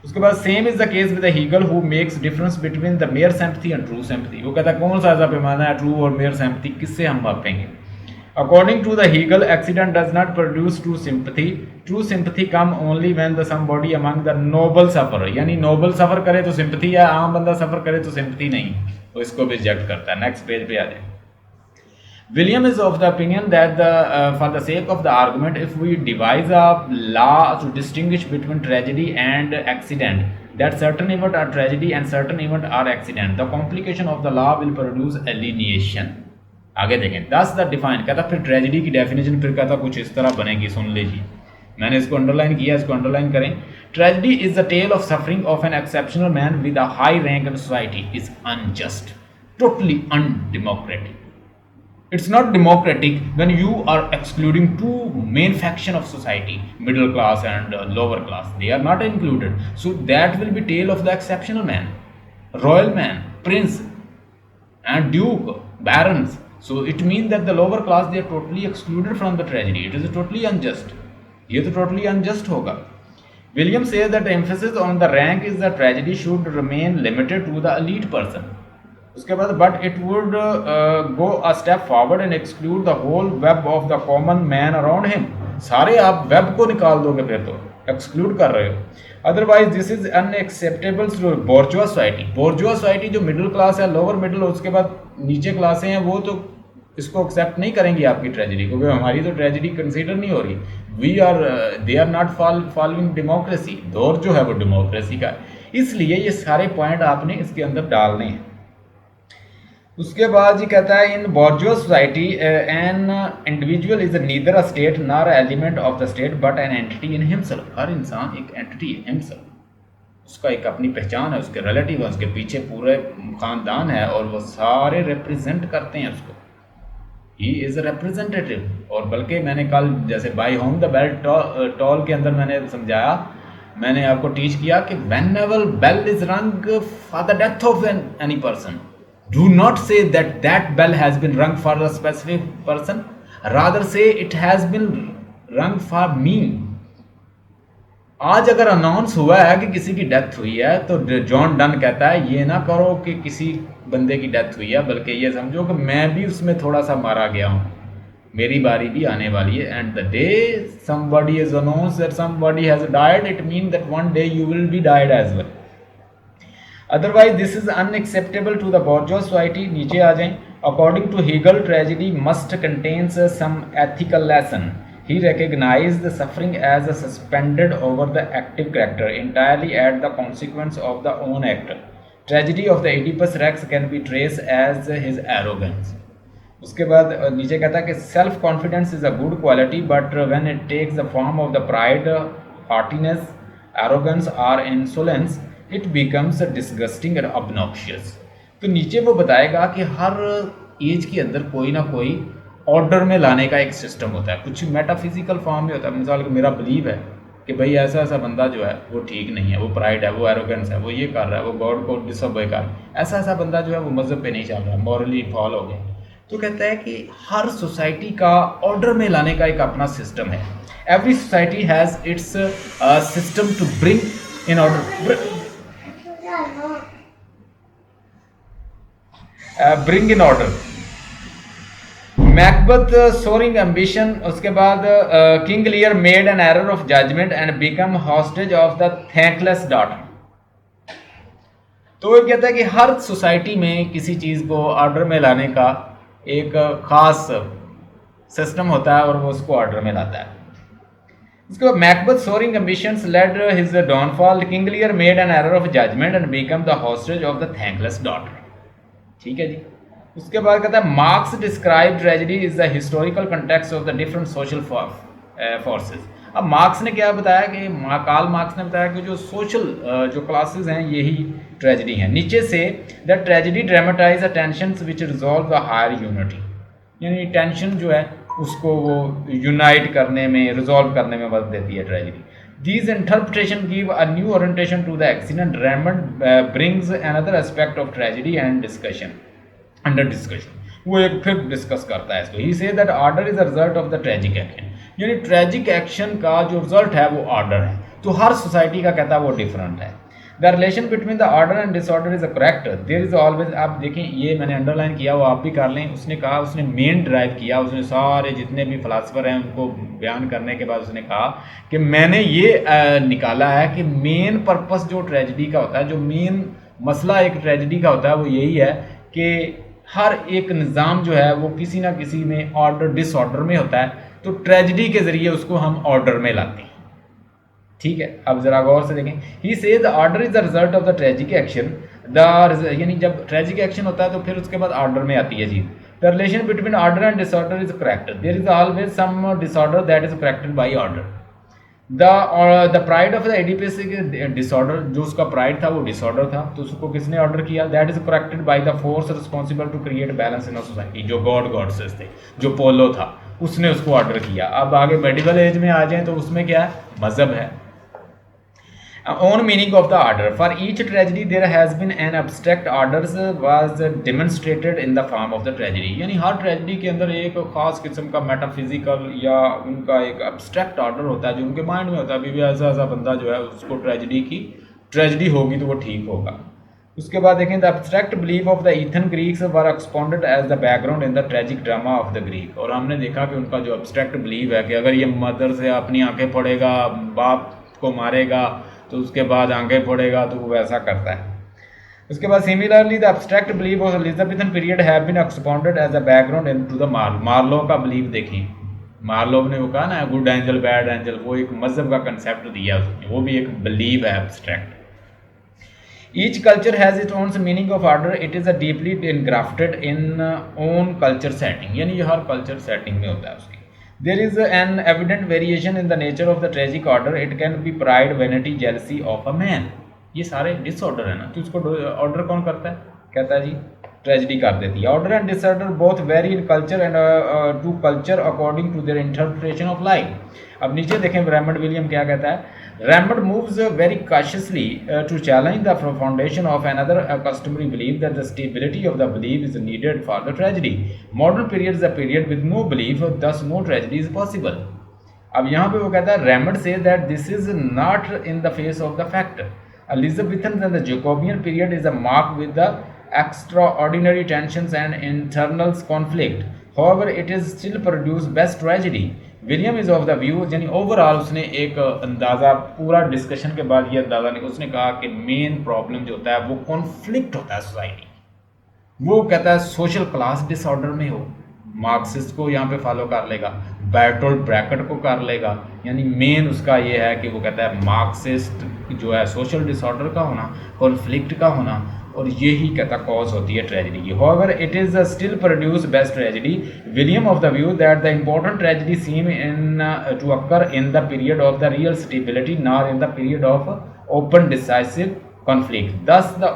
उसके बाद same is the case with the Hegel who makes difference between the mere sympathy and true sympathy. वो कहता है कौन सा ऐसा पैमाना है ट्रू और मेयर सिंपैथी, किससे हम मापेंगे? According to the Hegel, accident does not produce true sympathy. True sympathy come only when the somebody among the noble suffer. यानी noble suffer करे तो sympathy है, आम बंदा suffer करे तो sympathy नहीं, तो इसको भी रिजेक्ट करता है। नेक्स्ट पेज पे आ जाए। William is of the opinion that for the sake of the argument, if we devise a law to distinguish between tragedy and accident, that certain event are tragedy and certain event are accident, the complication of the law will produce alienation. आगे देखें, दस the define कहता फिर tragedy की definition फिर कहता कुछ इस तरह बनेगी, सुन लीजिए, मैंने इसको अंडरलाइन किया, इसको अंडरलाइन करें. Tragedy is the tale of suffering of an exceptional man with a high rank in society is unjust, totally undemocratic. It's not democratic when you are excluding two main faction of society, middle class and lower class. They are not included. So that will be tale of the exceptional man, royal man, prince and duke, barons. So it means that the lower class, they are totally excluded from the tragedy. It is totally unjust. ये तो totally unjust होगा. William says that the emphasis on the rank is that tragedy should remain limited to the elite person. उसके बाद but it would go a step forward and exclude the whole web of the common man around him. सारे आप web को निकाल दोगे, फिर तो exclude कर रहे हो. Otherwise this is unacceptable to bourgeois society. Bourgeois society जो मिडिल क्लास है, लोअर मिडिल, उसके बाद नीचे क्लासें हैं, वो तो इसको एक्सेप्ट नहीं करेंगी आपकी ट्रेजिडी, क्योंकि हमारी तो ट्रेजिडी कंसीडर नहीं हो रही. We are they are not following democracy. दौर जो है वो डेमोक्रेसी का. इसलिए ये सारे पॉइंट आपने इसके अंदर डालने हैं. उसके बाद जी कहता है in bourgeois society an individual is neither a state nor element of the state but an entity in himself. हर इंसान एक एंटिटी है हिमसेल्फ, उसका एक अपनी पहचान है, उसके रिलेटिव है, उसके पीछे पूरे खानदान है और वो सारे रिप्रेजेंट करते हैं उसको. He is a representative. और बल्कि मैंने कल जैसे by whom the bell toll के अंदर मैंने समझाया, मैंने आपको टीच किया कि whenever bell is rung for the death of any person, do not say that that bell has been rung for a specific person, rather say it has been rung for me. आज अगर announce हुआ है कि किसी की death हुई है तो जॉन डन कहता है ये ना करो कि किसी बंदे की डेथ हुई है, बल्कि ये समझो कि मैं भी उसमें थोड़ा सा मारा गया हूँ, मेरी बारी भी आने वाली है. And the day somebody is announced that somebody has died, it means that one day you will be died as well. Otherwise this is unacceptable to the bourgeois society. नीचे आ जाएं. According to Hegel, tragedy must contains some ethical lesson. He recognized the suffering as a suspended over the active character entirely at the consequence of the own act. Tragedy of the Oedipus Rex can be traced as his arrogance. उसके बाद नीचे कहता है कि self confidence is a good quality but when it takes the form of the pride, haughtiness, arrogance or insolence, it becomes disgusting and obnoxious. तो नीचे वो बताएगा कि हर एज के अंदर कोई ना कोई ऑर्डर में लाने का एक सिस्टम होता है, कुछ मेटाफिजिकल फॉर्म में होता है. मिसाल मेरा बिलीव है कि भाई ऐसा ऐसा बंदा जो है वो ठीक नहीं है, वो प्राइड है, वो एरोगेंस है, वो ये कर रहा है, वो गॉड को डिसऑबे कर रहा है, ऐसा ऐसा बंदा जो है वो मज़हब पे नहीं चल रहा है, मॉरली फॉल हो गया. तो कहता है कि हर सोसाइटी का ऑर्डर में लाने का एक अपना सिस्टम है. Every society has its system to bring in order, bring in order. Macbeth soaring ambition. उसके बाद King Lear made an error of judgement and become hostage of the thankless daughter. तो वो कहता है कि हर सोसाइटी में किसी चीज़ को ऑर्डर में लाने का एक खास सिस्टम होता है और वो उसको ऑर्डर में लाता है. उसके बाद Macbeth soaring ambitions led his downfall. King Lear made an error of judgement and become the hostage of the thankless daughter. ठीक है जी. उसके बाद कहता है Marx describe tragedy is the historical context of the different social forces. अब Marx ने क्या बताया कि कार्ल मार्क्स ने बताया कि जो सोशल जो क्लासेस हैं यही ट्रेजेडी हैं. नीचे से the tragedy dramatize a tensions which resolve the higher unity, यानी टेंशन जो है उसको वो यूनाइट करने में, रिजॉल्व करने में मदद देती है tragedy. These interpretation give a new orientation to the accident. Raymond brings another aspect of tragedy and discussion. Under discussion, वो एक फिर डिस्कस करता है इसको. He says that order is a result of the tragic action. यानी tragic action का जो result है वो ऑर्डर है. तो हर सोसाइटी का कहता है वो डिफरेंट है. The relation between the order and disorder is a correct. There is always. आप देखें ये मैंने अंडरलाइन किया, वो आप भी कर लें. उसने कहा, उसने मेन ड्राइव किया, उसने सारे जितने भी फिलासफर हैं उनको बयान करने के बाद उसने कहा कि मैंने ये निकाला है कि मेन पर्पस जो ट्रेजिडी का होता है, जो मेन मसला एक ट्रेजिडी का होता है वो यही है कि हर एक निज़ाम जो है वो किसी ना किसी में ऑर्डर डिसऑर्डर में होता है, तो ट्रेजिडी के ज़रिए उसको हम ऑर्डर में लाते हैं। ठीक है, अब ज़रा गौर से देखें। He says the order is the result of the tragic action, यानी जब ट्रेजिक एक्शन होता है तो फिर उसके बाद ऑर्डर में आती है चीज़। The relation between order and disorder is correct, there is always some disorder that is corrected by order. The pride of the Oedipus disorder, जो उसका प्राइड था वो डिसऑर्डर था, तो उसको किसने ऑर्डर किया? That is corrected by the force responsible to create balance in a society, जो गॉड्स थे, जो पोलो था, उसने उसको ऑर्डर किया। अब आगे मेडिवल एज में आ जाएं तो उसमें क्या है? मजहब है। own meaning of the order, for each tragedy there has been an abstract orders was demonstrated in the form of the tragedy, यानी हर ट्रेजिडी के अंदर एक खास किस्म का मेटाफिजिकल या उनका एक abstract ऑर्डर होता है जो उनके माइंड में होता है। अभी भी ऐसा ऐसा बंदा जो है उसको ट्रेजिडी होगी तो वो ठीक होगा। उसके बाद देखें, the abstract belief of the Athenian Greeks were expounded as the background in the tragic drama of the Greek, और हमने देखा कि उनका जो abstract belief है कि अगर ये मदर से अपनी आंखें फोड़ेगा, बाप को मारेगा, तो उसके बाद आंखें फोड़ेगा, तो वो वैसा करता है। उसके बाद similarly the abstract belief of Elizabethan period have been expounded as a background into the Marlowe का बिलीफ। देखिए मार्लो ने वो कहा ना, गुड एंजल बैड एंजल, वो एक मजहब का कंसेप्ट दिया उसने, वो भी एक बिलीव है abstract. Each culture has it own meaning of order, it is a deeply ingrafted in own culture setting, यानी ये हर कल्चर सेटिंग में होता है उसकी। There is an evident variation in the nature of the tragic order. It can be pride, vanity, jealousy of a man. ये सारे disorder है ना, तो इसको ऑर्डर कौन करता है? कहता है जी ट्रेजिडी कर देती है। Order and disorder both vary in culture and to culture according to their interpretation of life. अब नीचे देखें रेमंड विलियम क्या कहता है। Raymond moves very cautiously to challenge the foundation of another customary belief that the stability of the belief is needed for the tragedy. Modern period is a period with no belief, thus no tragedy is possible. अब यहाँ पे वो कहता है, Raymond says that this is not in the face of the fact. Elizabethan and the Jacobean period is a mark with the extraordinary tensions and internal conflict. However, it is still produce best tragedy. William is of the view, यानी overall उसने एक अंदाज़ा पूरा discussion के बाद ये अंदाज़ा नहीं, उसने कहा कि मेन प्रॉब्लम जो होता है वो कॉन्फ्लिक्ट होता है सोसाइटी। वो कहता है सोशल क्लास डिसऑर्डर में हो, मार्क्सिस्ट को यहाँ पे फॉलो कर लेगा, बैटोल्ड ब्रैकेट को कर लेगा, यानी मेन उसका ये है कि वो कहता है मार्क्सिस्ट जो है सोशल डिसऑर्डर का होना, कॉन्फ्लिक्ट का होना, और यही कहता कॉज होती है ट्रेजिडी की। However, it is still produce best tragedy. William of the view that the important tragedy seem to occur in the period of the real stability, not in the period of open decisive conflict. Thus, the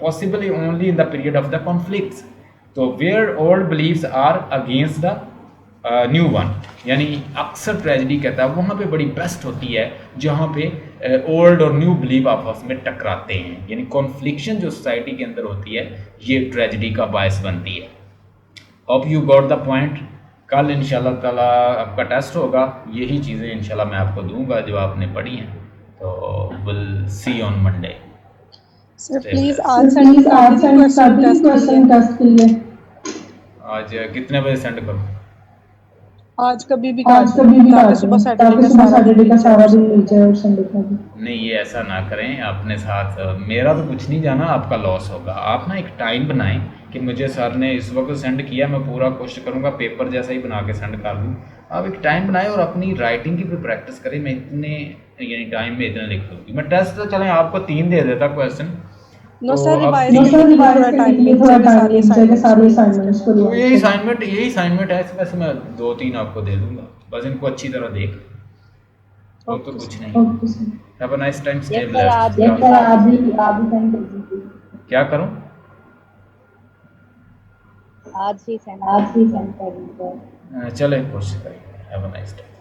possibly only in the period of the conflicts. So, where old beliefs are against the new one, यानी अक्सर tragedy कहता है वहाँ पे बड़ी best होती है जहाँ पे ओल्ड और न्यू बिलीफ आपस में टकराते हैं, यानी कॉन्फ्लिक्शन जो सोसाइटी के अंदर होती है ये ट्रेजिडी का बायस बनती है। Hope you got the point. कल इंशाल्लाह ताला आपका टेस्ट होगा, यही चीज़ें इंशाल्लाह मैं आपको दूंगा जो आपने पढ़ी हैं, तो will see on Monday. Sir please आज सेंड क्वेश्चन टेस्ट के लिए। आज कितने बजे सेंड करूँ? आज कभी भी सुबह सैटरडे का सारा दिन मिल जाए और संडे का भी नहीं, ये ऐसा ना करें अपने साथ, मेरा तो कुछ नहीं जाना, आपका लॉस होगा। आप ना एक टाइम बनाएं कि मुझे सर ने इस वक्त सेंड किया, मैं पूरा कोशिश करूंगा पेपर जैसा ही बना के सेंड कर दूं। आप एक टाइम बनाएं और अपनी राइटिंग की भी प्रैक्टिस करें। मैं इतने यानी टाइम में इतना लिख दूँगी। मैं टेस्ट तो चलें आपको 3 दे देता क्वेश्चन, नो सर रिवाइज थोड़ा टाइम मिल जाएगा सारे असाइनमेंट्स को। तो यही असाइनमेंट है, वैसे मैं 2-3 आपको दे दूंगा, बस इनको अच्छी तरह देख, और तो कुछ नहीं। Have a nice time, stay blessed. क्या करूं? आज ही सेंड कर दीजिए। चले कोशिश करेंगे। Have a nice time.